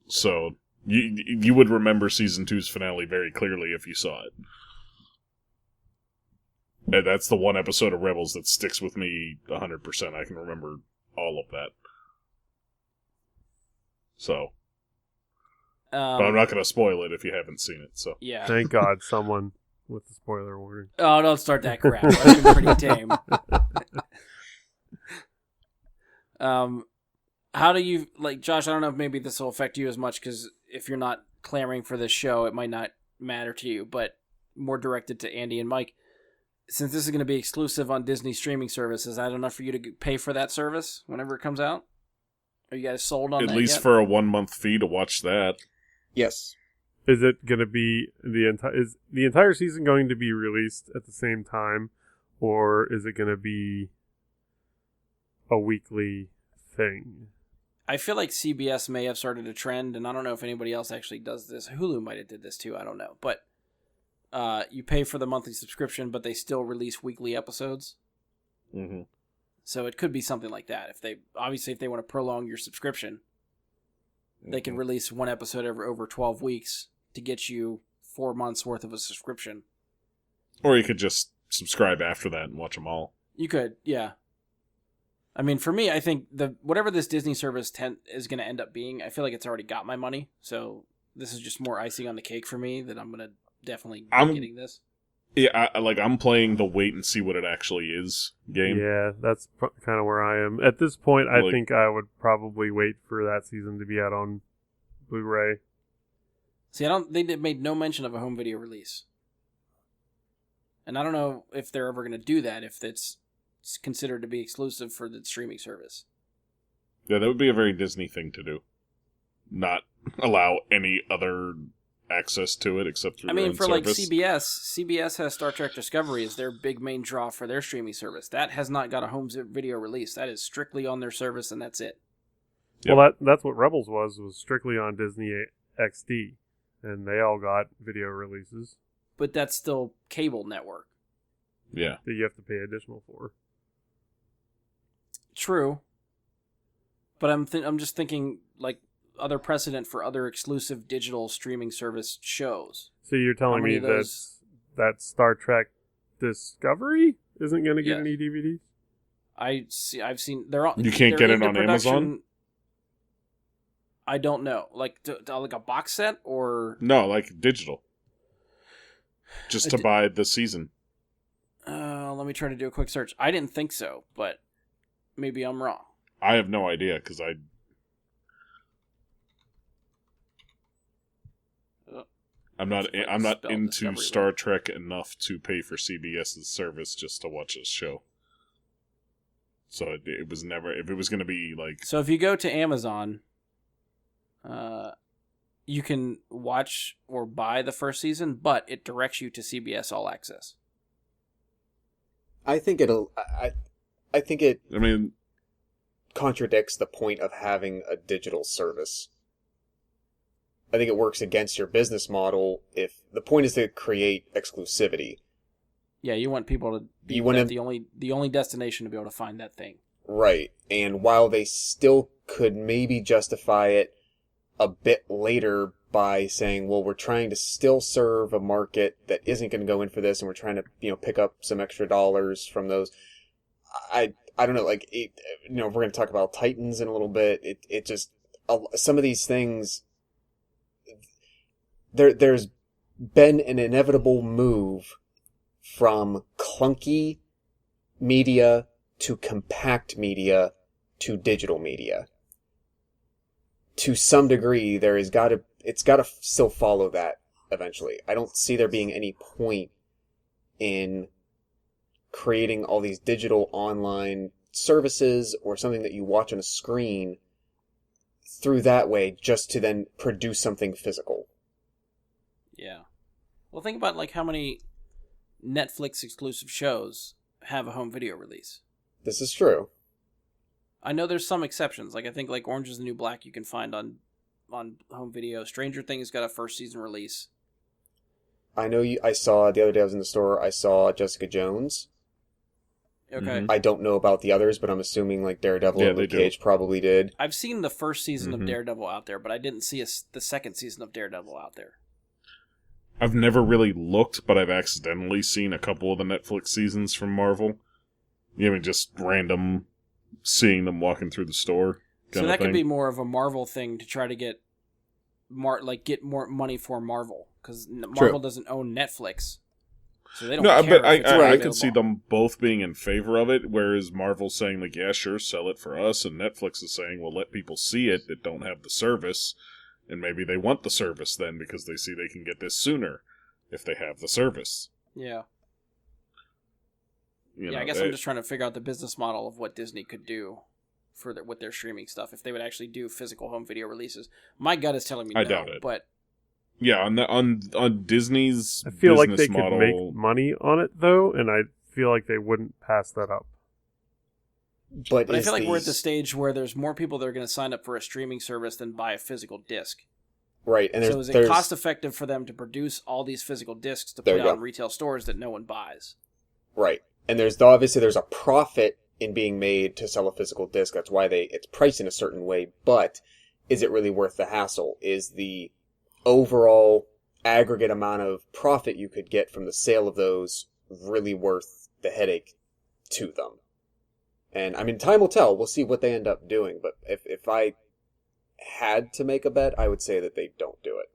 D: So, you would remember Season 2's finale very clearly if you saw it. And that's the one episode of Rebels that sticks with me 100%. I can remember all of that. So. But I'm not going to spoil it if you haven't seen it. So.
A: Yeah.
B: Thank God someone with the spoiler warning.
A: Oh, don't start that crap. That's been pretty tame. How do you, like, Josh, I don't know if maybe this will affect you as much, because if you're not clamoring for this show, it might not matter to you, but more directed to Andy and Mike. Since this is going to be exclusive on Disney streaming services, is that enough for you to pay for that service whenever it comes out? Are you guys sold on that
D: At least
A: yet?
D: for a 1-month fee to watch that.
C: Yes.
B: Is it going to be is the entire season going to be released at the same time, or is it going to be a weekly thing?
A: I feel like CBS may have started a trend, and I don't know if anybody else actually does this. Hulu might have did this too, I don't know. But you pay for the monthly subscription, but they still release weekly episodes.
D: Mm-hmm.
A: So it could be something like that. If they want to prolong your subscription, they can release one episode over 12 weeks to get you 4 months worth of a subscription.
D: Or you could just subscribe after that and watch them all.
A: You could, yeah. I mean, for me, I think whatever this Disney service is going to end up being, I feel like it's already got my money. So this is just more icing on the cake for me that I'm going to definitely be getting this.
D: Yeah, I'm playing the wait and see what it actually is game.
B: Yeah, that's kind of where I am. At this point, I think I would probably wait for that season to be out on Blu-ray.
A: See, they made no mention of a home video release. And I don't know if they're ever going to do that, if it's considered to be exclusive for the streaming service.
D: Yeah, that would be a very Disney thing to do. Not allow any other access to it except through their own
A: for
D: service.
A: like CBS has Star Trek Discovery as their big main draw for their streaming service. That has not got a home video release. That is strictly on their service, and that's it.
B: Yep. Well, that's what Rebels was strictly on Disney XD, and they all got video releases.
A: But that's still cable network.
D: Yeah.
B: That you have to pay additional for.
A: True. But I'm just thinking, like, other precedent for other exclusive digital streaming service shows.
B: So you're telling me that Star Trek Discovery isn't going to get any DVDs?
A: I've seen they're all.
D: You can't get it on
A: production.
D: Amazon?
A: I don't know, like like a box set or
D: no, like digital, just to buy the season.
A: Let me try to do a quick search. I didn't think so, but maybe I'm wrong.
D: I have no idea because I'm not into Star Trek enough to pay for CBS's service just to watch this show. So it was never, if it was going to be like...
A: So if you go to Amazon, you can watch or buy the first season, but it directs you to CBS All Access.
C: I think it contradicts the point of having a digital service. I think it works against your business model if the point is to create exclusivity.
A: Yeah, you want people to be the only destination to be able to find that thing.
C: Right. And while they still could maybe justify it a bit later by saying, well, we're trying to still serve a market that isn't going to go in for this, and we're trying to, pick up some extra dollars from those. I don't know, like, we're going to talk about Titans in a little bit. It just, some of these things, there's been an inevitable move from clunky media to compact media to digital media. To some degree, it's got to still follow that eventually. I don't see there being any point in creating all these digital online services or something that you watch on a screen through that way just to then produce something physical.
A: Yeah. Well, think about like how many Netflix exclusive shows have a home video release.
C: This is true.
A: I know there's some exceptions. Like I think like Orange is the New Black you can find on home video. Stranger Things got a first season release.
C: I know I saw the other day I was in the store, I saw Jessica Jones.
A: Okay.
C: Mm-hmm. I don't know about the others, but I'm assuming like Daredevil and Luke Cage probably did.
A: I've seen the first season of Daredevil out there, but I didn't see the second season of Daredevil out there.
D: I've never really looked, but I've accidentally seen a couple of the Netflix seasons from Marvel. Just random seeing them walking through the store.
A: So that could be more of a Marvel thing to try to get more money for Marvel, because Marvel doesn't own Netflix, so they don't. No, care but
D: I could see them both being in favor of it. Whereas Marvel's saying like, yeah, sure, sell it for us, and Netflix is saying, well, let people see it that don't have the service. And maybe they want the service then because they see they can get this sooner if they have the service.
A: Yeah. I guess I'm just trying to figure out the business model of what Disney could do with their streaming stuff. If they would actually do physical home video releases. My gut is telling me no. I doubt it. But
D: yeah, on Disney's
B: I feel like they
D: model,
B: could make money on it though, and I feel like they wouldn't pass that up.
A: But I feel like we're at the stage where there's more people that are going to sign up for a streaming service than buy a physical disc.
C: Right. And
A: so is it cost effective for them to produce all these physical discs to put out in retail stores that no one buys?
C: Right. And there's a profit in being made to sell a physical disc. That's why it's priced in a certain way. But is it really worth the hassle? Is the overall aggregate amount of profit you could get from the sale of those really worth the headache to them? And, I mean, time will tell. We'll see what they end up doing. But if I had to make a bet, I would say that they don't do it.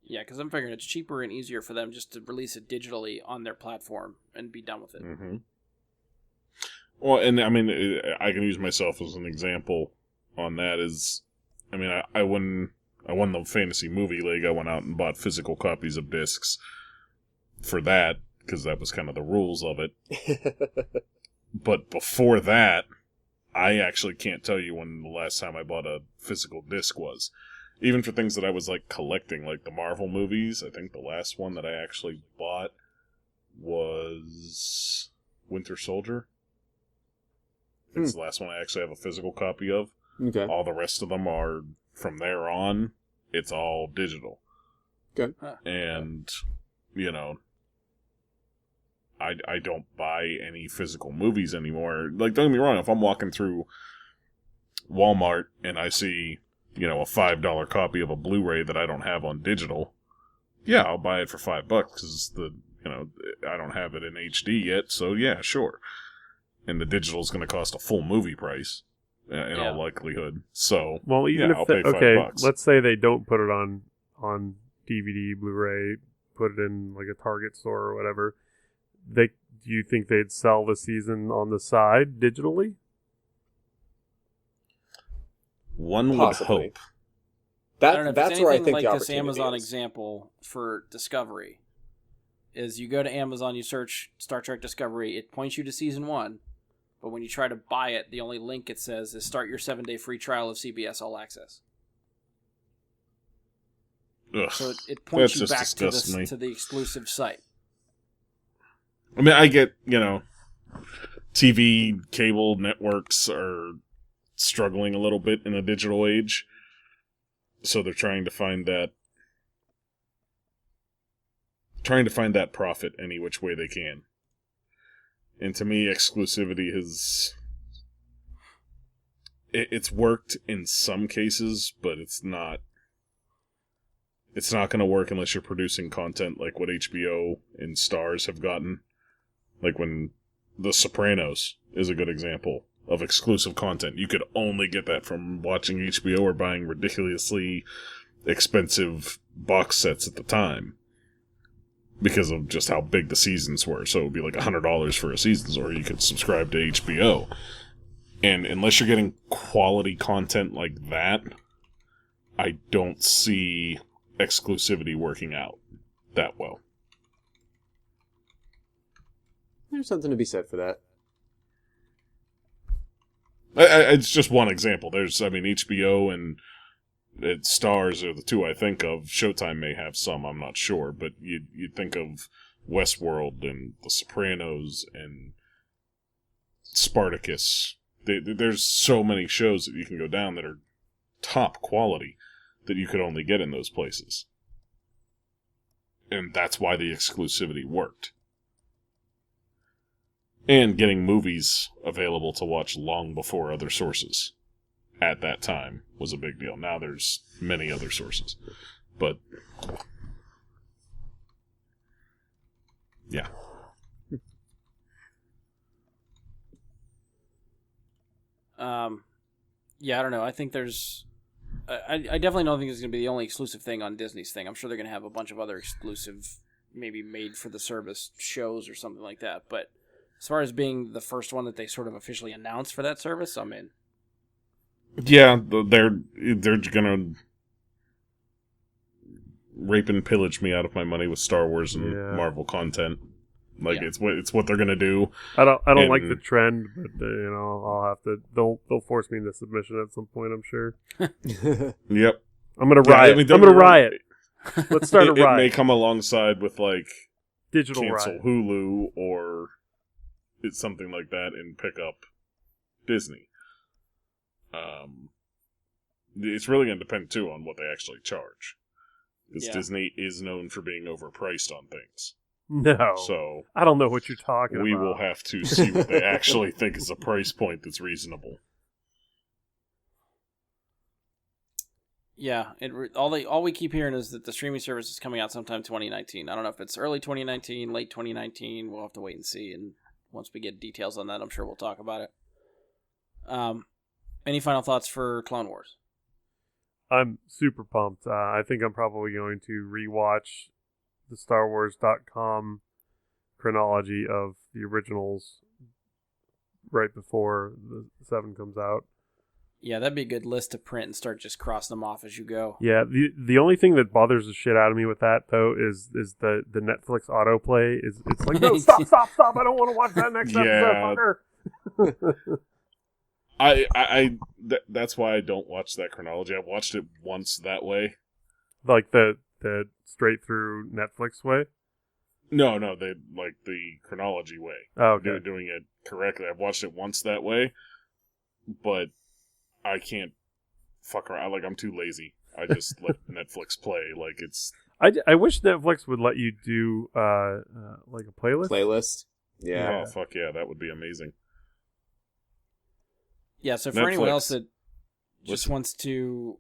A: Yeah, because I'm figuring it's cheaper and easier for them just to release it digitally on their platform and be done with it.
D: Mm-hmm. Well, and, I mean, I can use myself as an example on that. I won the Fantasy Movie League. I went out and bought physical copies of discs for that, because that was kind of the rules of it. But before that, I actually can't tell you when the last time I bought a physical disc was. Even for things that I was like collecting, like the Marvel movies, I think the last one that I actually bought was Winter Soldier. It's the last one I actually have a physical copy of.
C: Okay.
D: All the rest of them are, from there on, it's all digital.
C: Good.
D: And, I don't buy any physical movies anymore. Like, don't get me wrong, if I'm walking through Walmart and I see, a $5 copy of a Blu-ray that I don't have on digital, yeah, I'll buy it for $5 because I don't have it in HD yet, so yeah, sure. and the digital is going to cost a full movie price in all likelihood. So,
B: well, even if
D: I'll pay $5.
B: Let's say they don't put it on DVD, Blu-ray, put it in like a Target store or whatever. Do you think they'd sell the season on the side digitally?
D: One
C: Possibly.
D: would hope.
A: I don't know if
C: That's
A: it's
C: where I
A: anything
C: think
A: like
C: the
A: this
C: opportunity
A: Amazon
C: is.
A: example for Discovery. Is you go to Amazon, you search Star Trek Discovery, it points you to season 1, but when you try to buy it, the only link it says is start your 7-day free trial of CBS All Access.
D: Ugh,
A: So it points you
D: just
A: back
D: disgusts me.
A: to the exclusive site.
D: I mean, I get, TV cable networks are struggling a little bit in the digital age, so they're trying to find that profit any which way they can. And to me, exclusivity it's worked in some cases, but it's not going to work unless you're producing content like what HBO and Starz have gotten. Like when The Sopranos is a good example of exclusive content. You could only get that from watching HBO or buying ridiculously expensive box sets at the time because of just how big the seasons were. So it would be like $100 for a season, or you could subscribe to HBO. And unless you're getting quality content like that, I don't see exclusivity working out that well.
C: There's something to be said for that.
D: It's just one example. HBO and Starz are the two I think of. Showtime may have some, I'm not sure, but you'd think of Westworld and The Sopranos and Spartacus. There's so many shows that you can go down that are top quality that you could only get in those places. And that's why the exclusivity worked. And getting movies available to watch long before other sources at that time was a big deal. Now there's many other sources. But, yeah.
A: Yeah, I don't know. I think there's... I definitely don't think it's going to be the only exclusive thing on Disney's thing. I'm sure they're going to have a bunch of other exclusive, maybe made-for-the-service shows or something like that. But as far as being the first one that they sort of officially announced for that service, I'm in.
D: Yeah, they're going to rape and pillage me out of my money with Star Wars and Marvel content. It's what they're going to do.
B: I don't like the trend, but I'll have to. They'll force me into submission at some point, I'm sure.
D: Yep.
B: I'm going to riot. I'm going to riot. Let's start a riot.
D: It may come alongside with
B: digital
D: cancel
B: riot.
D: Hulu or it's something like that and pick up Disney. It's really going to depend too on what they actually charge, because Disney is known for being overpriced on things.
B: No,
D: so
B: I don't know what you're talking about.
D: We will have to see what they actually think is a price point that's reasonable.
A: Yeah, all we keep hearing is that the streaming service is coming out sometime 2019. I don't know if it's early 2019, late 2019. We'll have to wait and see. And once we get details on that, I'm sure we'll talk about it. Any final thoughts for Clone Wars?
B: I'm super pumped. I think I'm probably going to rewatch the StarWars.com chronology of the originals right before the 7 comes out.
A: Yeah, that'd be a good list to print and start just crossing them off as you go.
B: Yeah, the only thing that bothers the shit out of me with that, though, is the Netflix autoplay. It's like, no, stop, I don't want to watch that next episode, fucker.
D: That's why I don't watch that chronology. I watched it once that way.
B: Like the straight through Netflix way?
D: No, they like the chronology way.
B: Oh, okay.
D: They're doing it correctly. I've watched it once that way, but I can't fuck around. I'm too lazy. I just let Netflix play.
B: I wish Netflix would let you do a playlist.
C: Playlist? Yeah.
D: Oh, fuck yeah. That would be amazing.
A: Yeah, so for anyone else that just wants to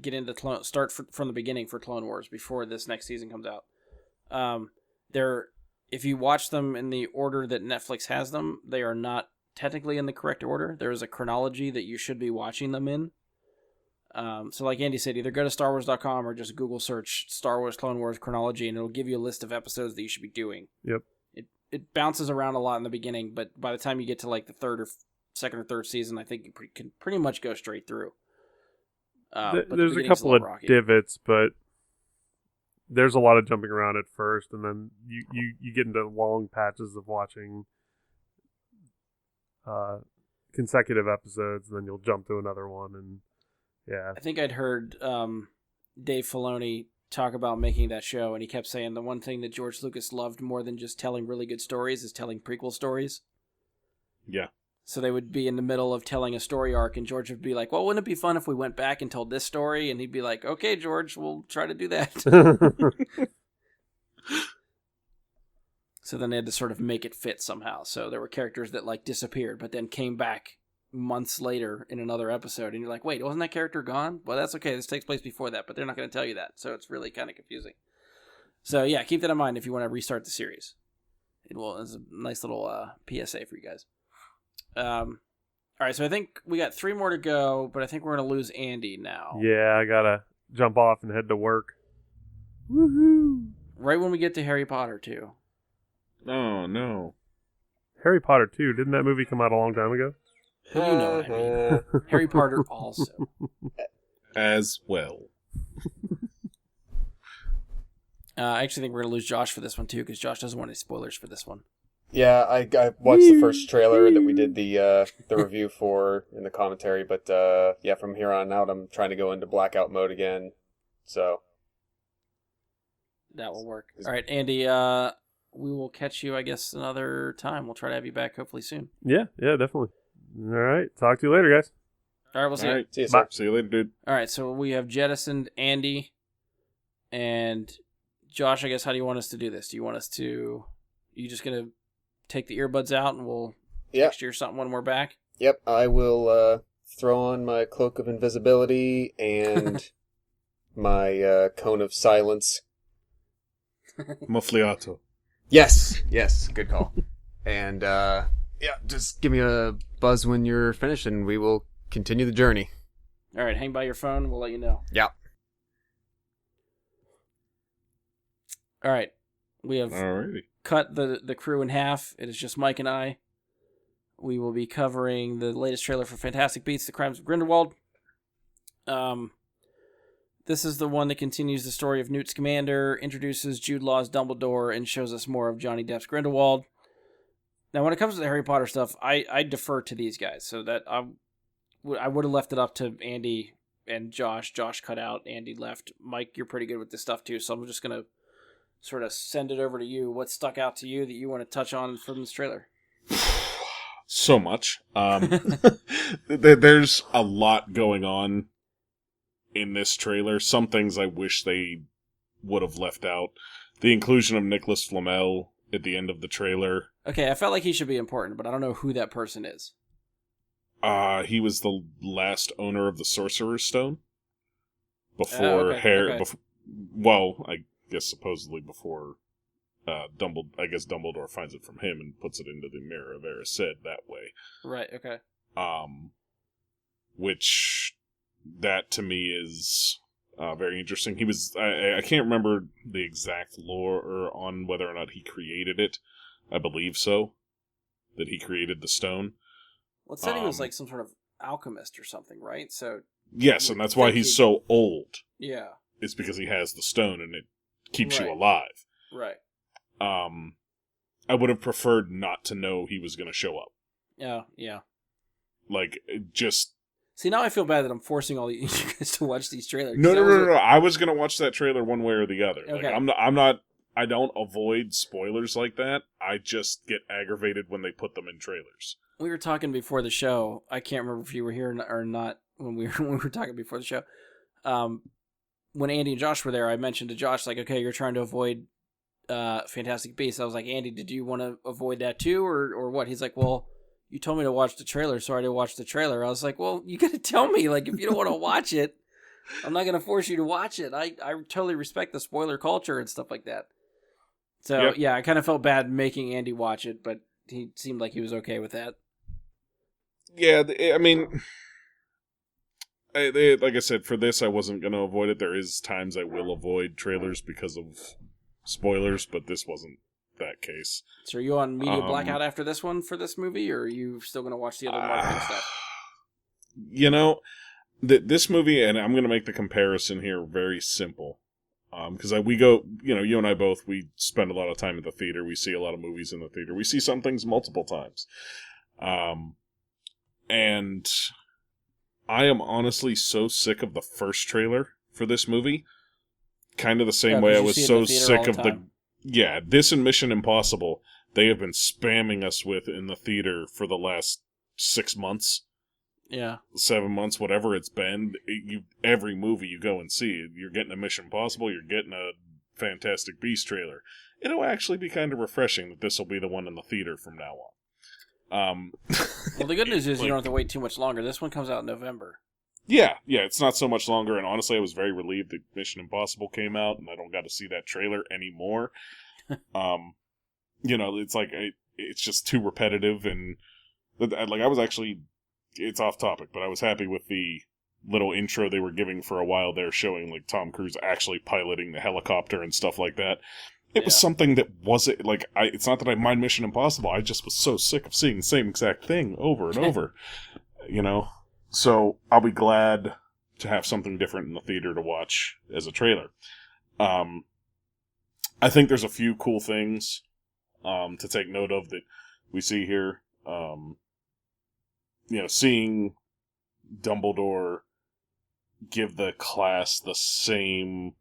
A: get into start from the beginning for Clone Wars before this next season comes out, if you watch them in the order that Netflix has them, they are not technically in the correct order. There is a chronology that you should be watching them in. So like Andy said, either go to StarWars.com or just Google search Star Wars Clone Wars chronology, and it'll give you a list of episodes that you should be doing.
B: Yep.
A: It bounces around a lot in the beginning, but by the time you get to like the second or third season, I think you can pretty much go straight through.
B: There's a couple of divots, but there's a lot of jumping around at first, and then you get into long patches of watching consecutive episodes, and then you'll jump to another one, and yeah.
A: I think I'd heard Dave Filoni talk about making that show, and he kept saying the one thing that George Lucas loved more than just telling really good stories is telling prequel stories.
D: Yeah.
A: So they would be in the middle of telling a story arc, and George would be like, well, wouldn't it be fun if we went back and told this story? And he'd be like, okay, George, we'll try to do that. So then they had to sort of make it fit somehow. So there were characters that like disappeared, but then came back months later in another episode, and you're like, wait, wasn't that character gone? Well, that's okay, this takes place before that, but they're not going to tell you that, so it's really kind of confusing. So yeah, keep that in mind if you want to restart the series. It's a nice little PSA for you guys. Alright, so I think we got 3 more to go, but I think we're going to lose Andy now.
B: Yeah, I gotta jump off and head to work. Woohoo!
A: Right when we get to Harry Potter, too.
D: Oh, no.
B: Harry Potter 2, didn't that movie come out a long time ago?
A: You know what I mean. Harry Potter also.
D: As well.
A: I actually think we're going to lose Josh for this one, too, because Josh doesn't want any spoilers for this one.
C: Yeah, I watched the first trailer that we did the review for in the commentary, but yeah, from here on out, I'm trying to go into blackout mode again, so.
A: That will work. All right, Andy, we will catch you, I guess, another time. We'll try to have you back hopefully soon.
B: Yeah, definitely. All right, talk to you later, guys.
A: All right, we'll see you.
C: See you, sir.
D: See you later, dude.
A: All right, so we have jettisoned Andy and Josh. I guess, how do you want us to do this? Do you want us to... You just going to take the earbuds out and we'll text you or something when we're back?
C: Yep, I will throw on my cloak of invisibility and my cone of silence.
D: Muffliato.
C: Yes, good call. And yeah, just give me a buzz when you're finished and we will continue the journey.
A: All right, hang by your phone. We'll let you know.
C: Yeah.
A: All right, we have
D: Alrighty.
A: cut the crew in half. It is just Mike and I. We will be covering the latest trailer for Fantastic Beasts: The Crimes of Grindelwald. This is the one that continues the story of Newt Scamander, introduces Jude Law's Dumbledore, and shows us more of Johnny Depp's Grindelwald. Now, when it comes to the Harry Potter stuff, I defer to these guys, so that I would have left it up to Andy and Josh. Josh cut out, Andy left. Mike, you're pretty good with this stuff too, so I'm just going to sort of send it over to you. What stuck out to you that you want to touch on from this trailer?
D: So much. There's a lot going on in this trailer. Some things I wish they would have left out. The inclusion of Nicholas Flamel at the end of the trailer.
A: Okay, I felt like he should be important, but I don't know who that person is.
D: He was the last owner of the Sorcerer's Stone. Before Harry...
A: Okay.
D: Well, I guess supposedly before Dumbledore finds it from him and puts it into the Mirror of Erised that way.
A: Right, okay.
D: Which, that to me is very interesting. He was... I can't remember the exact lore on whether or not he created it. I believe so. That he created the stone.
A: Well, it said he was like some sort of alchemist or something, right? So
D: yes, and that's why he's so old.
A: Yeah.
D: It's because he has the stone and it keeps you alive.
A: Right.
D: I would have preferred not to know he was going to show up.
A: Yeah.
D: Like, just...
A: See, now I feel bad that I'm forcing all you guys to watch these trailers.
D: No. I was going to watch that trailer one way or the other.
A: Okay.
D: Like, I don't avoid spoilers like that. I just get aggravated when they put them in trailers.
A: We were talking before the show. I can't remember if you were here or not when we were talking before the show. When Andy and Josh were there, I mentioned to Josh, like, okay, you're trying to avoid Fantastic Beasts. I was like, Andy, did you want to avoid that too, or what? He's like, well, you told me to watch the trailer, so I didn't watch the trailer. I was like, well, you got to tell me, like, if you don't want to watch it, I'm not going to force you to watch it. I totally respect the spoiler culture and stuff like that. So, yeah, I kind of felt bad making Andy watch it, but he seemed like he was okay with that.
D: Yeah, I mean, like I said, for this, I wasn't going to avoid it. There is times I will avoid trailers because of spoilers, but this wasn't that case.
A: So are you on media blackout after this one for this movie, or are you still going to watch the other marketing stuff?
D: You know, this movie, and I'm going to make the comparison here very simple. Because we go, you and I both, we spend a lot of time at the theater. We see a lot of movies in the theater. We see some things multiple times. And I am honestly so sick of the first trailer for this movie. Kind of the same way I was so sick of the... Yeah, this and Mission Impossible, they have been spamming us with in the theater for the last 6 months.
A: Yeah.
D: 7 months, whatever it's been. Every movie you go and see, you're getting a Mission Impossible, you're getting a Fantastic Beasts trailer. It'll actually be kind of refreshing that this will be the one in the theater from now on.
A: Well, the good news is you don't have to wait too much longer. This one comes out in November.
D: Yeah, it's not so much longer, and honestly, I was very relieved that Mission Impossible came out, and I don't got to see that trailer anymore. It's like, it's just too repetitive, and like, I was actually... It's off topic, but I was happy with the little intro they were giving for a while there, showing like Tom Cruise actually piloting the helicopter and stuff like that. It was something that wasn't like it's not that I mind Mission Impossible. I just was so sick of seeing the same exact thing over and over, So I'll be glad to have something different in the theater to watch as a trailer. I think there's a few cool things to take note of that we see here. Seeing Dumbledore give the class the same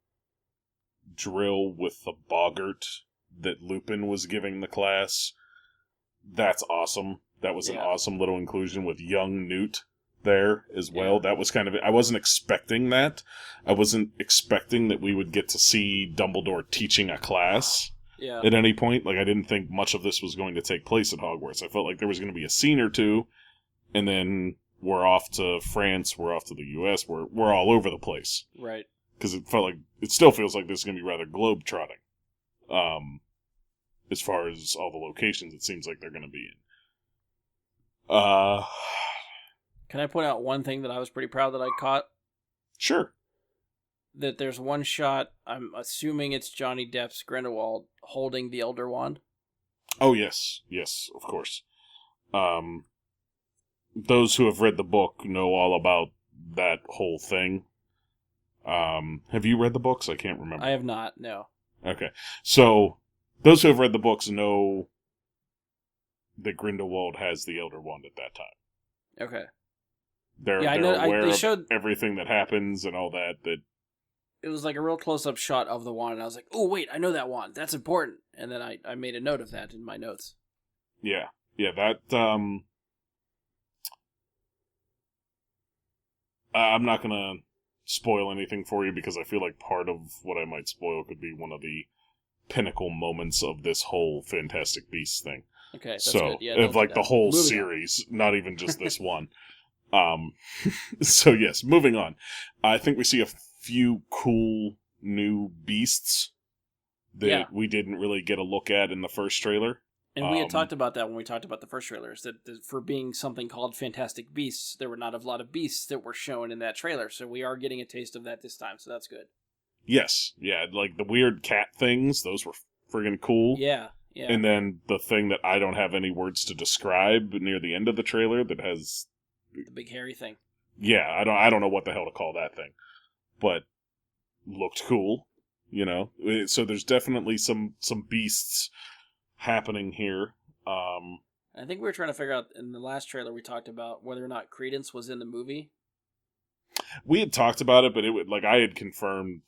D: drill with the boggart that Lupin was giving the class, that's awesome. That was an awesome little inclusion with young Newt there as well.
A: Yeah.
D: That was kind of... I wasn't expecting that. I wasn't expecting that we would get to see Dumbledore teaching a class at any point. Like, I didn't think much of this was going to take place at Hogwarts. I felt like there was going to be a scene or two, and then we're off to France, we're off to the US, we're all over the place.
A: Right.
D: Because it still feels like this is going to be rather globe-trotting. As far as all the locations it seems like they're going to be in.
A: Can I point out one thing that I was pretty proud that I caught?
D: Sure.
A: That there's one shot, I'm assuming it's Johnny Depp's Grindelwald holding the Elder Wand.
D: Oh, yes. Yes, of course. Those who have read the book know all about that whole thing. Have you read the books? I can't remember.
A: I have not, no.
D: Okay. So, those who have read the books know that Grindelwald has the Elder Wand at that time.
A: Okay.
D: They're aware of everything that happens and all that.
A: It was like a real close-up shot of the wand, and I was like, oh, wait, I know that wand. That's important. And then I made a note of that in my notes.
D: Yeah. Yeah, that... I'm not going to spoil anything for you because I feel like part of what I might spoil could be one of the pinnacle moments of this whole Fantastic Beasts thing.
A: Okay, that's
D: so,
A: good. Yeah,
D: of like the whole series, not even just this one. So yes, moving on. I think we see a few cool new beasts that we didn't really get a look at in the first trailer.
A: And we had talked about that when we talked about the first trailers, that for being something called Fantastic Beasts, there were not a lot of beasts that were shown in that trailer, so we are getting a taste of that this time, so that's good.
D: Yes, yeah, like the weird cat things, those were friggin' cool.
A: Yeah.
D: And then the thing that I don't have any words to describe near the end of the trailer that has...
A: The big hairy thing.
D: Yeah, I don't know what the hell to call that thing, but looked cool, So there's definitely some beasts happening here.
A: I think we were trying to figure out, in the last trailer we talked about whether or not Credence was in the movie.
D: We had talked about it, but I had confirmed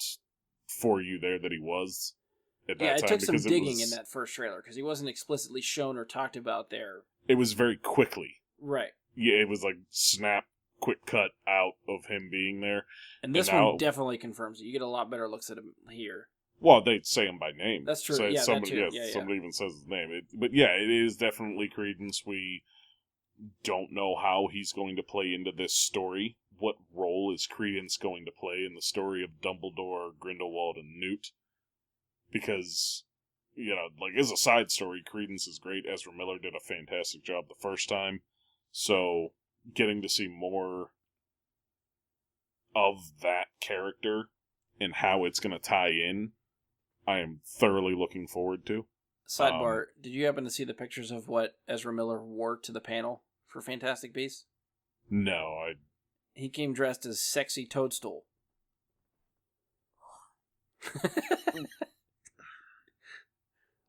D: for you there that he was at that time.
A: Yeah, it took some digging in that first trailer, because he wasn't explicitly shown or talked about there.
D: It was very quickly.
A: Right.
D: Yeah, it was like snap, quick cut out of him being there.
A: And this one definitely confirms it. You get a lot better looks at him here.
D: Well, they say him by name.
A: That's true.
D: So somebody,
A: that too.
D: Somebody even says his name. But yeah, it is definitely Credence. We don't know how he's going to play into this story. What role is Credence going to play in the story of Dumbledore, Grindelwald, and Newt? Because, as a side story, Credence is great. Ezra Miller did a fantastic job the first time. So, getting to see more of that character and how it's going to tie in, I am thoroughly looking forward to.
A: Sidebar, did you happen to see the pictures of what Ezra Miller wore to the panel for Fantastic Beasts?
D: No,
A: He came dressed as Sexy Toadstool.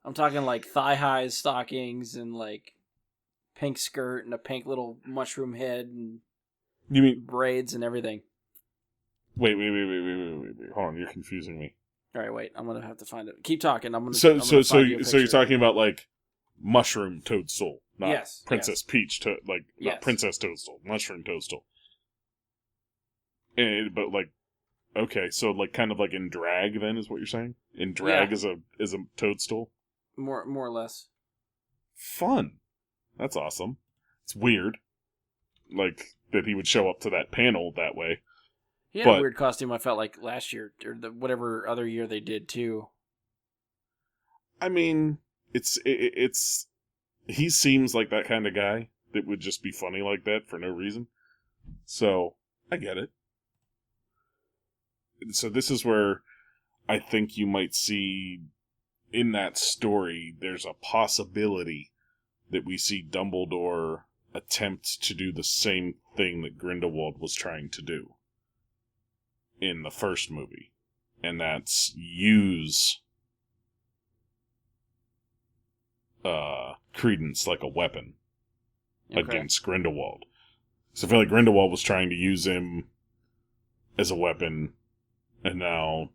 A: I'm talking like thigh-high stockings and like pink skirt and a pink little mushroom head and
D: you mean
A: braids and everything.
D: Wait. Hold on, you're confusing me.
A: All right, wait. I'm gonna have to find it. Keep talking.
D: So you're talking about like mushroom toadstool, not
A: yes,
D: Princess Peach not Princess Toadstool, mushroom toadstool. But like, okay, so like kind of like in drag then is what you're saying? In drag is a toadstool?
A: More or less.
D: Fun. That's awesome. It's weird, like that he would show up to that panel that way.
A: He had a weird costume, I felt like, last year, or whatever other year they did, too.
D: I mean, he seems like that kind of guy that would just be funny like that for no reason. So, I get it. So this is where I think you might see, in that story, there's a possibility that we see Dumbledore attempt to do the same thing that Grindelwald was trying to do in the first movie, and that's use Credence like a weapon against Grindelwald. So I feel like Grindelwald was trying to use him as a weapon, and now,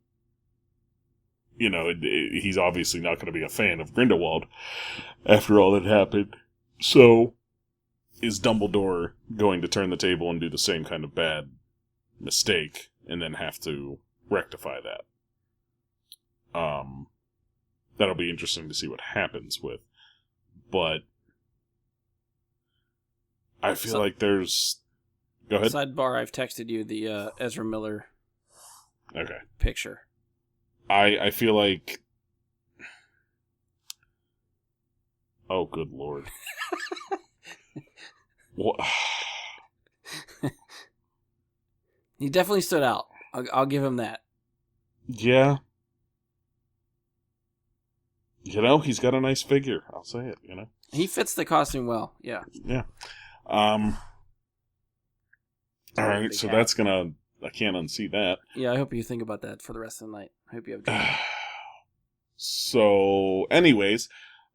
D: he's obviously not going to be a fan of Grindelwald after all that happened. So, is Dumbledore going to turn the table and do the same kind of bad mistake and then have to rectify that? That'll be interesting to see what happens with. But I feel like there's... Go ahead.
A: Sidebar, I've texted you the Ezra Miller picture.
D: I feel like... Oh, good Lord. What?
A: He definitely stood out. I'll give him that.
D: Yeah. He's got a nice figure. I'll say it,
A: He fits the costume well, yeah.
D: Yeah. Alright, so that's gonna... I can't unsee that.
A: Yeah, I hope you think about that for the rest of the night. I hope you have a dream.
D: So, anyways,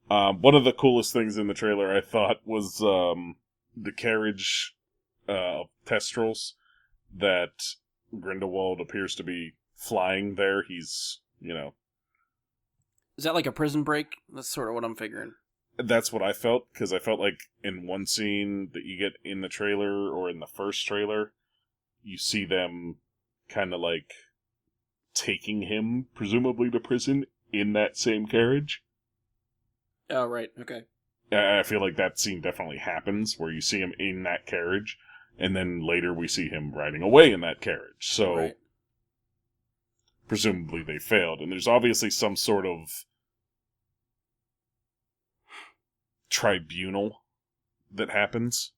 D: one of the coolest things in the trailer, I thought, was the carriage of Testrals that Grindelwald appears to be flying there. He's,
A: Is that like a prison break? That's sort of what I'm figuring.
D: That's what I felt, because I felt like in one scene that you get in the trailer, or in the first trailer, you see them kind of like taking him, presumably to prison, in that same carriage.
A: Oh, right, okay.
D: I feel like that scene definitely happens, where you see him in that carriage, and then later we see him riding away in that carriage. So, presumably they failed. And there's obviously some sort of tribunal that happens.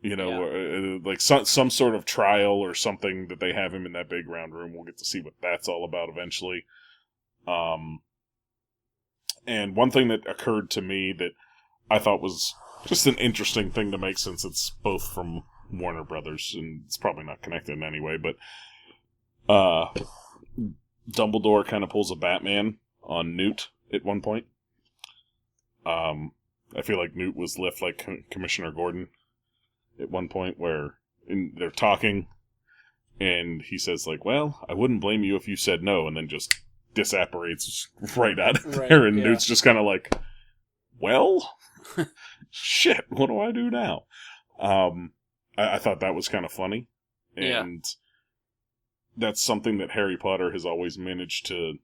D: Like some sort of trial or something that they have him in that big round room. We'll get to see what that's all about eventually. And one thing that occurred to me that I thought was just an interesting thing to make, since it's both from Warner Brothers, and it's probably not connected in any way, but Dumbledore kind of pulls a Batman on Newt at one point. I feel like Newt was left like Commissioner Gordon at one point, where they're talking, and he says, like, well, I wouldn't blame you if you said no, and then just disapparates right out of there, and Newt's just kind of like, well, shit, what do I do now? I thought that was kind of funny, and that's something that Harry Potter has always managed to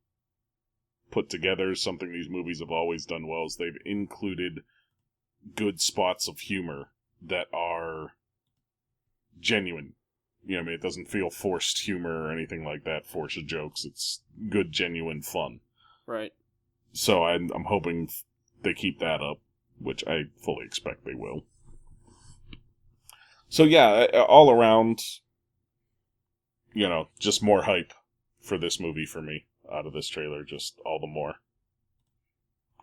D: put together, something these movies have always done well, is they've included good spots of humor that are genuine. It doesn't feel forced humor or anything like that, forced jokes. It's good, genuine fun.
A: Right.
D: So I'm hoping they keep that up, which I fully expect they will. So yeah, all around, just more hype for this movie for me out of this trailer. Just all the more.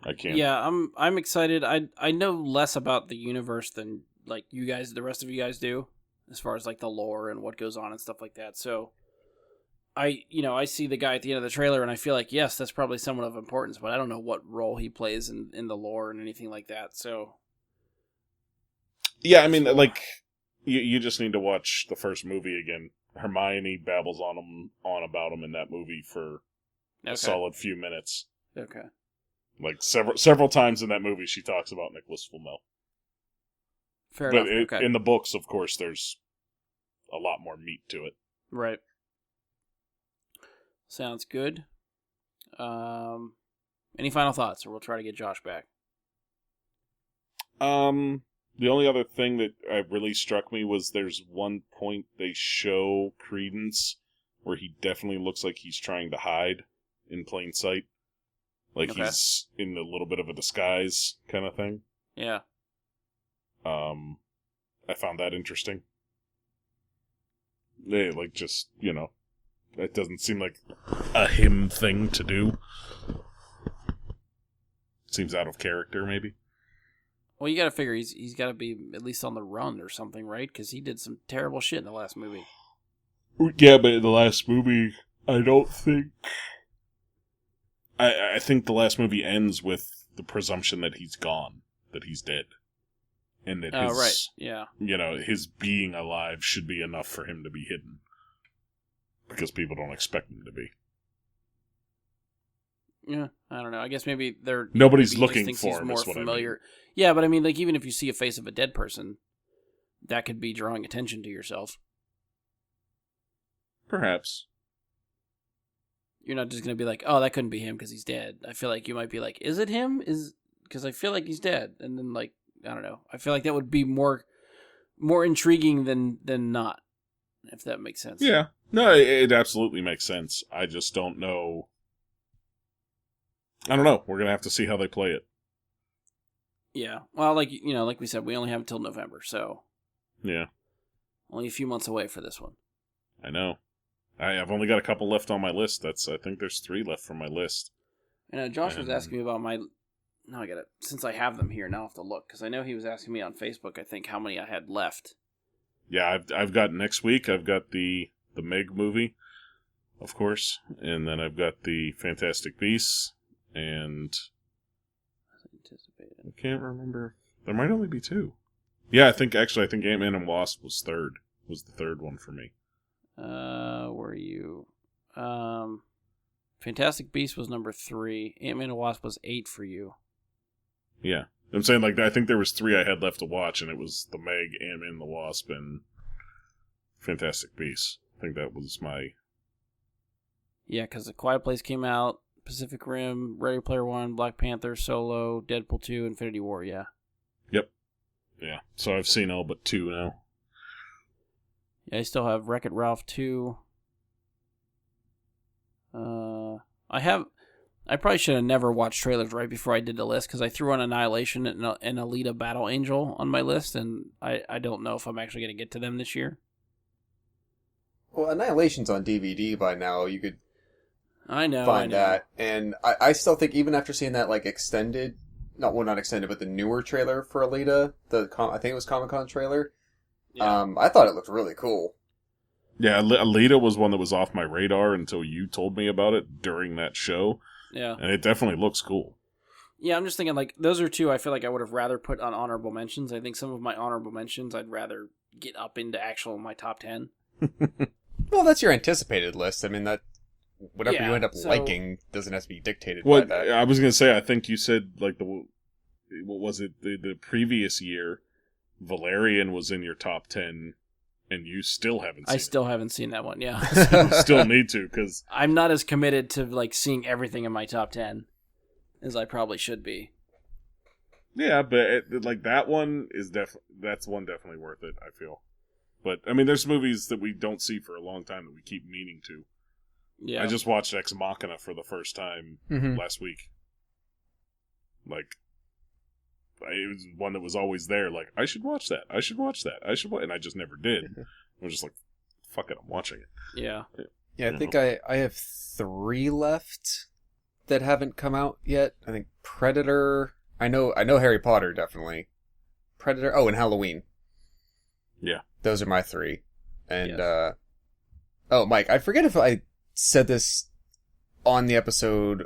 D: I can't.
A: Yeah, I'm excited. I know less about the universe than like you guys, the rest of you guys do, as far as like the lore and what goes on and stuff like that. So I see the guy at the end of the trailer and I feel like, yes, that's probably someone of importance, but I don't know what role he plays in the lore and anything like that. So
D: yeah, I mean, like you just need to watch the first movie again. Hermione babbles on about him in that movie for a solid few minutes.
A: Okay.
D: Like several times in that movie, she talks about Nicholas Flamel.
A: Fair enough. Okay.
D: In the books, of course, there's a lot more meat to it.
A: Right. Sounds good. Any final thoughts, or we'll try to get Josh back?
D: The only other thing that really struck me was there's one point they show Credence where he definitely looks like he's trying to hide in plain sight. Like he's in a little bit of a disguise kind of thing.
A: Yeah.
D: I found that interesting. They, like, just, it doesn't seem like a him thing to do. Seems out of character, maybe.
A: Well, you gotta figure he's gotta be at least on the run or something, right? Because he did some terrible shit in the last movie.
D: Yeah, but in the last movie, I don't think... I think the last movie ends with the presumption that he's gone, that he's dead. And that his being alive should be enough for him to be hidden. Because people don't expect him to be.
A: Yeah, I don't know. I guess maybe they're...
D: Nobody's
A: maybe
D: looking for him, is what
A: familiar.
D: I mean.
A: Yeah, but I mean, like, even if you see a face of a dead person, that could be drawing attention to yourself.
D: Perhaps.
A: You're not just going to be like, oh, that couldn't be him because he's dead. I feel like you might be like, is it him? Because I feel like he's dead. And then, like, I don't know. I feel like that would be more intriguing than not, if that makes sense.
D: Yeah. No, it absolutely makes sense. I just don't know. I don't know. We're going to have to see how they play it.
A: Yeah. Well, like we said, we only have until November, so.
D: Yeah.
A: Only a few months away for this one.
D: I know. I've only got a couple left on my list. I think there's 3 left from my list.
A: Josh was asking me about my... Now I got it. Since I have them here, now I have to look. Because I know he was asking me on Facebook, I think, how many I had left.
D: Yeah, I've got next week. I've got the Meg movie, of course. And then I've got the Fantastic Beasts. And... I can't remember. There might only be 2. Yeah, I think Ant-Man and Wasp was the third one for me.
A: Where are you? Fantastic Beasts was number 3. Ant-Man and Wasp was 8 for you.
D: Yeah. I'm saying, like, I think there was 3 I had left to watch, and it was the Meg, Ant-Man and the Wasp, and Fantastic Beasts. I think that was my...
A: Yeah, because The Quiet Place came out, Pacific Rim, Ready Player One, Black Panther, Solo, Deadpool 2, Infinity War, yeah. Yep.
D: Yeah, so I've seen all but 2 now.
A: Yeah, I still have Wreck-It Ralph 2. I probably should have never watched trailers right before I did the list, because I threw on Annihilation and Alita Battle Angel on my list, and I don't know if I'm actually going to get to them this year.
C: Well, Annihilation's on DVD by now. You could find
A: I know.
C: that. And I still think, even after seeing that, like, extended... not extended, but the newer trailer for Alita, I think it was Comic-Con trailer, yeah. I thought it looked really cool.
D: Yeah, Alita was one that was off my radar until you told me about it during that show.
A: Yeah.
D: And it definitely looks cool.
A: Yeah, I'm just thinking, like, those are 2 I feel like I would have rather put on honorable mentions. I think some of my honorable mentions I'd rather get up into my top 10.
C: Well, that's your anticipated list. I mean, that whatever you end up liking doesn't have to be dictated by that.
D: I was going to say, I think you said, like, what was it, the previous year, Valerian was in your top 10, and you still haven't seen it. I
A: still haven't seen that one, yeah.
D: You still need to, because...
A: I'm not as committed to, like, seeing everything in my top 10 as I probably should be.
D: Yeah, but, like, that one is that's one definitely worth it, I feel. But, I mean, there's movies that we don't see for a long time that we keep meaning to. Yeah. I just watched Ex Machina for the first time last week. Like, it was one that was always there. Like, I should watch that. I should watch that. I should watch, and I just never did. I was just like, fuck it, I'm watching it.
A: Yeah.
C: Yeah, I think I have 3 left that haven't come out yet. I think Predator. I know Harry Potter, definitely. Predator. Oh, and Halloween.
D: Yeah.
C: Those are my 3. And,
A: Yes.
C: Oh, Mike, I forget if I said this on the episode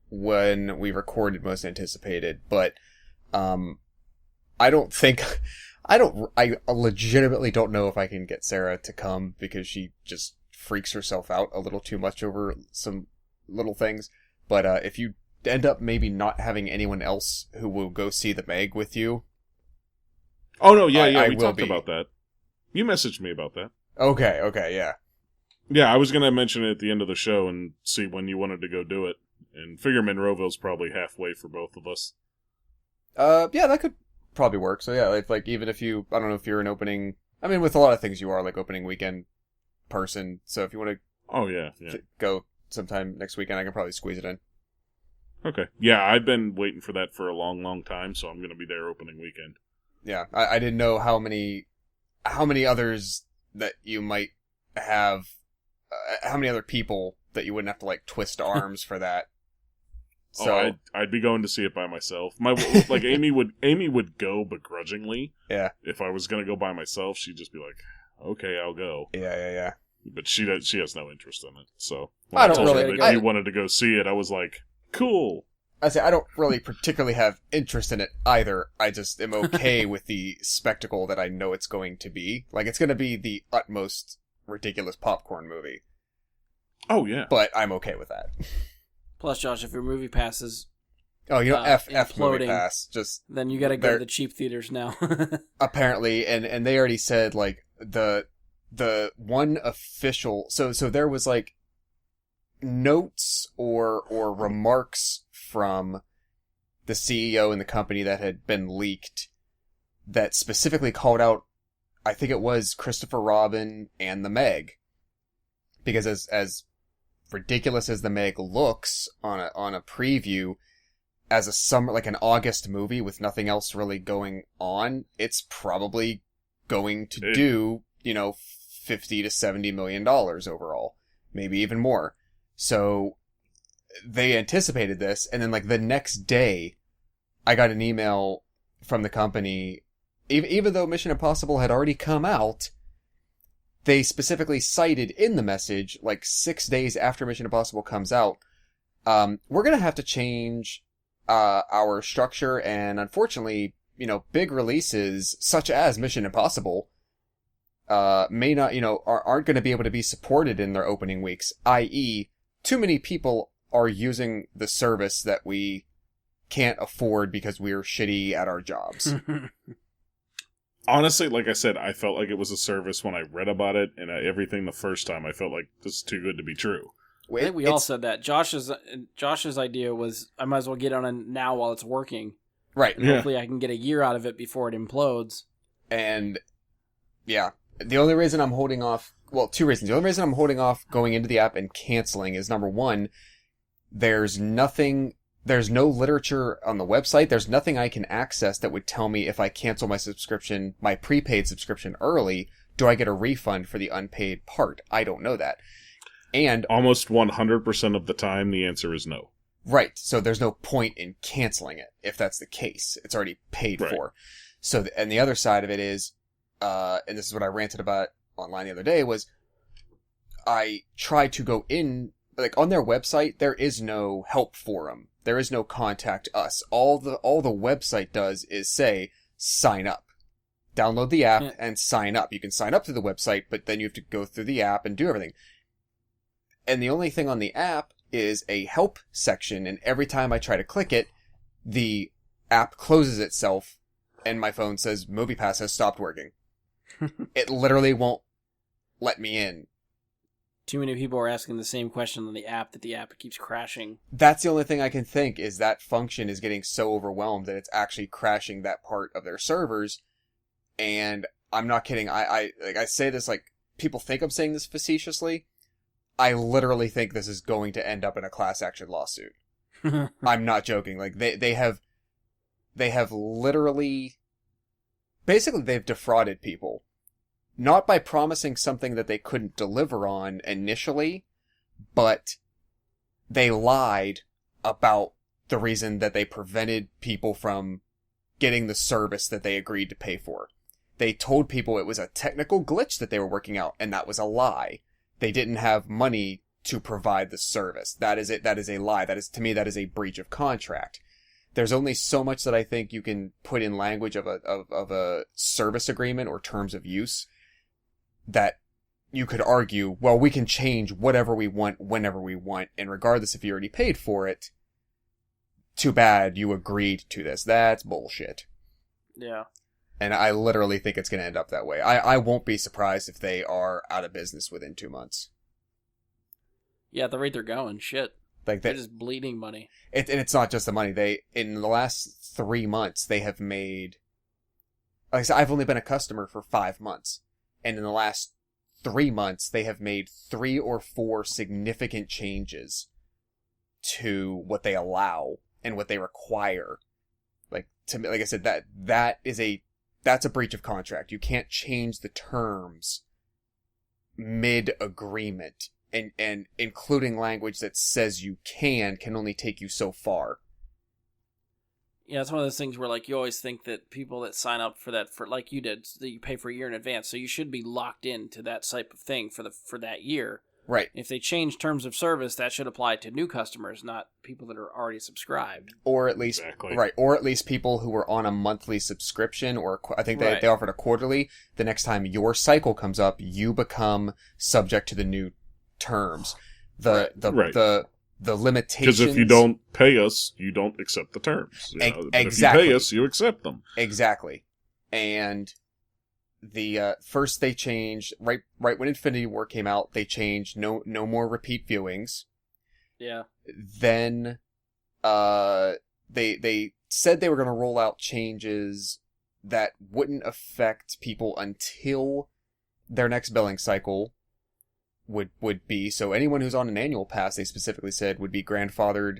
C: when we recorded Most Anticipated, but, I legitimately don't know if I can get Sarah to come because she just freaks herself out a little too much over some little things. But if you end up maybe not having anyone else who will go see the Meg with you.
D: Oh, no, yeah, we talked about that. You messaged me about that.
C: Okay, yeah.
D: Yeah, I was going to mention it at the end of the show and see when you wanted to go do it. And figure Monroeville's probably halfway for both of us.
C: Yeah, that could probably work. So yeah, like even if you, I don't know if you're an opening, I mean, with a lot of things you are like opening weekend person. So if you want to,
D: oh yeah,
C: go sometime next weekend, I can probably squeeze it in.
D: Okay, yeah, I've been waiting for that for a long time, so I'm going to be there opening weekend.
C: Yeah, I didn't know how many others that you might have, how many other people that you wouldn't have to like twist arms for that. So
D: I'd be going to see it by myself. Like Amy would go begrudgingly.
C: Yeah.
D: If I was gonna go by myself, she'd just be like, "Okay, I'll go."
C: Yeah.
D: But she has no interest in it. So
C: I don't really.
D: If you wanted to go see it, I was like, "Cool."
C: I say I don't really particularly have interest in it either. I just am okay with the spectacle that I know it's going to be. Like it's going to be the utmost ridiculous popcorn movie.
D: Oh yeah.
C: But I'm okay with that.
A: Plus, Josh, if your movie passes,
C: F movie
A: imploding,
C: pass, just
A: then you got to go to the cheap theaters now.
C: Apparently, and they already said like the one official. So there was like notes or remarks from the CEO and the company that had been leaked that specifically called out, I think it was Christopher Robin and the Meg, because as ridiculous as the Meg looks on a preview, as a summer, like an August movie with nothing else really going on, it's probably going to do, $50 to $70 million overall, maybe even more. So they anticipated this, and then like the next day, I got an email from the company, even though Mission Impossible had already come out. They specifically cited in the message, like 6 days after Mission Impossible comes out, we're going to have to change our structure, and unfortunately, big releases such as Mission Impossible may not, aren't going to be able to be supported in their opening weeks, i.e., too many people are using the service that we can't afford because we're shitty at our jobs.
D: Honestly, like I said, I felt like it was a service when I read about it, and everything the first time, I felt like this is too good to be true.
A: I think we all said that. Josh's idea was, I might as well get on it now while it's working.
C: Right.
A: And hopefully I can get a year out of it before it implodes.
C: And, yeah, the only reason I'm holding off, well, 2 reasons. The only reason I'm holding off going into the app and canceling is, number one, there's no literature on the website. There's nothing I can access that would tell me if I cancel my prepaid subscription early, do I get a refund for the unpaid part? I don't know that. And
D: almost 100% of the time, the answer is no.
C: Right. So there's no point in canceling it if that's the case. It's already paid for. So, and the other side of it is, and this is what I ranted about online the other day, was I tried to go in, like on their website, there is no help forum. There is no contact us. All the website does is say, sign up. Download the app and sign up. You can sign up through the website, but then you have to go through the app and do everything. And the only thing on the app is a help section, and every time I try to click it, the app closes itself, and my phone says, MoviePass has stopped working. It literally won't let me in.
A: Too many people are asking the same question on the app that the app keeps crashing.
C: That's the only thing I can think, is that function is getting so overwhelmed that it's actually crashing that part of their servers. And I'm not kidding. I say this like, people think I'm saying this facetiously. I literally think this is going to end up in a class action lawsuit. I'm not joking. Like they have they have literally, basically they've defrauded people. Not by promising something that they couldn't deliver on initially, but they lied about the reason that they prevented people from getting the service that they agreed to pay for. They told people it was a technical glitch that they were working out, and that was a lie. They didn't have money to provide the service. That is it. That is a lie. To me, that is a breach of contract. There's only so much that I think you can put in language of a service agreement or terms of use that you could argue, well, we can change whatever we want whenever we want, and regardless if you already paid for it, too bad you agreed to this. That's bullshit.
A: Yeah.
C: And I literally think it's going to end up that way. I won't be surprised if they are out of business within 2 months.
A: Yeah, at the rate they're going, shit.
C: Like
A: they're just bleeding money.
C: And it's not just the money. In the last 3 months, they have made... Like I said, I've only been a customer for 5 months. And in the last 3 months, they have made 3 or 4 significant changes to what they allow and what they require. Like, to me, like I said, that's a breach of contract. You can't change the terms mid-agreement. And including language that says you can only take you so far.
A: Yeah, it's one of those things where, like, you always think that people that sign up for that, for like you did, that you pay for a year in advance, so you should be locked into that type of thing for that year.
C: Right.
A: If they change terms of service, that should apply to new customers, not people that are already subscribed.
C: Or at least,
D: exactly.
C: Right, or at least people who were on a monthly subscription, or I think they offered a quarterly. The next time your cycle comes up, you become subject to the new terms. The limitations.
D: Because if you don't pay us, you don't accept the terms.
C: Exactly.
D: If you pay us, you accept them.
C: Exactly. And the first they changed right when Infinity War came out, they changed no more repeat viewings.
A: Yeah.
C: Then they said they were going to roll out changes that wouldn't affect people until their next billing cycle would be. So anyone who's on an annual pass, they specifically said, would be grandfathered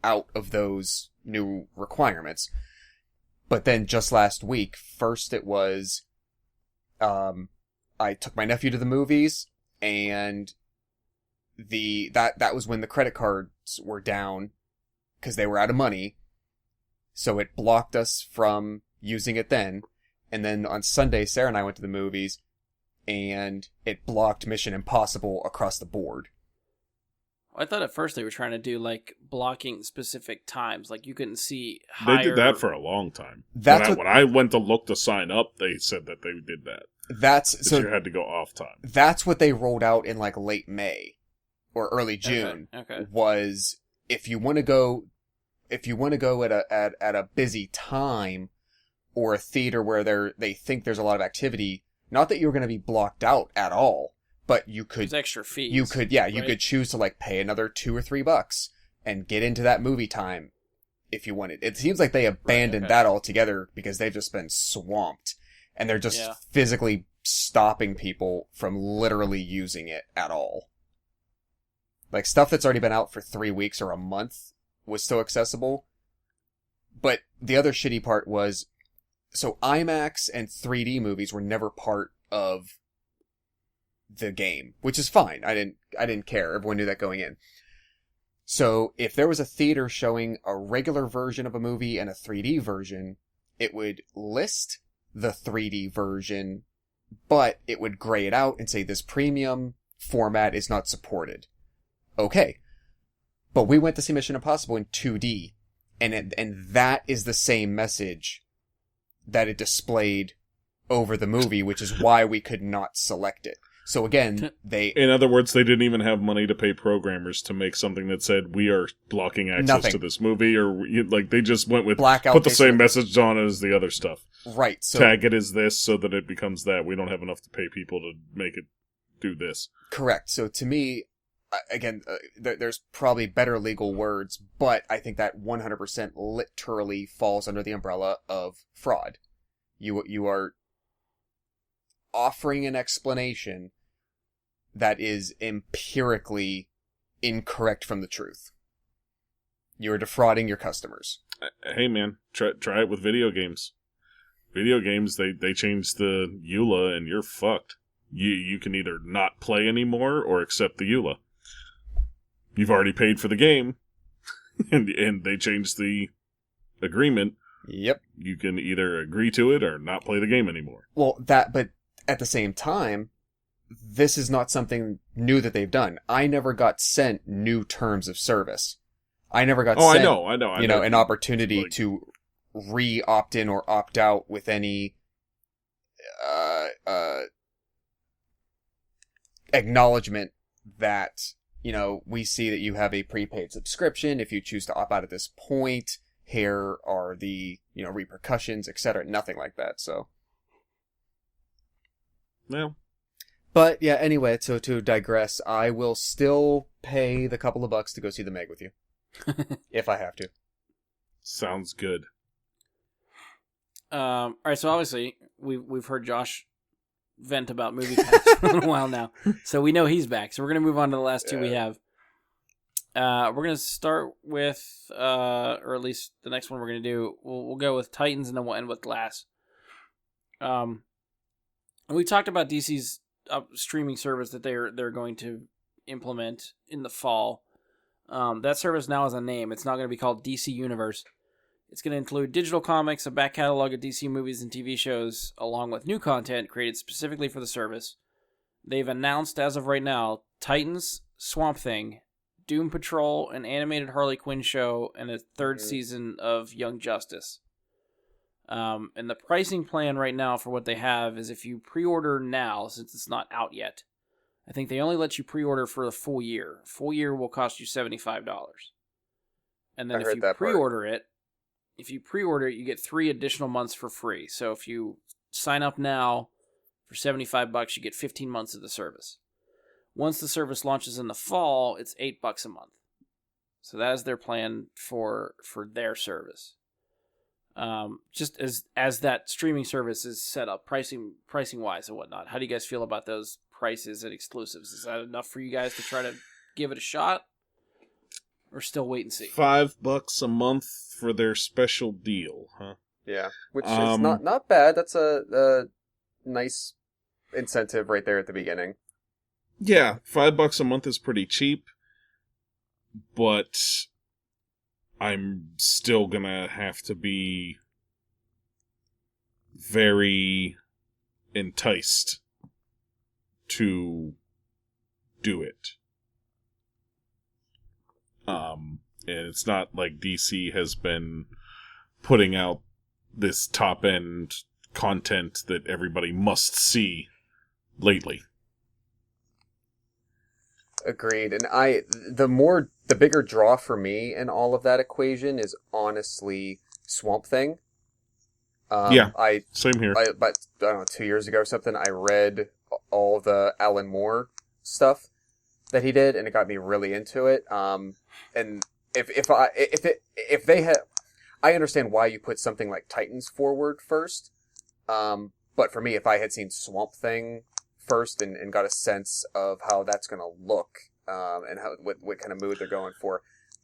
C: out of those new requirements. But then just last week, first it was, I took my nephew to the movies, and that was when the credit cards were down because they were out of money. So it blocked us from using it then. And then on Sunday, Sarah and I went to the movies, and it blocked Mission Impossible across the board.
A: I thought at first they were trying to do, like, blocking specific times. Like, you couldn't see higher...
D: They did that for a long time. When I went to look to sign up, they said that they did that. So you had to go off time.
C: That's what they rolled out in, like, late May or early June.
A: Okay.
C: Was if you want to go at a busy time or a theater where they think there's a lot of activity, not that you're going to be blocked out at all, but you could...
A: There's extra fees.
C: You could choose to, like, pay another $2 or $3 and get into that movie time if you wanted. It seems like they abandoned that altogether because they've just been swamped. And they're just physically stopping people from literally using it at all. Like, stuff that's already been out for 3 weeks or a month was still accessible. But the other shitty part was... So IMAX and 3D movies were never part of the game, which is fine. I didn't care. Everyone knew that going in. So if there was a theater showing a regular version of a movie and a 3D version, it would list the 3D version, but it would gray it out and say this premium format is not supported. Okay. But we went to see Mission Impossible in 2D, and that is the same message that it displayed over the movie, which is why we could not select it. So again,
D: in other words, they didn't even have money to pay programmers to make something that said, we are blocking access to this movie, or like they just went with,
C: blackout,
D: put the same message on as the other stuff.
C: Right. So
D: tag it as this so that it becomes that. We don't have enough to pay people to make it do this.
C: Correct. So to me, again, there's probably better legal words, but I think that 100% literally falls under the umbrella of fraud. You are offering an explanation that is empirically incorrect from the truth. You are defrauding your customers.
D: Hey, man, try it with video games. Video games, they changed the EULA, and you're fucked. You can either not play anymore or accept the EULA. You've already paid for the game, and they changed the agreement.
E: Yep.
D: You can either agree to it or not play the game anymore.
E: Well, but at the same time, this is not something new that they've done. I never got sent new terms of service. I never got sent,
D: I know.
E: An opportunity to re-opt in or opt out with any acknowledgement that, we see that you have a prepaid subscription. If you choose to opt out at this point, here are the, repercussions, etc. Nothing like that, so.
D: No.
E: But, yeah, anyway, so to digress, I will still pay the couple of bucks to go see the Meg with you. If I have to.
D: Sounds good.
A: All right, so obviously we've heard Josh vent about movie packs for a while now, so we know he's back. So we're gonna move on to the last two we have. We're gonna start with, or at least the next one we're gonna do. We'll go with Titans, and then we'll end with Glass. And we talked about DC's streaming service that they're going to implement in the fall. That service now has a name. It's not going to be called DC Universe. It's going to include digital comics, a back catalog of DC movies and TV shows, along with new content created specifically for the service. They've announced, as of right now, Titans, Swamp Thing, Doom Patrol, an animated Harley Quinn show, and a third season of Young Justice. And the pricing plan right now for what they have is if you pre-order now, since it's not out yet, I think they only let you pre-order for the full year. Full year will cost you $75. And then if you pre-order it, you get 3 additional months for free. So if you sign up now for $75, you get 15 months of the service. Once the service launches in the fall, it's $8 a month. So that is their plan for their service. Just as that streaming service is set up, pricing wise and whatnot. How do you guys feel about those prices and exclusives? Is that enough for you guys to try to give it a shot, or still wait and see?
D: $5 a month for their special deal, huh?
E: Yeah, which is not bad. That's a nice incentive right there at the beginning.
D: Yeah, $5 a month is pretty cheap, but I'm still gonna have to be very enticed to do it. And it's not like DC has been putting out this top-end content that everybody must see lately.
E: Agreed. And the bigger draw for me in all of that equation is honestly Swamp Thing.
D: Same here.
E: But I don't know, 2 years ago or something, I read all the Alan Moore stuff that he did, and it got me really into it. And if they had, I understand why you put something like Titans forward first. But for me, if I had seen Swamp Thing first and got a sense of how that's going to look, and what kind of mood they're going for,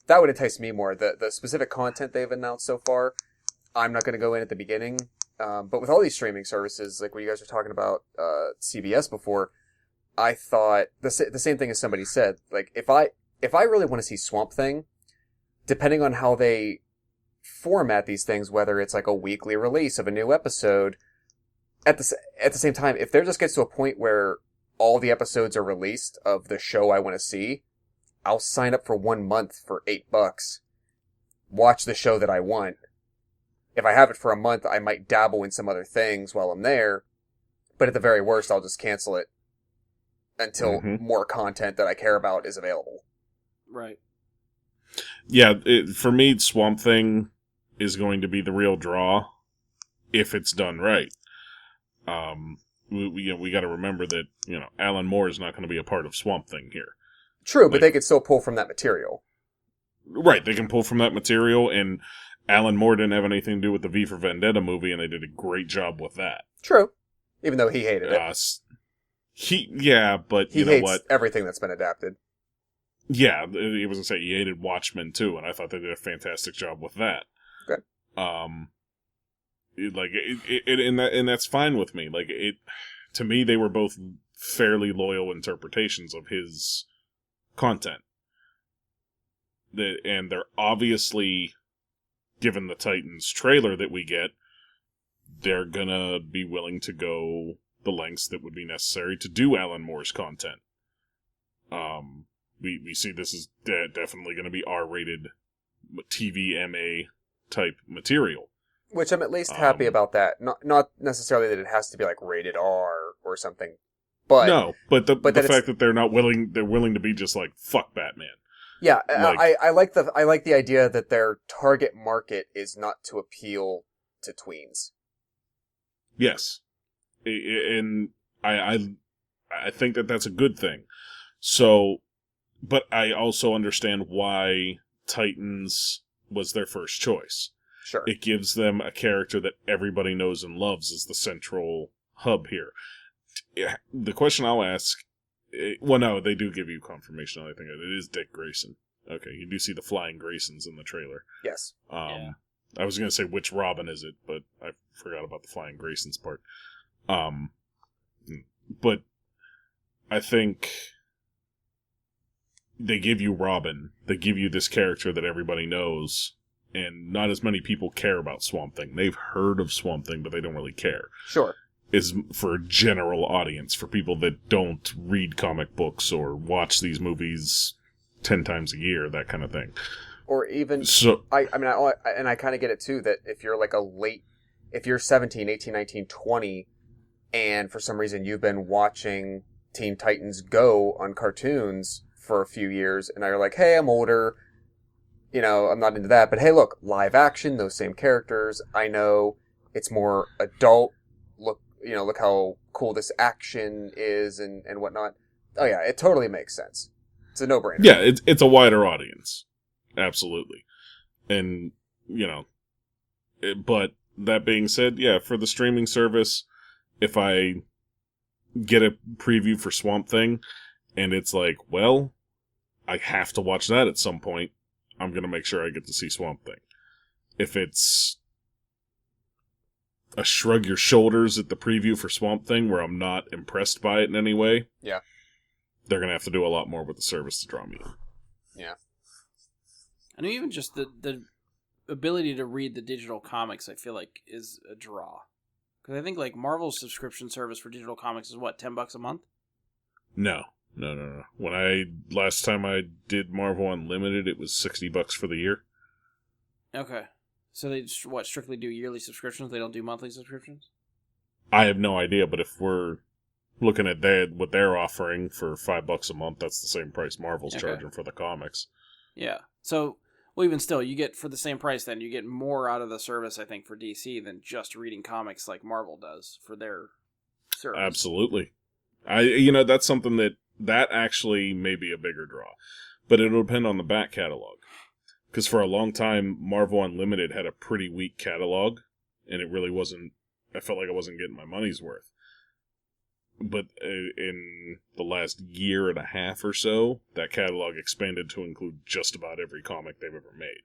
E: that would entice me more. The specific content they've announced so far, I'm not going to go in at the beginning. But with all these streaming services, like when you guys were talking about CBS before, I thought the same thing as somebody said. Like if I really want to see Swamp Thing, depending on how they format these things, whether it's like a weekly release of a new episode, at the same time, if there just gets to a point where all the episodes are released of the show I want to see, I'll sign up for 1 month for $8. Watch the show that I want. If I have it for a month, I might dabble in some other things while I'm there, but at the very worst, I'll just cancel it until more content that I care about is available.
A: Right.
D: Yeah, for me, Swamp Thing is going to be the real draw if it's done right. We got to remember that Alan Moore is not going to be a part of Swamp Thing here.
E: True, but they could still pull from that material.
D: Right, they can pull from that material, and Alan Moore didn't have anything to do with the V for Vendetta movie, and they did a great job with that.
E: True, even though he hated it.
D: But
E: he
D: you know
E: hates
D: what?
E: Everything that's been adapted.
D: Yeah, he was going to say he hated Watchmen too, and I thought they did a fantastic job with that.
E: Okay.
D: And that's fine with me. Like, to me, they were both fairly loyal interpretations of his content. And they're obviously, given the Titans trailer that we get, they're gonna be willing to go the lengths that would be necessary to do Alan Moore's content. We see this is definitely going to be R-rated TV MA type material.
E: Which I'm at least happy about that. Not necessarily that it has to be like rated R or something. But
D: no, but the fact that they're willing to be just like, fuck Batman.
E: Yeah, like, I like the idea that their target market is not to appeal to tweens.
D: Yes, and I think that that's a good thing. So, but I also understand why Titans was their first choice.
E: Sure,
D: it gives them a character that everybody knows and loves as the central hub here. The question I'll ask. Well, no, they do give you confirmation. I think it is Dick Grayson. Okay, you do see the flying Graysons in the trailer.
E: Yes.
D: I was going to say which Robin is it, but I forgot about the flying Graysons part. But I think they give you Robin. They give you this character that everybody knows, and not as many people care about Swamp Thing. They've heard of Swamp Thing, but they don't really care.
E: Sure.
D: Is for a general audience, for people that don't read comic books or watch these movies 10 times a year, that kind of thing.
E: Or even,
D: so,
E: I kind of get it too, that if you're like if you're 17, 18, 19, 20, and for some reason you've been watching Teen Titans Go on cartoons for a few years, and now you're like, hey, I'm older, I'm not into that, but hey, look, live action, those same characters, I know it's more adult, look how cool this action is and whatnot. Oh yeah, it totally makes sense. It's a no-brainer.
D: Yeah, it's a wider audience. Absolutely. And, but that being said, yeah, for the streaming service, if I get a preview for Swamp Thing and it's like, well, I have to watch that at some point, I'm going to make sure I get to see Swamp Thing. If it's a shrug your shoulders at the preview for Swamp Thing where I'm not impressed by it in any way,
E: yeah,
D: they're going to have to do a lot more with the service to draw me in.
E: Yeah.
A: And even just the ability to read the digital comics, I feel like, is a draw. Because I think, like, Marvel's subscription service for digital comics is, what, $10 a month?
D: No. Last time I did Marvel Unlimited, it was $60 for the year.
A: Okay. So they, strictly do yearly subscriptions? They don't do monthly subscriptions?
D: I have no idea, but if we're looking at what they're offering for $5 a month, that's the same price Marvel's charging for the comics.
A: Yeah. So, well, even still, you get, for the same price then, you get more out of the service, I think, for DC than just reading comics like Marvel does for their service.
D: Absolutely. That's something that actually may be a bigger draw. But it'll depend on the back catalog. Because for a long time, Marvel Unlimited had a pretty weak catalog, and it really wasn't, I felt like I wasn't getting my money's worth. But in the last year and a half or so, that catalog expanded to include just about every comic they've ever made.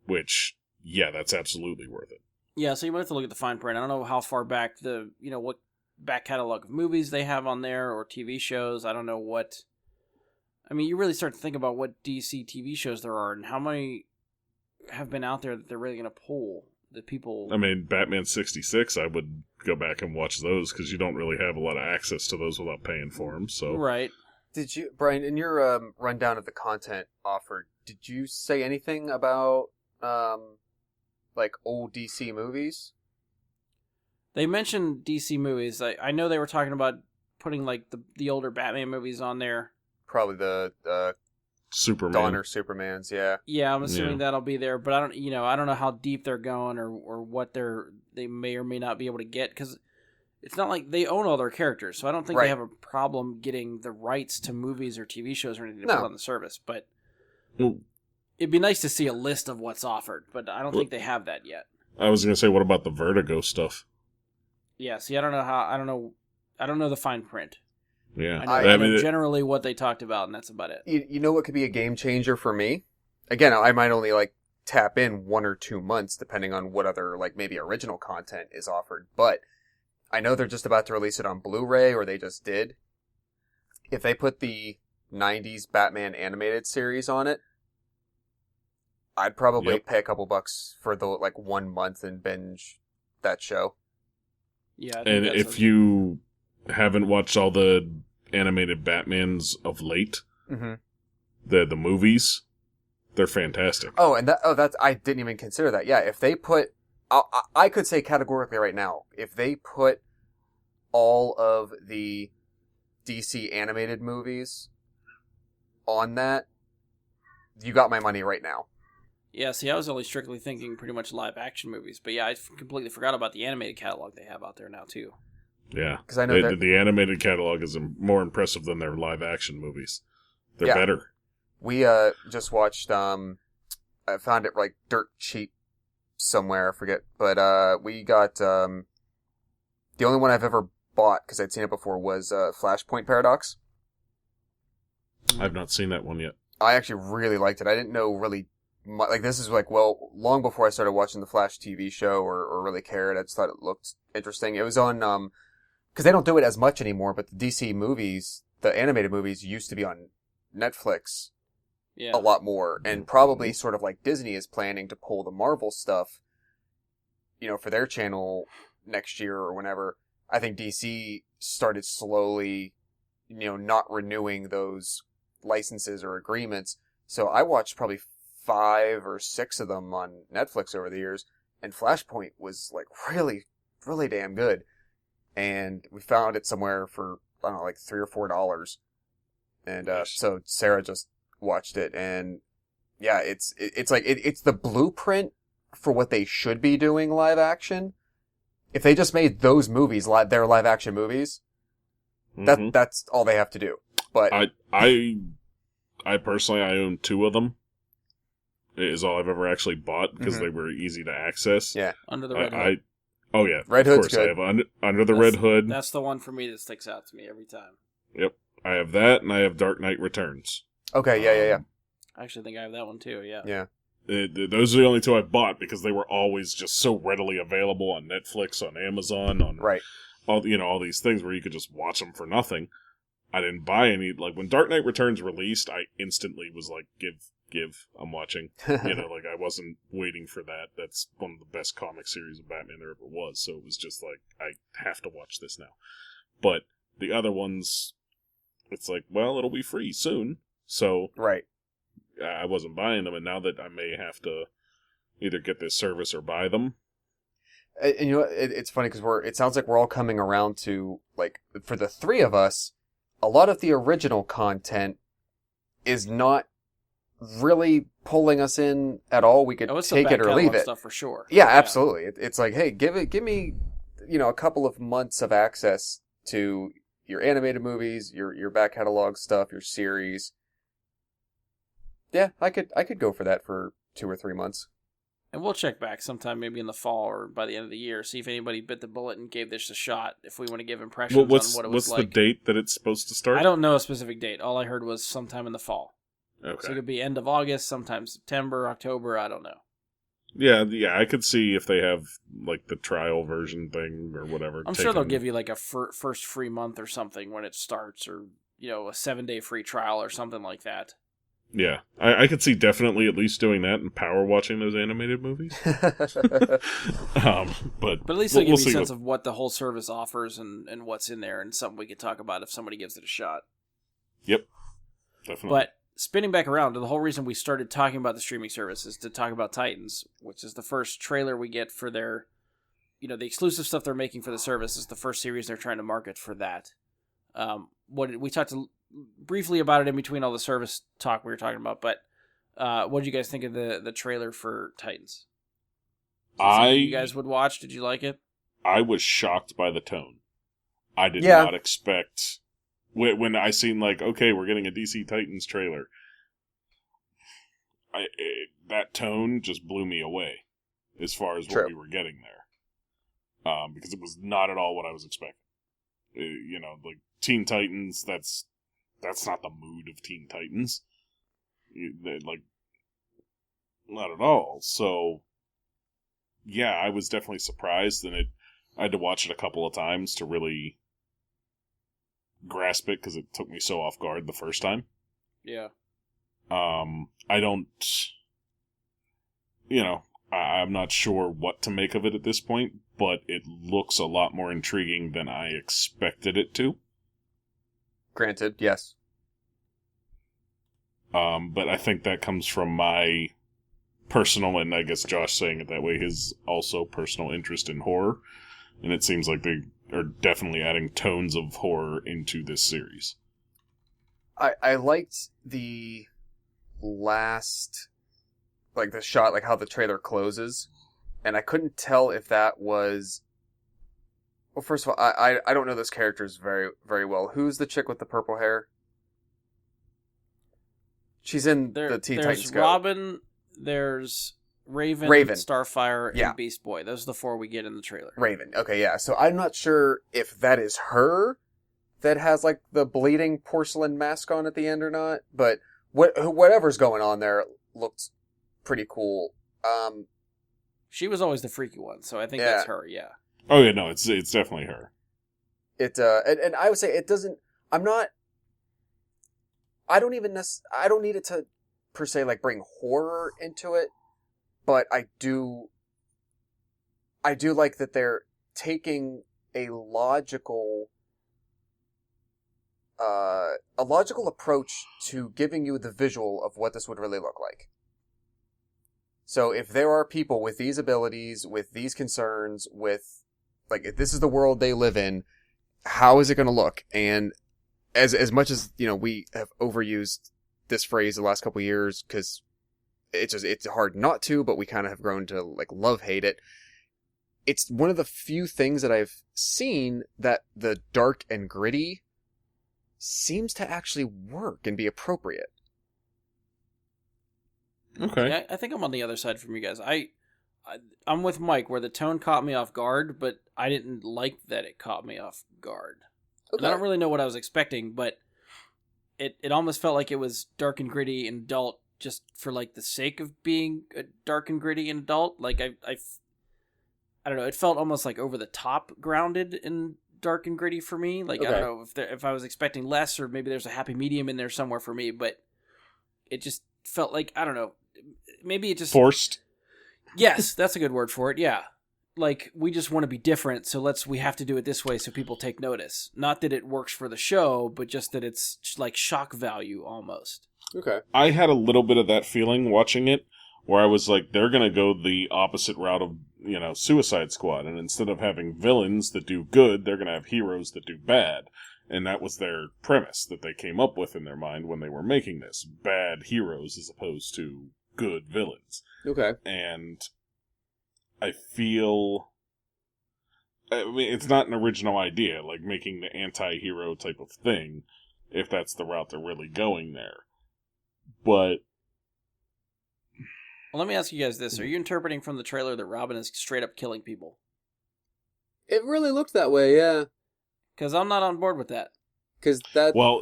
D: Which, yeah, that's absolutely worth it.
A: Yeah, so you might have to look at the fine print. I don't know how far back what back catalog of movies they have on there or TV shows. I don't know what... I mean, you really start to think about what DC TV shows there are and how many have been out there that they're really going to pull. That people... I
D: mean, Batman 66, I would go back and watch those because you don't really have a lot of access to those without paying for them. So
A: right.
E: Did you, Brian, in your rundown of the content offered, did you say anything about like old DC movies?
A: They mentioned DC movies. I know they were talking about putting like the older Batman movies on there.
E: Probably the
D: Superman.
E: Dawn or Superman's, yeah.
A: Yeah, I'm assuming that'll be there, but I don't know how deep they're going or what they may or may not be able to get, because it's not like they own all their characters, so I don't think they have a problem getting the rights to movies or TV shows or anything to put on the service. But it'd be nice to see a list of what's offered, but I don't think they have that yet.
D: I was gonna say, what about the Vertigo stuff?
A: Yeah, see, I don't know the fine print.
D: Yeah,
A: I know generally what they talked about, and that's about it.
E: You know what could be a game changer for me? Again, I might only like tap in 1 or 2 months, depending on what other, like, maybe original content is offered. But I know they're just about to release it on Blu-ray, or they just did. If they put the 90s Batman animated series on it, I'd probably pay a couple bucks for the, like, 1 month and binge that show.
A: Yeah.
D: And if you haven't watched all the animated Batmans of late, the movies, they're fantastic.
E: Oh, and that's I didn't even consider that. Yeah, if they put, I could say categorically right now, if they put all of the DC animated movies on that, you got my money right now.
A: Yeah, see, I was only strictly thinking pretty much live action movies, but yeah, I completely forgot about the animated catalog they have out there now too.
D: Yeah,
E: because I know
D: the animated catalog is more impressive than their live action movies. They're better.
E: We just watched. I found it like dirt cheap somewhere. I forget, but we got the only one I've ever bought because I'd seen it before was Flashpoint Paradox.
D: I've not seen that one yet.
E: I actually really liked it. I didn't know really. Like, this is like, well, long before I started watching the Flash TV show or really cared. I just thought it looked interesting. It was on, because they don't do it as much anymore, but the DC movies, the animated movies, used to be on Netflix a lot more. And probably sort of like Disney is planning to pull the Marvel stuff, for their channel next year or whenever. I think DC started slowly, not renewing those licenses or agreements. So I watched probably 5 or 6 of them on Netflix over the years, and Flashpoint was like really, really damn good. And we found it somewhere for, I don't know, like $3 or $4. And so Sarah just watched it, and yeah, it's like it's the blueprint for what they should be doing live action. If they just made those movies their live action movies, that's all they have to do. But
D: I personally own 2 of them. It is all I've ever actually bought because they were easy to access.
E: Yeah.
A: Under the Red Hood.
D: Oh yeah.
E: Red Hood's good.
D: I have Under the Red Hood.
A: That's the one for me that sticks out to me every time.
D: Yep. I have that, and I have Dark Knight Returns.
E: Okay, yeah.
A: I actually think I have that one too, yeah.
E: Yeah.
D: Those are the only 2 I bought because they were always just so readily available on Netflix, on Amazon, on all these things where you could just watch them for nothing. I didn't buy any. Like, when Dark Knight Returns released, I instantly was like, give, I'm watching. Like, I wasn't waiting for that. That's one of the best comic series of Batman there ever was, so it was just like, I have to watch this now. But the other ones, it's like, well, it'll be free soon, so I wasn't buying them, and now that I may have to either get this service or buy them.
E: And it's funny because it sounds like we're all coming around to, like, for the 3 of us, a lot of the original content is not really pulling us in at all. We could take it or leave it.
A: Stuff for sure.
E: Yeah, absolutely. It's like, hey, give me, a couple of months of access to your animated movies, your back catalog stuff, your series. Yeah, I could go for that for 2 or 3 months.
A: And we'll check back sometime, maybe in the fall or by the end of the year, see if anybody bit the bullet and gave this a shot, if we want to give impressions on what it was like.
D: What's the date that it's supposed to start?
A: I don't know a specific date. All I heard was sometime in the fall.
D: Okay.
A: So it could be end of August, sometime September, October, I don't know.
D: Yeah, I could see if they have, like, the trial version thing or whatever.
A: I'm sure they'll give you, like, a first free month or something when it starts, or, a 7-day free trial or something like that.
D: Yeah, I could see definitely at least doing that and power watching those animated movies. But
A: at least they'll give you a sense of what the whole service offers and what's in there, and something we could talk about if somebody gives it a shot.
D: Yep, definitely.
A: But spinning back around to the whole reason we started talking about the streaming service is to talk about Titans, which is the first trailer we get for their, the exclusive stuff they're making for the service is the first series they're trying to market for that. We talked briefly about it in between all the service talk we were talking about, but what did you guys think of the trailer for Titans? You guys would watch? Did you like it?
D: I was shocked by the tone. I did not expect when I seen, like, okay, we're getting a DC Titans trailer. That tone just blew me away as far as what we were getting there, because it was not at all what I was expecting. Like Teen Titans, that's not the mood of Teen Titans. Not at all. So, yeah, I was definitely surprised, and I had to watch it a couple of times to really grasp it, because it took me so off guard the first time.
A: Yeah.
D: I don't... I'm not sure what to make of it at this point, but it looks a lot more intriguing than I expected it to.
E: Granted, yes.
D: But I think that comes from my personal, and I guess Josh saying it that way, his also personal interest in horror. And it seems like they are definitely adding tones of horror into this series.
E: I liked the last, like the shot, like how the trailer closes, and I couldn't tell if that was... Well, first of all, I don't know those characters very, very well. Who's the chick with the purple hair? She's in the Teen Titans Go.
A: There's Robin, there's Raven, Starfire, and Beast Boy. Those are the four we get in the trailer.
E: Raven. Okay, yeah. So I'm not sure if that is her that has like the bleeding porcelain mask on at the end or not, but whatever's going on there looks pretty cool.
A: She was always the freaky one, so I think that's her. Yeah.
D: Oh yeah, no, it's definitely her.
E: And I would say it doesn't. I don't need it to per se like bring horror into it, but I do like that they're taking a logical approach to giving you the visual of what this would really look like. So if there are people with these abilities, with these concerns, with like if this is the world they live in, how is it going to look? And as much as, we have overused this phrase the last couple of years because it's hard not to, but we kind of have grown to like love-hate it. It's one of the few things that I've seen that the dark and gritty seems to actually work and be appropriate.
D: Okay.
A: Yeah, I think I'm on the other side from you guys. I'm with Mike where the tone caught me off guard, but I didn't like that it caught me off guard.
E: Okay.
A: And I don't really know what I was expecting, but it almost felt like it was dark and gritty and adult just for like the sake of being a dark and gritty and adult. Like I don't know, it felt almost like over the top grounded and dark and gritty for me. Like, okay. I don't know if I was expecting less, or maybe there's a happy medium in there somewhere for me, but it just felt like, I don't know, maybe it just...
D: Forced?
A: Yes, that's a good word for it, yeah. Like, we just want to be different, so we have to do it this way so people take notice. Not that it works for the show, but just that it's like shock value almost.
E: Okay.
D: I had a little bit of that feeling watching it, where I was like, they're going to go the opposite route of, Suicide Squad, and instead of having villains that do good, they're going to have heroes that do bad. And that was their premise that they came up with in their mind when they were making this. Bad heroes as opposed to good villains.
E: Okay.
D: And I feel... I mean, it's not an original idea, like making the anti-hero type of thing, if that's the route they're really going there. But...
A: Well, let me ask you guys this. Are you interpreting from the trailer that Robin is straight up killing people?
E: It really looked that way, yeah.
A: Because I'm not on board with that.
E: Because that...
D: Well,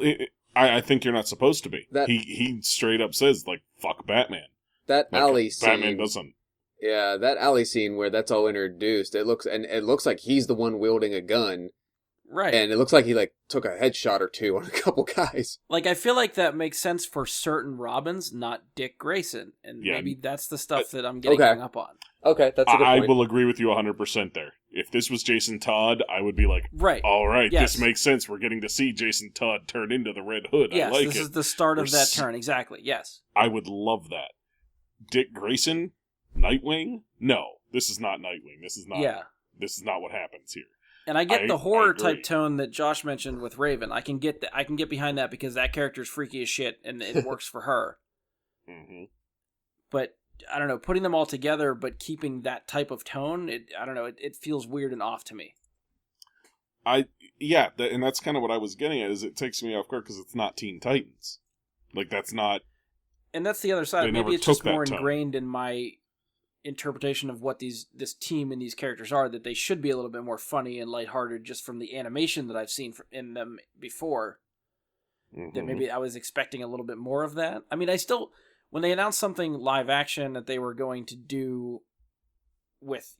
D: I think you're not supposed to be. He straight up says, like, fuck Batman.
E: That alley scene...
D: Batman doesn't.
E: Yeah, that alley scene where that's all introduced, it looks like he's the one wielding a gun.
A: Right.
E: And it looks like he, like, took a headshot or two on a couple guys.
A: Like, I feel like that makes sense for certain Robins, not Dick Grayson. And maybe that's the stuff that I'm getting hung up on.
E: Okay, that's a good point.
D: I will agree with you 100% there. If this was Jason Todd, I would be like, all right, yes. This makes sense. We're getting to see Jason Todd turn into the Red Hood.
A: Yes,
D: I like
A: this is the start of that turn. Exactly, yes.
D: I would love that. Dick Grayson, Nightwing? No, this is not Nightwing. This is not what happens here.
A: And I get the horror type tone that Josh mentioned with Raven. I can get that. I can get behind that because that character's freaky as shit and it works for her.
D: Mm-hmm.
A: But I don't know, putting them all together but keeping that type of tone, I don't know, it feels weird and off to me.
D: And that's kind of what I was getting at, is it takes me off guard because it's not Teen Titans. Like, that's not...
A: And that's the other side. Maybe it's just more ingrained in my interpretation of what this team and these characters are, that they should be a little bit more funny and lighthearted just from the animation that I've seen in them before. Mm-hmm. That maybe I was expecting a little bit more of that. I mean, when they announced something live action that they were going to do with,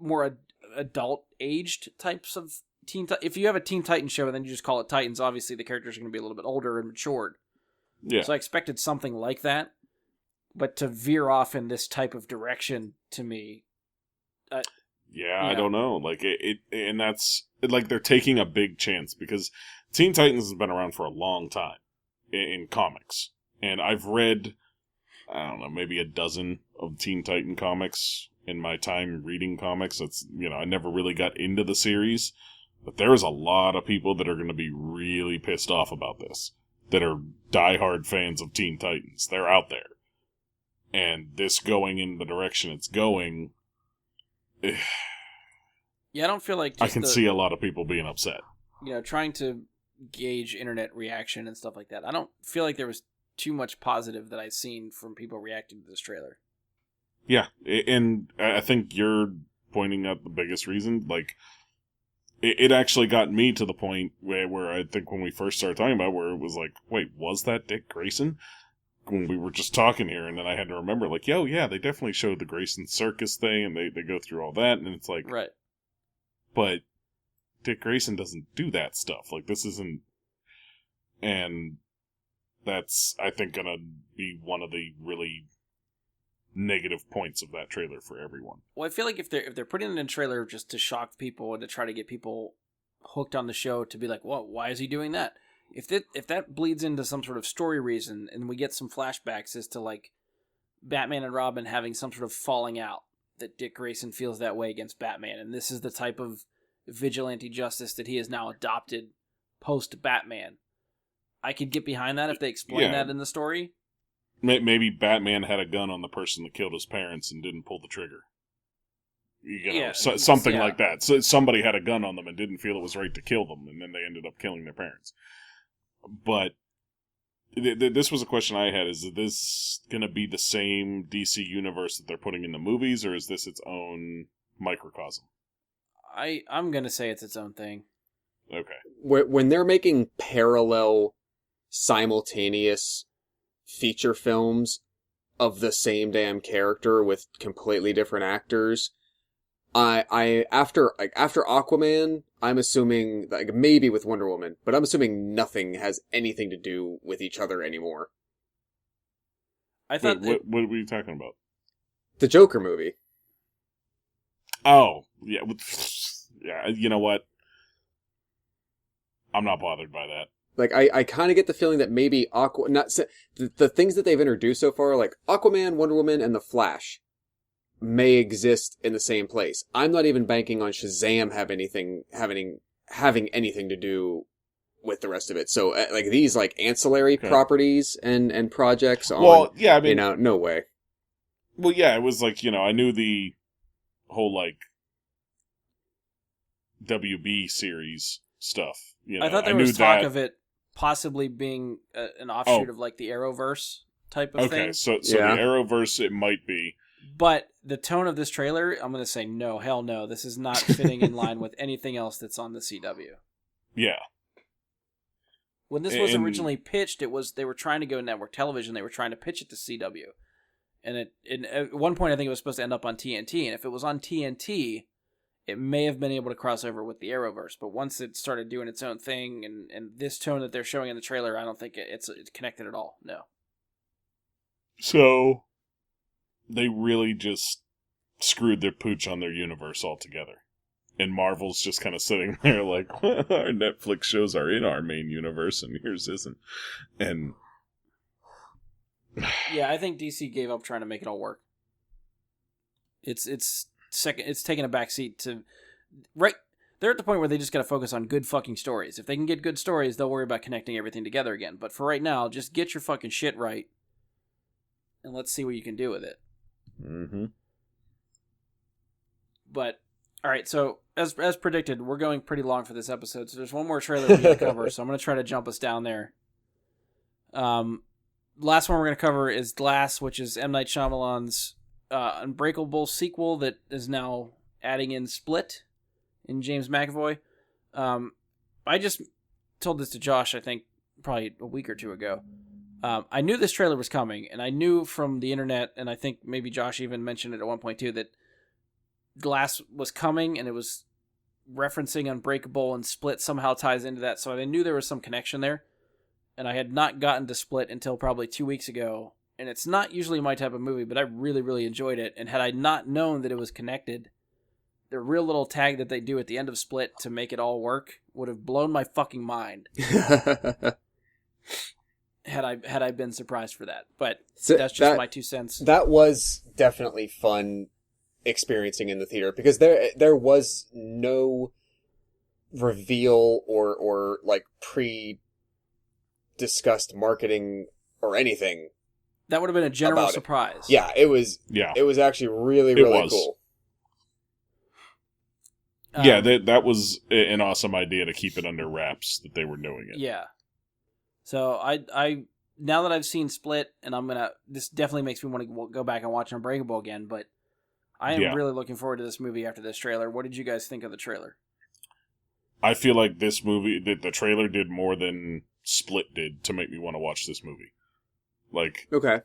A: more adult aged types of if you have a Teen Titans show and then you just call it Titans, obviously the characters are going to be a little bit older and matured.
D: Yeah.
A: So I expected something like that, but to veer off in this type of direction to me,
D: I don't know. Like and that's like they're taking a big chance because Teen Titans has been around for a long time in comics, and I've read, I don't know, maybe a dozen of Teen Titan comics in my time reading comics. That's I never really got into the series, but there's a lot of people that are going to be really pissed off about this. That are diehard fans of Teen Titans. They're out there. And this going in the direction it's going...
A: Yeah, I don't feel like...
D: I can see a lot of people being upset.
A: Trying to gauge internet reaction and stuff like that. I don't feel like there was too much positive that I've seen from people reacting to this trailer.
D: Yeah, and I think you're pointing out the biggest reason. Like, it actually got me to the point where I think when we first started talking about it, where it was like, wait, was that Dick Grayson? When we were just talking here, and then I had to remember, like, yeah, they definitely showed the Grayson circus thing, and they go through all that, and it's like...
A: Right.
D: But Dick Grayson doesn't do that stuff. Like, this isn't... And that's, I think, gonna be one of the really negative points of that trailer for everyone.
A: Well, I feel like if they're putting it in a trailer just to shock people and to try to get people hooked on the show to be like, well, why is he doing that? If that bleeds into some sort of story reason and we get some flashbacks as to like Batman and Robin having some sort of falling out, that Dick Grayson feels that way against Batman, and this is the type of vigilante justice that he has now adopted post-Batman, I could get behind that if they explain that in the story.
D: Maybe Batman had a gun on the person that killed his parents and didn't pull the trigger. Something like that. So somebody had a gun on them and didn't feel it was right to kill them, and then they ended up killing their parents. But this was a question I had. Is this going to be the same DC universe that they're putting in the movies, or is this its own microcosm?
A: I'm going to say it's its own thing.
D: Okay.
C: When they're making parallel, simultaneous feature films of the same damn character with completely different actors, after Aquaman, I'm assuming, like, maybe with Wonder Woman, but I'm assuming nothing has anything to do with each other anymore.
A: I thought...
D: Wait, what were you talking about?
C: The Joker movie.
D: Oh, yeah. Yeah, you know what? I'm not bothered by that.
C: Like, I kind of get the feeling that maybe the things that they've introduced so far, like Aquaman, Wonder Woman, and The Flash, may exist in the same place. I'm not even banking on Shazam having anything to do with the rest of it. So, like, these, like, ancillary properties and projects on...
D: Well, yeah, I mean...
C: no way.
D: Well, yeah, it was like, I knew the whole, like, WB series stuff.
A: I thought there was talk of it possibly being an offshoot of, like, the Arrowverse type of thing.
D: Okay, so the Arrowverse, it might be.
A: But the tone of this trailer, I'm going to say no, hell no. This is not fitting in line with anything else that's on the CW.
D: Yeah.
A: When this was originally pitched, they were trying to go network television. They were trying to pitch it to CW. And at one point, I think it was supposed to end up on TNT. And if it was on TNT, it may have been able to cross over with the Arrowverse. But once it started doing its own thing, and this tone that they're showing in the trailer, I don't think it's connected at all. No.
D: So... they really just screwed their pooch on their universe altogether. And Marvel's just kind of sitting there like, our Netflix shows are in our main universe and yours isn't. And...
A: yeah, I think DC gave up trying to make it all work. It's taking a backseat to... Right, they're at the point where they just gotta focus on good fucking stories. If they can get good stories, they'll worry about connecting everything together again. But for right now, just get your fucking shit right. And let's see what you can do with it.
D: Mm-hmm.
A: But, alright, so, as predicted, we're going pretty long for this episode, so there's one more trailer we gotta cover, so I'm gonna try to jump us down there. Last one we're gonna cover is Glass, which is M. Night Shyamalan's Unbreakable sequel that is now adding in Split in James McAvoy. I just told this to Josh, I think, probably a week or two ago. I knew this trailer was coming, and I knew from the internet, and I think maybe Josh even mentioned it at one point too, that Glass was coming, and it was referencing Unbreakable, and Split somehow ties into that, so I knew there was some connection there. And I had not gotten to Split until probably 2 weeks ago, and it's not usually my type of movie, but I really, really enjoyed it. And had I not known that it was connected, the real little tag that they do at the end of Split to make it all work would have blown my fucking mind. had I been surprised for that. But that's just my 2 cents.
C: That was definitely fun experiencing in the theater, because there was no reveal or like discussed marketing or anything.
A: That would have been a general surprise.
C: Yeah, it was. Yeah, it was actually really, really cool.
D: Yeah, that was an awesome idea to keep it under wraps that they were doing it.
A: Yeah. So I now that I've seen Split, and this definitely makes me want to go back and watch Unbreakable again. But I am really looking forward to this movie after this trailer. What did you guys think of the trailer?
D: I feel like this movie, the trailer did more than Split did to make me want to watch this movie. Like,
C: okay,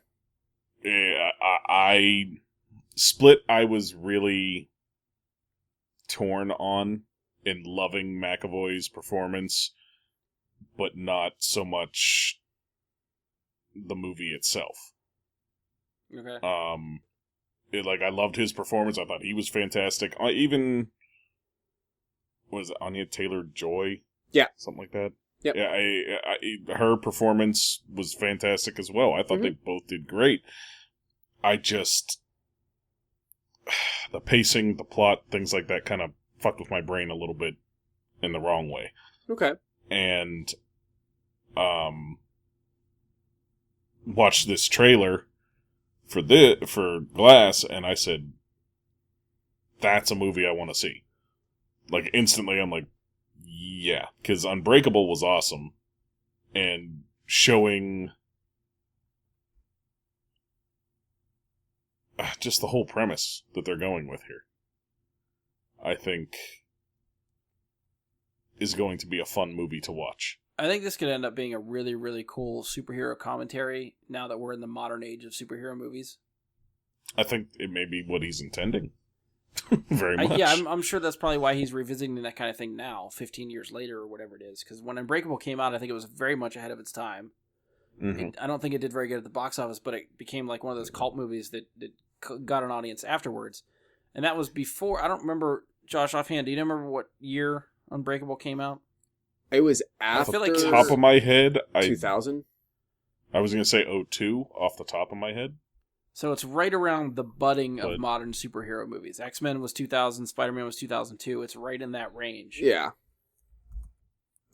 D: Split, I was really torn on in loving McAvoy's performance, but not so much the movie itself.
A: Okay.
D: I loved his performance. I thought he was fantastic. Even was it Anya Taylor-Joy?
C: Yeah,
D: something like that.
C: Yep.
D: Yeah, her performance was fantastic as well. I thought they both did great. I just... the pacing, the plot, things like that kind of fucked with my brain a little bit in the wrong way.
C: Okay.
D: And watched this trailer for Glass, and I said, that's a movie I want to see. Like, instantly, I'm like, yeah, because Unbreakable was awesome, and showing just the whole premise that they're going with here, I think, is going to be a fun movie to watch.
A: I think this could end up being a really, really cool superhero commentary now that we're in the modern age of superhero movies.
D: I think it may be what he's intending. Very much.
A: I'm sure that's probably why he's revisiting that kind of thing now, 15 years later or whatever it is. Because when Unbreakable came out, I think it was very much ahead of its time. Mm-hmm. I don't think it did very good at the box office, but it became like one of those cult movies that got an audience afterwards. And that was before, I don't remember, Josh, offhand, do you remember what year Unbreakable came out?
C: It was after...
D: I feel like top of my head...
C: 2000?
D: I was going to say 2002 off the top of my head.
A: So it's right around the budding of modern superhero movies. X-Men was 2000, Spider-Man was 2002. It's right in that range.
C: Yeah.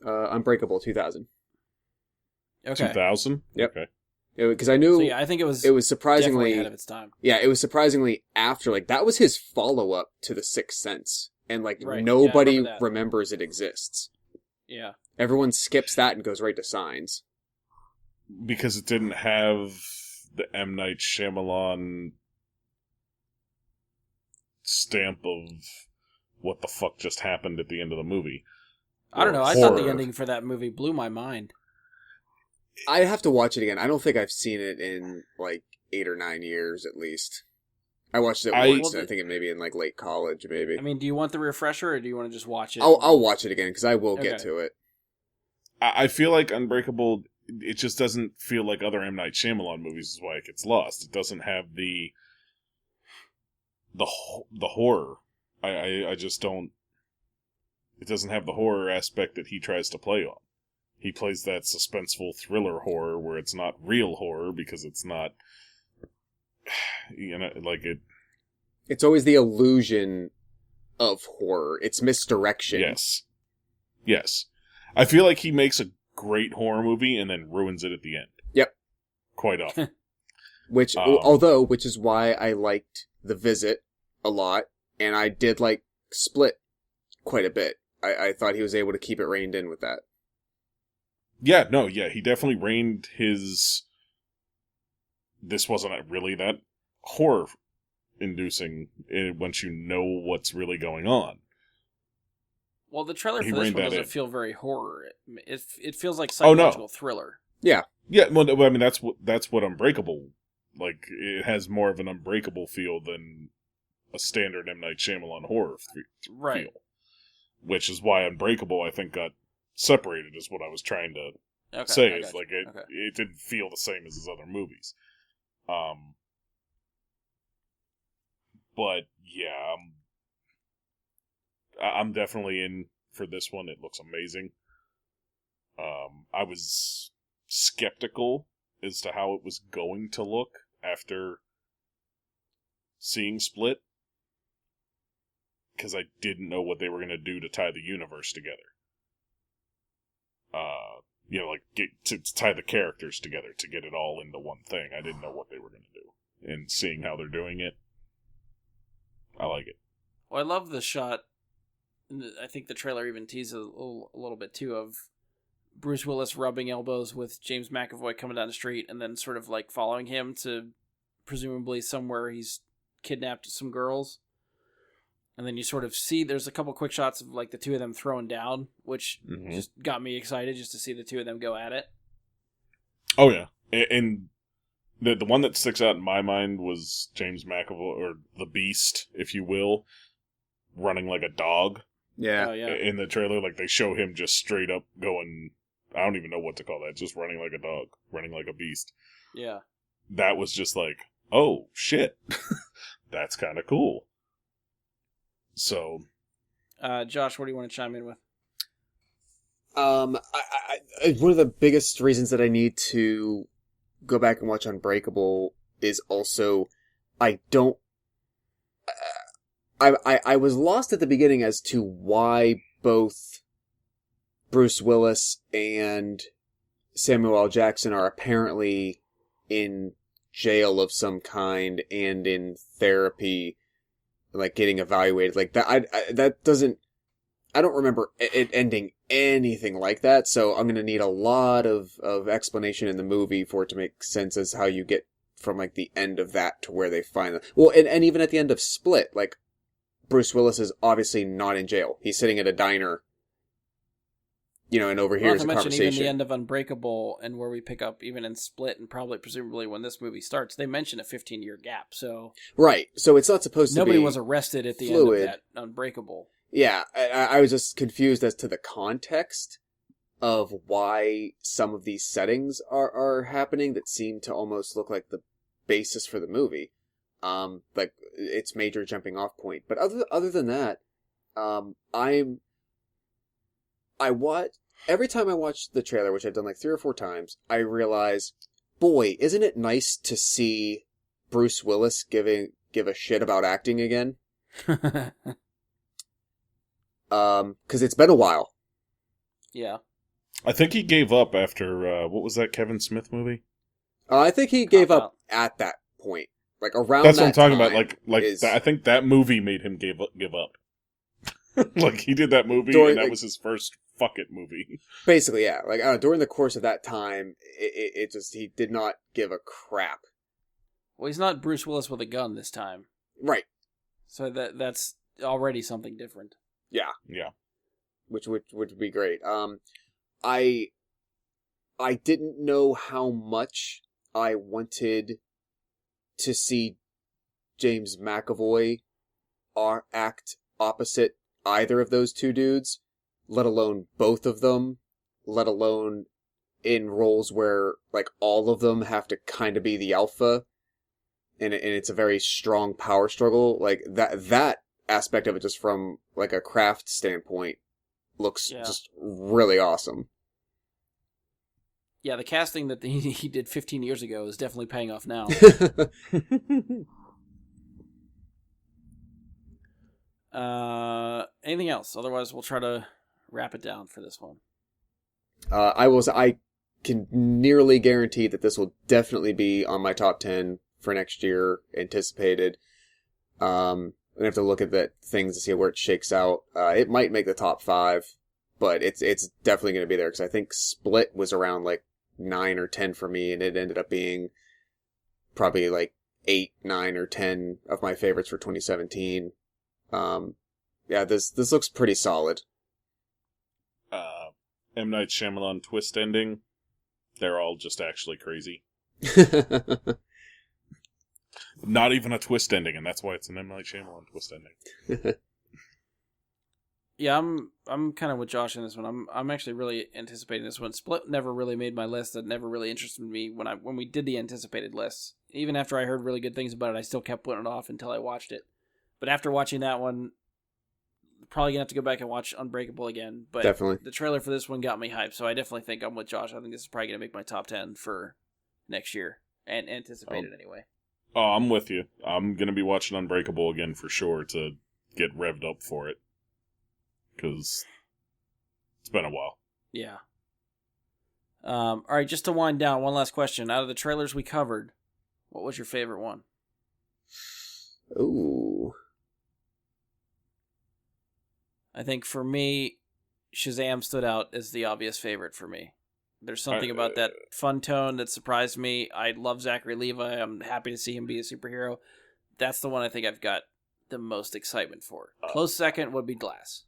C: Unbreakable, 2000.
A: Okay.
D: 2000?
C: Yep.
D: Okay.
C: Because I knew...
A: I think it was
C: surprisingly
A: ahead of its time.
C: Yeah, it was surprisingly after. Like, that was his follow-up to The Sixth Sense. And, like,
A: right.
C: nobody remembers it exists.
A: Yeah.
C: Everyone skips that and goes right to Signs.
D: Because it didn't have the M. Night Shyamalan stamp of what the fuck just happened at the end of the movie.
A: I don't know. I thought the ending for that movie blew my mind.
C: I have to watch it again. I don't think I've seen it in, like, 8 or 9 years, at least. I watched it once, and I think it may be in, like, late college, maybe.
A: I mean, do you want the refresher, or do you want to just watch it?
C: I'll watch it again, because I will get to it.
D: I feel like Unbreakable, it just doesn't feel like other M. Night Shyamalan movies, is why it gets lost. It doesn't have the horror. I just don't... It doesn't have the horror aspect that he tries to play on. He plays that suspenseful thriller horror where it's not real horror because it's not, you know, like it...
C: It's always the illusion of horror. It's misdirection.
D: Yes. Yes. I feel like he makes a great horror movie and then ruins it at the end.
C: Yep.
D: Quite often.
C: Which is why I liked The Visit a lot, and I did like Split quite a bit. I thought he was able to keep it reined in with that.
D: Yeah, no, yeah, he definitely reined his... This wasn't really that horror-inducing once you know what's really going on.
A: Well, the trailer for this one doesn't feel very horror. It feels like psychological thriller.
C: Yeah.
D: Yeah, well, I mean, that's what Unbreakable, like, it has more of an Unbreakable feel than a standard M. Night Shyamalan horror feel. Which is why Unbreakable, I think, got separated, is what I was trying to say. Is like it didn't feel the same as his other movies. But yeah, I'm definitely in for this one. It looks amazing. I was skeptical as to how it was going to look after seeing Split, because I didn't know what they were going to do to tie the universe together. To tie the characters together, to get it all into one thing. I didn't know what they were going to do. And seeing how they're doing it, I like it.
A: Well, I love the shot. I think the trailer even teases a little bit, too, of Bruce Willis rubbing elbows with James McAvoy coming down the street and then sort of like following him to presumably somewhere he's kidnapped some girls. And then you sort of see, there's a couple quick shots of like the two of them throwing down, which just got me excited just to see the two of them go at it.
D: Oh, yeah. And the one that sticks out in my mind was James McAvoy, or the Beast, if you will, running like a dog.
C: Yeah.
A: Oh, yeah.
D: In the trailer, like they show him just straight up going, I don't even know what to call that, just running like a dog, running like a beast.
A: Yeah.
D: That was just like, oh, shit. That's kind of cool. So,
A: Josh, what do you want to chime in with?
C: One of the biggest reasons that I need to go back and watch Unbreakable is also I was lost at the beginning as to why both Bruce Willis and Samuel L. Jackson are apparently in jail of some kind and in therapy, like getting evaluated. Like that, I don't remember it ending anything like that, so I'm going to need a lot of explanation in the movie for it to make sense as how you get from like the end of that to where they find them. Well, and even at the end of Split, like Bruce Willis is obviously not in jail. He's sitting at a diner, and overhears a conversation.
A: Even the end of Unbreakable and where we pick up even in Split and probably presumably when this movie starts, they mention a 15-year gap. So
C: right, so it's not supposed to be.
A: Nobody was arrested at the end of that Unbreakable.
C: Yeah, I was just confused as to the context of why some of these settings are happening that seem to almost look like the basis for the movie. Like its major jumping off point. But other than that, every time I watch the trailer, which I've done like 3 or 4 times, I realize, boy, isn't it nice to see Bruce Willis give a shit about acting again? Because it's been a while.
A: Yeah.
D: I think he gave up after, what was that Kevin Smith movie?
C: I think he gave up at that point. Like around
D: That's
C: that
D: what I'm talking
C: time
D: about. I think that movie made him give up. Like he did that movie and that was his first fuck it movie.
C: Basically, yeah. Like during the course of that time, it just, he did not give a crap.
A: Well, he's not Bruce Willis with a gun this time.
C: Right.
A: So that's already something different.
C: Yeah.
D: Yeah.
C: Which would be great. I didn't know how much I wanted to see James McAvoy act opposite either of those two dudes, let alone both of them, let alone in roles where like all of them have to kind of be the alpha, and it's a very strong power struggle. Like that aspect of it, just from like a craft standpoint, looks just really awesome.
A: Yeah, the casting that he did 15 years ago is definitely paying off now. Anything else? Otherwise, we'll try to wrap it down for this one.
C: I can nearly guarantee that this will definitely be on my top 10 for next year, anticipated. I have to look at the things to see where it shakes out. It might make the top 5, but it's definitely going to be there, because I think Split was around like 9 or 10 for me, and it ended up being probably like 8, 9, or 10 of my favorites for 2017. Yeah, this looks pretty solid.
D: M. Night Shyamalan twist ending. they're all just actually crazy. Not even a twist ending, and that's why it's an M. Night Shyamalan twist ending.
A: Yeah, I'm kind of with Josh in this one. I'm actually really anticipating this one. Split never really made my list. That never really interested me when we did the anticipated lists. Even after I heard really good things about it, I still kept putting it off until I watched it. But after watching that one, probably gonna have to go back and watch Unbreakable again. But
E: Definitely.
A: The trailer for this one got me hyped, so I definitely think I'm with Josh. I think this is probably gonna make my top 10 for next year, and anticipated anyway.
D: Oh, I'm with you. I'm gonna be watching Unbreakable again for sure to get revved up for it. Because it's been a while.
A: Yeah. All right, just to wind down, one last question. Out of the trailers we covered, what was your favorite one?
E: Ooh.
A: I think for me, Shazam stood out as the obvious favorite for me. There's something about that fun tone that surprised me. I love Zachary Levi. I'm happy to see him be a superhero. That's the one I think I've got the most excitement for. Close second would be Glass.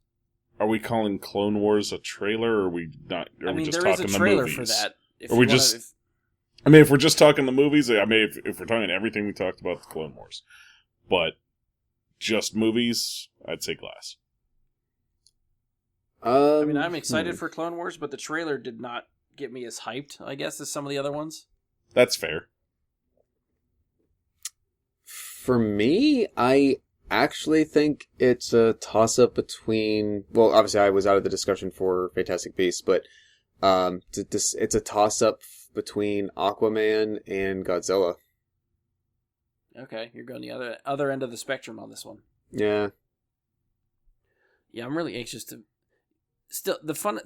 D: Are we calling Clone Wars a trailer, or are we not? Are we just
A: there is
D: talking
A: a trailer
D: the movies?
A: for that.
D: Are we just? I mean, if we're just talking the movies, I mean, if we're talking everything we talked about, the Clone Wars, but just movies, I'd say Glass.
A: I mean, I'm excited for Clone Wars, but the trailer did not get me as hyped, I guess, as some of the other ones.
D: That's fair.
E: For me, I actually think it's a toss-up between... Well, obviously I was out of the discussion for Fantastic Beasts, but it's a toss-up between Aquaman and Godzilla.
A: Okay, you're going the other end of the spectrum on this one.
E: Yeah.
A: Yeah, I'm really anxious to... Still, the fun...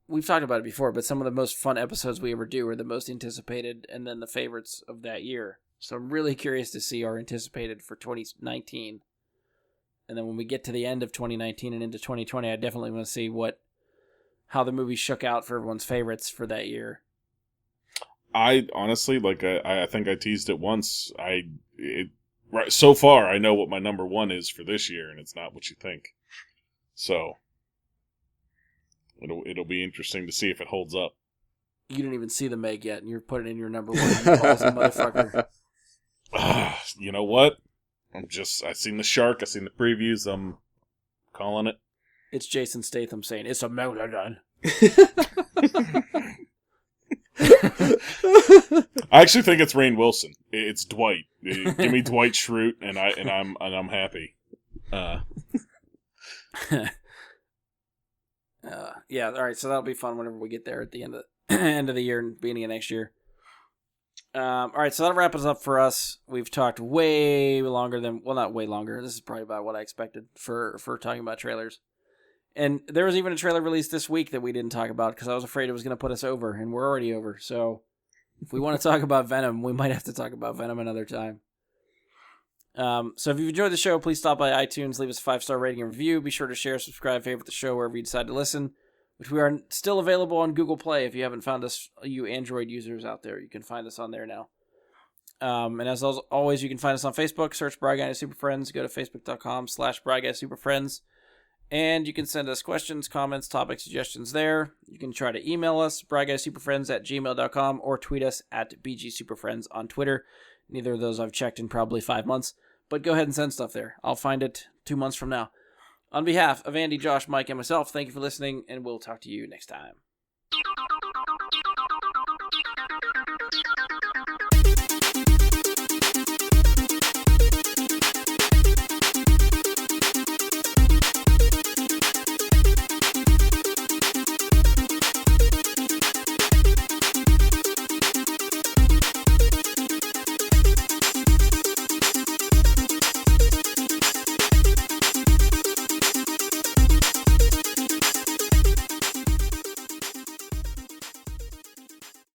A: We've talked about it before, but some of the most fun episodes we ever do are the most anticipated and then the favorites of that year. So I'm really curious to see our anticipated for 2019. And then when we get to the end of 2019 and into 2020, I definitely want to see how the movie shook out for everyone's favorites for that year.
D: I honestly, I think I teased it once. Right so far, I know what my number one is for this year, and it's not what you think. So it'll be interesting to see if it holds up.
A: You didn't even see the Meg yet, and you're putting in your number one. You ballsy motherfucker.
D: You know what? I've seen the shark. I've seen the previews. I'm calling it.
A: It's Jason Statham saying, "It's a megalodon."
D: I actually think it's Rainn Wilson. It's Dwight. Give me Dwight Schrute, and I'm happy.
A: Yeah. All right. So that'll be fun whenever we get there at the end of the year and beginning of next year. All right. So that'll wrap us up for us. We've talked way longer than not way longer. This is probably about what I expected for talking about trailers. And there was even a trailer released this week that we didn't talk about because I was afraid it was going to put us over, and we're already over. So if we want to talk about Venom, we might have to talk about Venom another time. So if you've enjoyed the show, please stop by iTunes, leave us a 5-star rating and review. Be sure to share, subscribe, favorite the show wherever you decide to listen, which we are still available on Google Play. If you haven't found us, you Android users out there, you can find us on there now. And as always, you can find us on Facebook. Search Bry Guy Super Friends. Go to facebook.com/Bry Guy Super Friends. And you can send us questions, comments, topic suggestions there. You can try to email us, bryguysuperfriends@gmail.com, or tweet us at BGSuperFriends on Twitter. Neither of those I've checked in probably 5 months. But go ahead and send stuff there. I'll find it 2 months from now. On behalf of Andy, Josh, Mike, and myself, thank you for listening, and we'll talk to you next time.